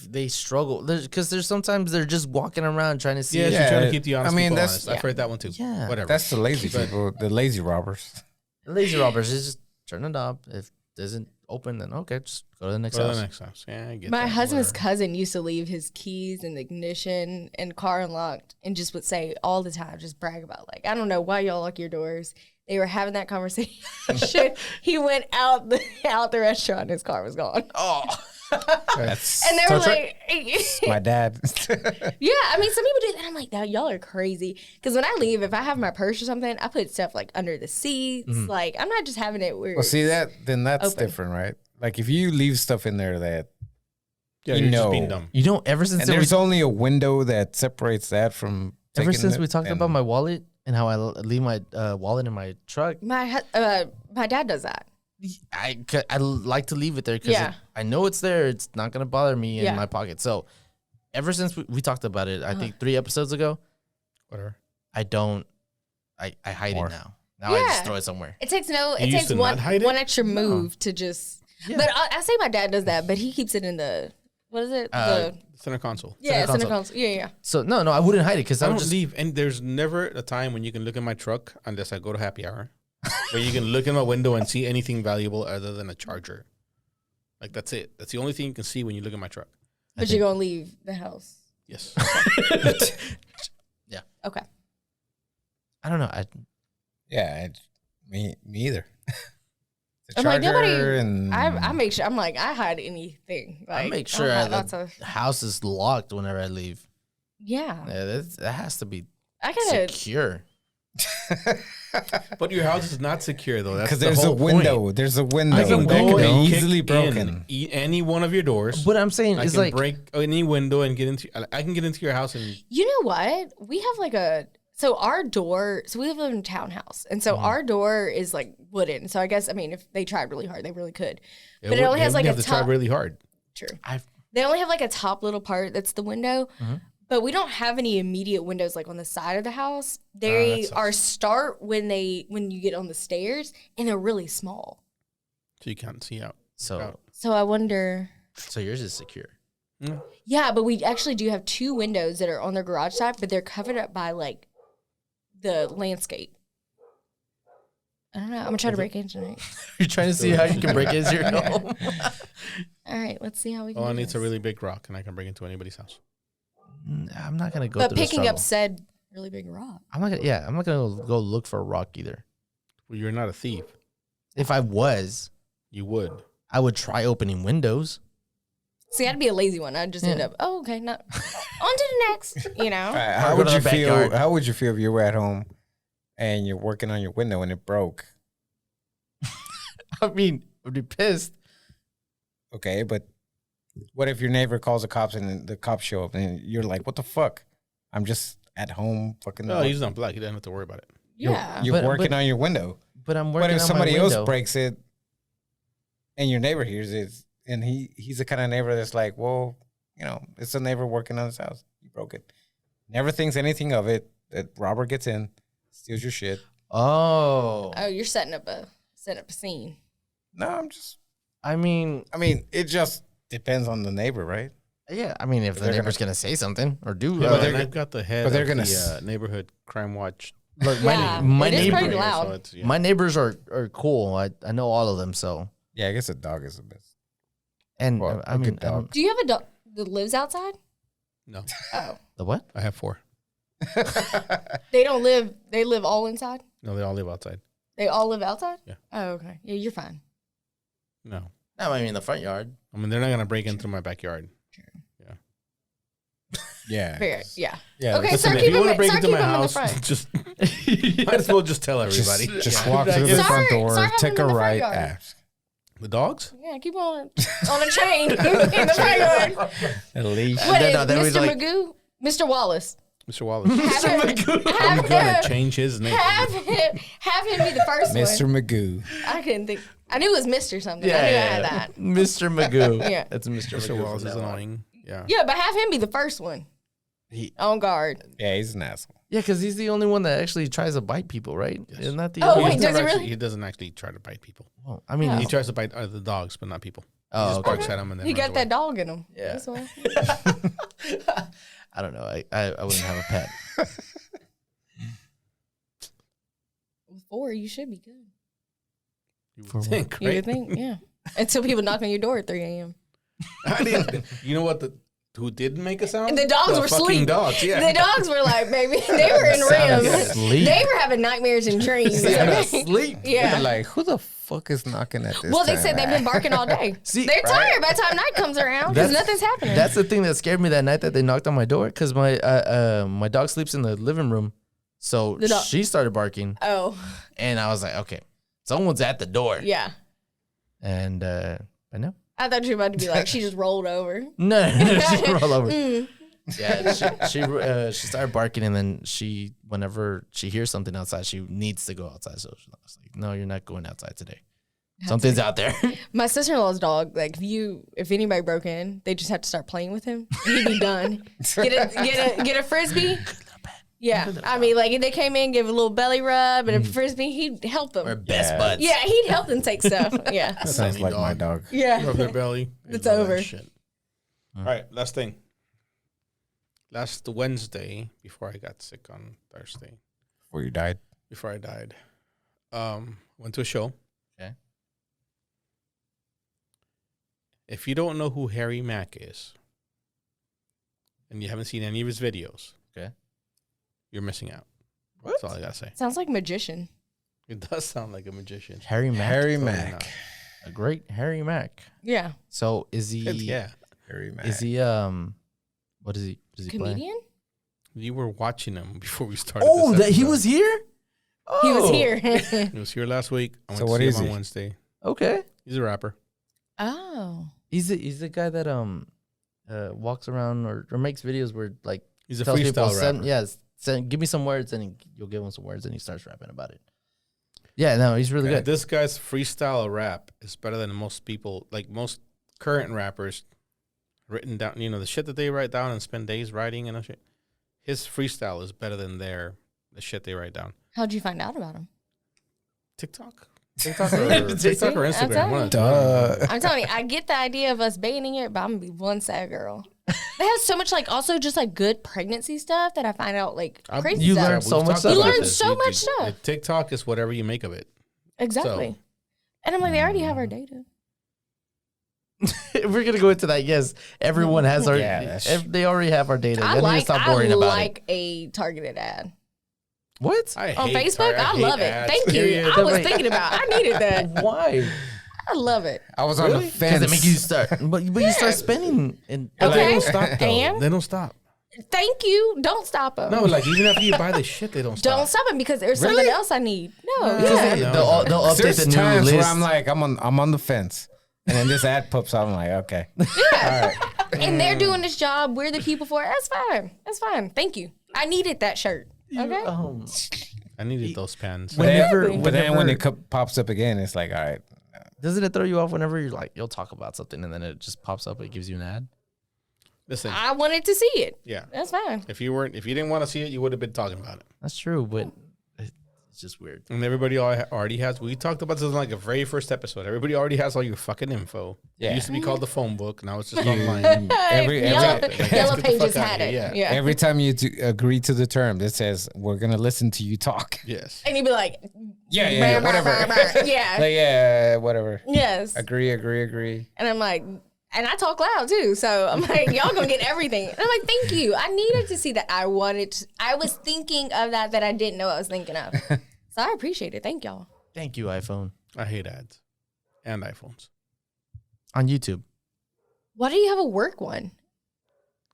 they struggle, because there's sometimes they're just walking around trying to see. Yeah, Yeah, she's trying to keep the honest I mean, people that's- honest. I've heard that one too. Yeah. Whatever. that's the lazy people, the lazy robbers. Lazy robbers is just turn it off. If it doesn't open, then okay, just go to the next Go to house. the next house. Yeah, I get My that. husband's Whatever. cousin used to leave his keys in the ignition and car unlocked and just would say all the time, just brag about like, I don't know why y'all lock your doors. They were having that conversation. He went out the restaurant and his car was gone. Oh, That's And they were so like, my dad. yeah, I mean, some people do that. I'm like, now y'all are crazy. Because when I leave, if I have my purse or something, I put stuff like under the seats. Like, I'm not just having it where Well, see that's Open. different, right? Like if you leave stuff in there that Yeah, you you're know. just being dumb. you know, ever since and there's only a window that separates that from ever taking since it, we talked and- about my wallet and how I leave my wallet in my truck, my dad does that. I like to leave it there because Yeah. I know it's there. It's not gonna bother me in Yeah. my pocket. So ever since we talked about it, I think 3 episodes ago, Whatever. I hide More. it now. Now I just Yeah. throw it somewhere. It takes it used takes to one not hide it? extra move to just. Yeah. But I say my dad does that, but he keeps it in the what is it? The Center console. center console. console. Yeah. So no, I wouldn't hide it because I I would don't just leave, and there's never a time when you can look in my truck unless I go to happy hour, where you can look in my window and see anything valuable other than a charger. Like that's it. That's the only thing you can see when you look in my truck. But you're gonna leave the house. Yes. Okay. I don't know. me either. The I'm like nobody. charger and I make sure. I'm like I hide anything. Like, I make I'll sure hide the lots of. house is locked whenever I leave. Yeah. Yeah, that has to be I gotta. secure. But your house is not secure though. That's because the there's a whole window. point. There's a window I can that go can and be kick easily in broken. any one of your doors. What I'm saying I is can like break any window and get into. I can get into your house and You know what? We have like our door. So we live in a townhouse, and so our door is like wooden. So I guess if they tried really hard, they really could. But it only has like you a have to try top. really hard. True. I've They only have like a top little part that's the window. But we don't have any immediate windows like on the side of the house. They sucks. are start when you get on the stairs, and they're really small. So you can't see out. so So I wonder. so yours is secure. Yeah, but we actually do have 2 windows that are on their garage side, but they're covered up by like the landscape. I don't know. I'm gonna try to break into it. You're trying to see how you can break into your home. All right, let's see how we can. All I do need is a this. really big rock, and I can break into anybody's house. I'm not gonna go. But through the picking up struggle. said really big rock. I'm not gonna. Yeah, I'm not gonna go look for a rock either. Well, you're not a thief. If I was, You would. I would try opening windows. See, I'd be a lazy one. I'd just end up. Oh, okay, not on to the next. You know. How Or would go to you the feel? backyard. How would you feel if you were at home and you're working on your window and it broke? I mean, I'd be pissed. Okay, but what if your neighbor calls the cops and the cops show up and you're like, "What the fuck? I'm just at home fucking." No, he's not black. He doesn't have to worry about it. Yeah. You're But- working but- on your window. But I'm What working if on somebody my else window. breaks it and your neighbor hears it and he's the kind of neighbor that's like, well, it's a neighbor working on his house. He broke it. Never thinks anything of it. That robber gets in, steals your shit. Oh, Oh, you're setting up a scene. No, I'm just. I mean, It just depends on the neighbor, right? Yeah, I mean, if the neighbor's gonna say something or do, Yeah, but I've got the head but they're of gonna the neighborhood crime watch. look, Yeah, my it is neighbor, pretty loud. So it's, my neighbors are cool. I know all of them. So, Yeah, I guess a dog is the best. and Well, I a mean, good dog. Do you have a dog that lives outside? No, Oh, the what? I have 4. they don't live. They live all inside. No, they all live outside. They all live outside. Yeah. Oh, okay. Yeah, you're fine. No, No, I mean in the front yard. I mean they're not gonna break into my backyard. Yeah. Fair. Yeah. Yeah. Okay, Listen, start if you keeping want to him- break start into my keeping him in the house, front. just might as well just tell everybody. Just Yeah. walk through the Start- front door, start having take them a in the front right, yard. ask. The dogs? Yeah, keep on a chain in the front yard. At least. What No, is they was Mr. like- Magoo? Mr. Wallace. Mr. Wallace. Have him, I'm gonna change his name. have him be the first Mr. one. Magoo. I couldn't think. I knew it was Mr. something. I knew I had that. Mr. Magoo. Yeah. That's Mr. Mr. Magoo. Wallace from is now on. annoying. Yeah. Yeah, but have him be the first one. On guard. Yeah, he's an asshole. Yeah, because he's the only one that actually tries to bite people, right? Yes. Isn't that the Oh, only wait, one? does he actually, really? he doesn't actually try to bite people. Well, I mean, Oh. He he's, tries to bite the dogs, but not people. He oh, just okay. barks at them and then He runs got that away. dog in him. Yeah. That's why. I don't know. I wouldn't have a pet. With 4, you should be good. You For would what? think, You right? would think, yeah. Until people knock on your door at 3 a.m. I didn't. You know what? Who didn't make a sound? The dogs were fucking asleep. dogs. Yeah. The dogs were like, baby, they were in Sound REM. asleep. They were having nightmares and dreams. okay? Sleep. Yeah. They're like, who the fuck is knocking at this Well, they time? said they've been barking all day. See, They're tired by the time night comes around because nothing's happening. That's the thing that scared me that night that they knocked on my door because my dog sleeps in the living room, so The dog- she started barking, Oh, and I was like, okay, someone's at the door, yeah. and I know. I thought you were about to be like, she just rolled over. No, she rolled over. Mm. Yeah, she started barking, and then whenever she hears something outside, she needs to go outside. So she was like, "No, you're not going outside today. Something's out there." My sister-in-law's dog, like if anybody broke in, they just have to start playing with him. He'd be done. Get a frisbee. Yeah, I mean, like if they came in, give a little belly rub and a frisbee, he'd help them. We're best Yeah. buds. Yeah, he'd help them take stuff. Yeah, That sounds like my dog. yeah. Rub their belly. It's They love that over. Shit. All right, last thing. Last Wednesday, before I got sick on Thursday, Before you died. before I died, went to a show. Okay. If you don't know who Harry Mack is, and you haven't seen any of his videos, Okay. you're missing out. What? That's all I gotta say. Sounds like magician. It does sound like a magician. Harry Mack, Harry Totally Mack. not. a great Harry Mack. Yeah, So is he? Yeah, Harry Mack. Is he? What is he? Does he play? comedian. you were watching him before we started. Oh, this that he episode. was here. He was Oh, here. He was here last week. I went So to what see is him on he? Wednesday. Okay. He's a rapper. Oh, He's the guy that walks around or makes videos where like He's a tells people freestyle rapper. give me some words and you'll give him some words and he starts rapping about it. Yeah, no, he's really Yeah, good. this guy's freestyle rap is better than most people, like most current rappers, written down. You know the shit that they write down and spend days writing and shit. His freestyle is better than the shit they write down. how'd you find out about him? TikTok or Instagram. One of the two. Duh. I'm telling you, I get the idea of us banning it, but I'm gonna be one sad girl. They have so much, like, also just like good pregnancy stuff that I find out like crazy you stuff. learn we've so much talked stuff. about You learn this. so much stuff. TikTok is whatever you make of it. Exactly. And I'm like, they already have our data. If we're gonna go into that, yes, everyone has our. Yeah, that's they already have our data. I They need to like stop worrying about it. a targeted ad What? on Facebook. I hate love it. ads, Thank you. period. I was Wait. thinking about. I needed that. Why? I love it. I was on the Because fence. they make you start, but you start spending and But Okay. they don't stop though. And? They don't stop. Thank you. Don't stop them. No, like even after you buy the shit, they don't stop. Don't stop them because there's something else I need. No, because yeah. they'll update There's the new times list. where I'm like, I'm on the fence, and then this ad pops out. I'm like, okay, all right. And they're doing this job. We're the people for it. That's fine. That's fine. Thank you. I needed that shirt. Okay. I needed those pens. But then, Whenever- but then when whenever- it pops up again, it's like, all right, Doesn't it throw you off whenever you're like, you'll talk about something and then it just pops up, it gives you an ad? Listen, I wanted to see it. yeah. That's fine. If you didn't want to see it, you would have been talking about it. That's true, but it's just weird. And everybody already has. We talked about this in like a very first episode. Everybody already has all your fucking info. Yeah. It used to be called the phone book. Now it's just online. Yellow Get the Pages fuck outta had here, it. yeah. Yeah. Every time you agree to the term that says we're gonna listen to you talk. Yes. And you'd be like, Yeah, whatever. yeah. Like, yeah, whatever. Yes. Agree. And I'm like, and I talk loud too. So I'm like, y'all gonna get everything. And I'm like, thank you. I needed to see that. I was thinking of that I didn't know I was thinking of. So I appreciate it. Thank y'all. Thank you, iPhone. I hate ads and iPhones. On YouTube. Why do you have a work one?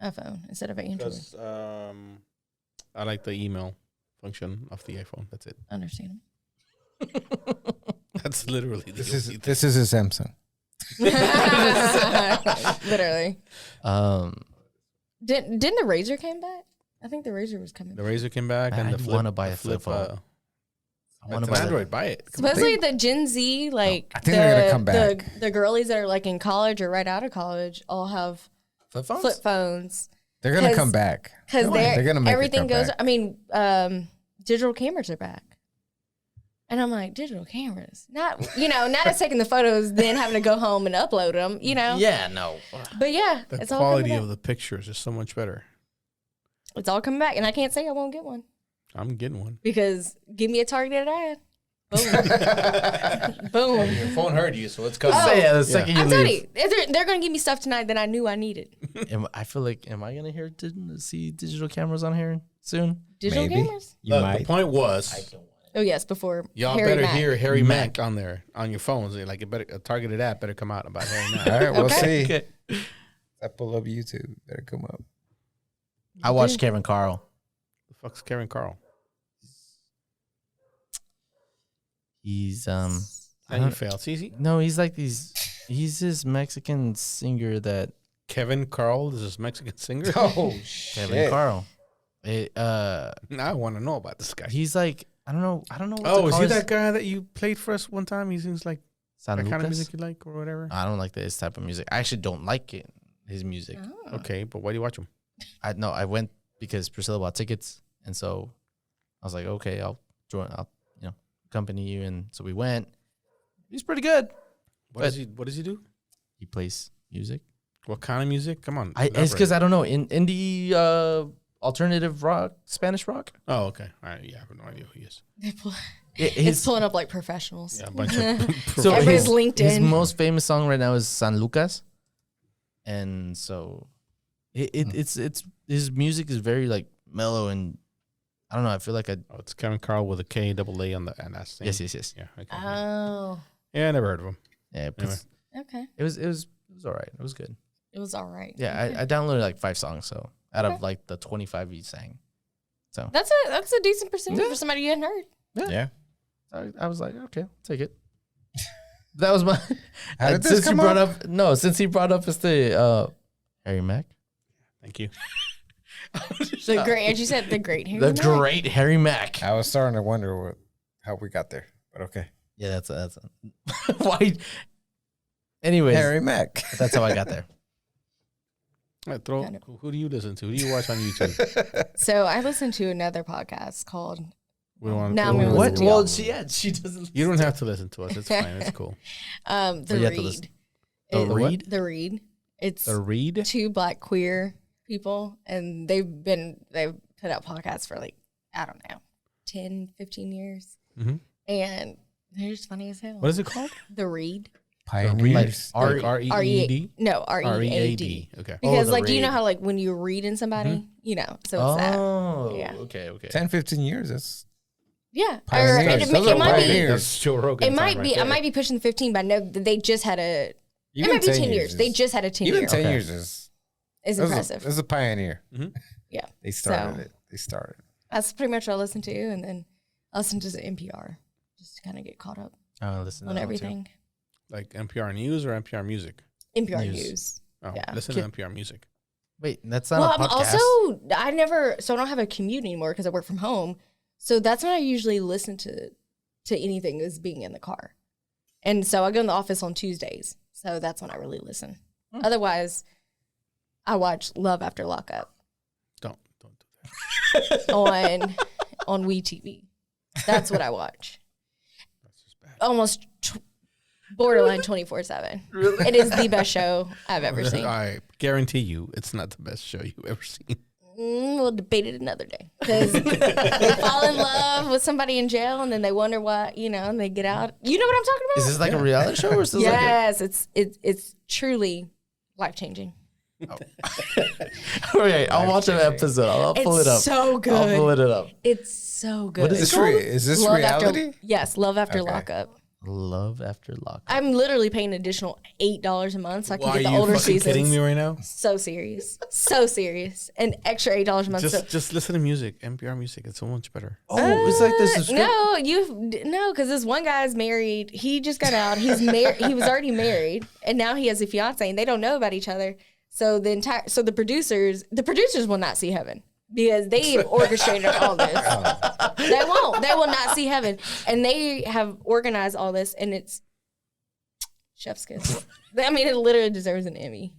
iPhone instead of an Android. Because I like the email function of the iPhone. That's it. Understandable. That's literally the only thing. This is a Samsung. Literally. Didn't the Razor came back? I think the Razor was coming The back. Razor came back, and I the flip. wanna buy a the flip phone. I want It's to an buy Android. Buy it. Supposedly the Gen Z, like I think they're gonna come back. The girlies that are like in college or right out of college all have flip phones. flip phones They're gonna 'Cause- come back. because They're gonna make everything it goes. come back. I mean, digital cameras are back, and I'm like, digital cameras, not not us taking the photos, then having to go home and upload them, Yeah, no. But yeah, The it's all coming quality back. of the pictures is so much better. It's all coming back, and I can't say I won't get one I'm getting one. because give me a targeted ad. Boom. Boom. Your phone heard you, so it's coming. Oh. Yeah, the second you I'm telling leave. you, they're going to give me stuff tonight that I knew I needed. I feel like, am I gonna see digital cameras on here soon? Digital Maybe. cameras? You Look, might. the point was, Oh, yes, before y'all Harry better Mack. hear Harry Mack on there on your phones. Like a targeted ad better come out about Harry Mack. All right, we'll Okay. see. Okay. I pull up YouTube. Better come up. I watched Kevin Carl. The fuck's Karen Carl? He's And you failed. See, no, he's like he's this Mexican singer that Kevin Carl is this Mexican singer. Oh Kevin shit! Carl. Now I want to know about this guy. He's like I don't know what to Oh, is call he his- that guy that you played for us one time? He seems like San that kind of Lucas? music you like or whatever. I don't like this type of music. I actually don't like it. His music. Oh. Okay, but why do you watch him? I went because Priscilla bought tickets, and so I was like, okay, I'll join. I'll accompany you, and so we went. He's pretty good. What does he do? He plays music. What kind of music? Come on. It's because I don't know in indie alternative rock, Spanish rock. Oh, okay. All right. Yeah, I have no idea who he is. It's pulling up like professionals. Yeah, a bunch of. So Everybody's his LinkedIn. most famous song right now is San Lucas, and so it's his music is very like mellow and I don't know. I feel like Oh, it's Kevin Carl with a K double A on the and that's yes. Yeah. Okay. Oh, Yeah, I never heard of him. Yeah, Anyway. okay. it was all right. It was good. It was all right. Yeah, I downloaded like 5 songs, so out of like the 25 he sang. So That's a decent percentage for somebody you hadn't heard. Yeah. I was like, okay, I'll take it. That was my. How did this since come he brought up? since he brought up Harry Mack, Thank you. The great, as you said, the great Harry the Mack. great Harry Mack. I was starting to wonder how we got there, but okay. Yeah, that's why. Anyways, Harry Mack. that's how I got there. All right, who do you listen to? Who do you watch on YouTube? So I listened to another podcast called We don't want Now I'm gonna What? listen to Well, y'all. she doesn't. You don't have to listen to us. It's fine. It's cool. The you have to Read. listen. It- The Read? The Read. It's The Read. 2 Black queer people, and they've put out podcasts for like, I don't know, 10, 15 years. Mhm. And they're just funny as hell. What is it called? The Read. Pioneers. Like R-E-E-D? No, R-E-A-D. R-E-A-D. Okay. Because the like, you know Read. how like when you're reading somebody, so it's that. Oh, Yeah. okay. 10, 15 years. That's Yeah. Or Pioneers. it, Those it are might be. pioneers. That's Joe Rogan. It might time be. right I there. might be pushing the 15, but I know that they just had a. It might be 10 years. They just had a 10 even year. 10 Okay. years is Impressive. This is a pioneer. Yeah. They started So- it. They started. That's pretty much what I listen to, and then I listen to the NPR just to kind of get caught up Listen to on that one, too. everything. Like NPR News or NPR Music? NPR News. News. Oh, Yeah. listen to NPR Music. Wait, that's not Well, a I'm podcast. also I don't have a commute anymore because I work from home, so that's when I usually listen to anything is being in the car, and so I go in the office on Tuesdays, so that's when I really listen. Otherwise, I watch Love After Lockup Don't do that. on WeTV. That's what I watch. That's just bad. Almost borderline 24/7. Really? It is the best show I've ever seen. I guarantee you, it's not the best show you've ever seen. We'll debate it another day. Because they fall in love with somebody in jail, and then they wonder why, and they get out. You know what I'm talking about? Is this like a reality show or is this yes, it's truly life-changing. Okay, I'll watch an episode. I'll pull it up. It's so good. I'll pull it up. It's so good. What is it called? Is this Love reality? Yes, Love After Lockup. Love After Lockup. I'm literally paying an additional $8 a month so I can Why get are the you older fucking seasons. kidding me right now? So serious. An extra $8 a month. Just listen to music, NPR music. It's so much better. Oh, it's like this. No, because this one guy's married. He just got out. He's married. He was already married, and now he has a fiance, and they don't know about each other. So the producers will not see heaven because they orchestrated all this. They won't. They will not see heaven, and they have organized all this, and it's chef's kiss. I mean, it literally deserves an Emmy.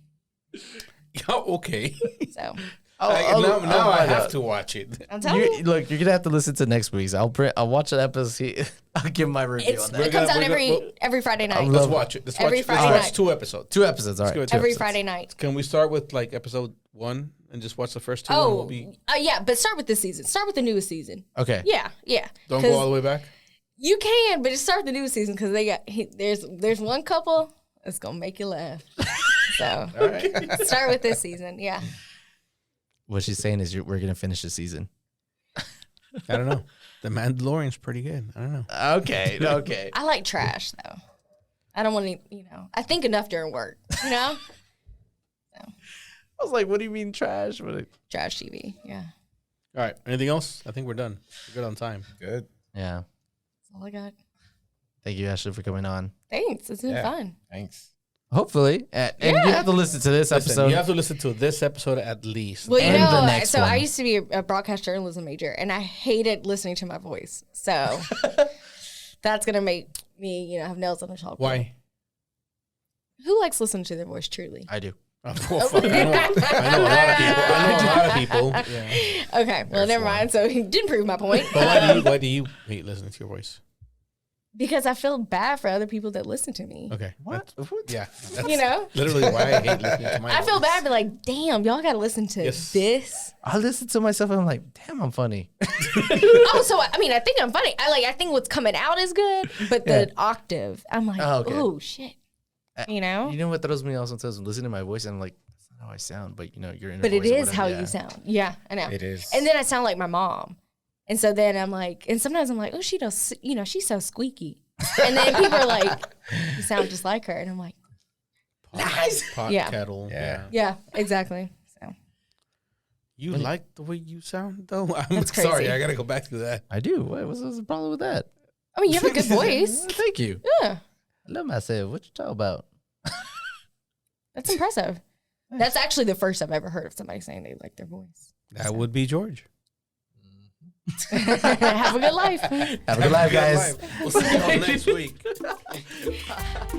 Oh, okay. So. Now I have to watch it. I'm telling you. Look, you're gonna have to listen to next week's. I'll watch an episode. I'll give my review on that. It comes out every Friday night. Let's watch it. Every Friday night. 2 episodes. 2 episodes. All right. Let's go with Every 2 episodes. Friday night. Can we start with like episode 1 and just watch the first 2? Oh, yeah, but start with this season. Start with the newest season. Okay. Yeah. Don't go all the way back. You can, but just start with the newest season because there's one couple that's gonna make you laugh. So All right. start with this season. Yeah. What she's saying is we're gonna finish the season. I don't know. The Mandalorian's pretty good. I don't know. Okay. I like trash though. I don't want to. I think enough during work. I was like, what do you mean trash? Trash TV. Yeah. All right. Anything else? I think we're done. We're good on time. Good. Yeah. That's all I got. Thank you, Ashley, for coming on. Thanks. It's been fun. Thanks. Hopefully, and you have to listen to this episode. You have to listen to this episode at least. Well, And the next one. I used to be a broadcast journalism major, and I hated listening to my voice. So that's gonna make me, have nails on the chalkboard. Why? Who likes listening to their voice? Truly. I do. I know a lot of people. Yeah. Okay. Well, never mind. So he didn't prove my point. But why do you hate listening to your voice? Because I feel bad for other people that listen to me. Okay. What? Yeah. That's Literally why I hate listening to my I voice. feel bad, but like, damn, y'all got to listen to this. I listen to myself and I'm like, damn, I'm funny. Oh, so I think I'm funny. I think what's coming out is good, but the octave, I'm like, oh shit. You know what throws me off sometimes? Listening to my voice and I'm like, that's not how I sound, but your inner But it voice or is whatever. how Yeah. you sound. Yeah, I know. It is. And then I sound like my mom. And so then I'm like, and sometimes I'm like, oh, she does, she's so squeaky. And then people are like, you sound just like her. And I'm like, Pot Yeah. kettle. Yeah. yeah, exactly. So You like the way you sound, though? I'm That's crazy. sorry. I got to go back to that. I do. What's the problem with that? I mean, you have a good voice. Thank you. Yeah, I love myself. What you talking about? that's impressive. That's actually the first I've ever heard of somebody saying they like their voice. That would be George. Have a good life. Have a good life, guys. We'll see you all next week. Have a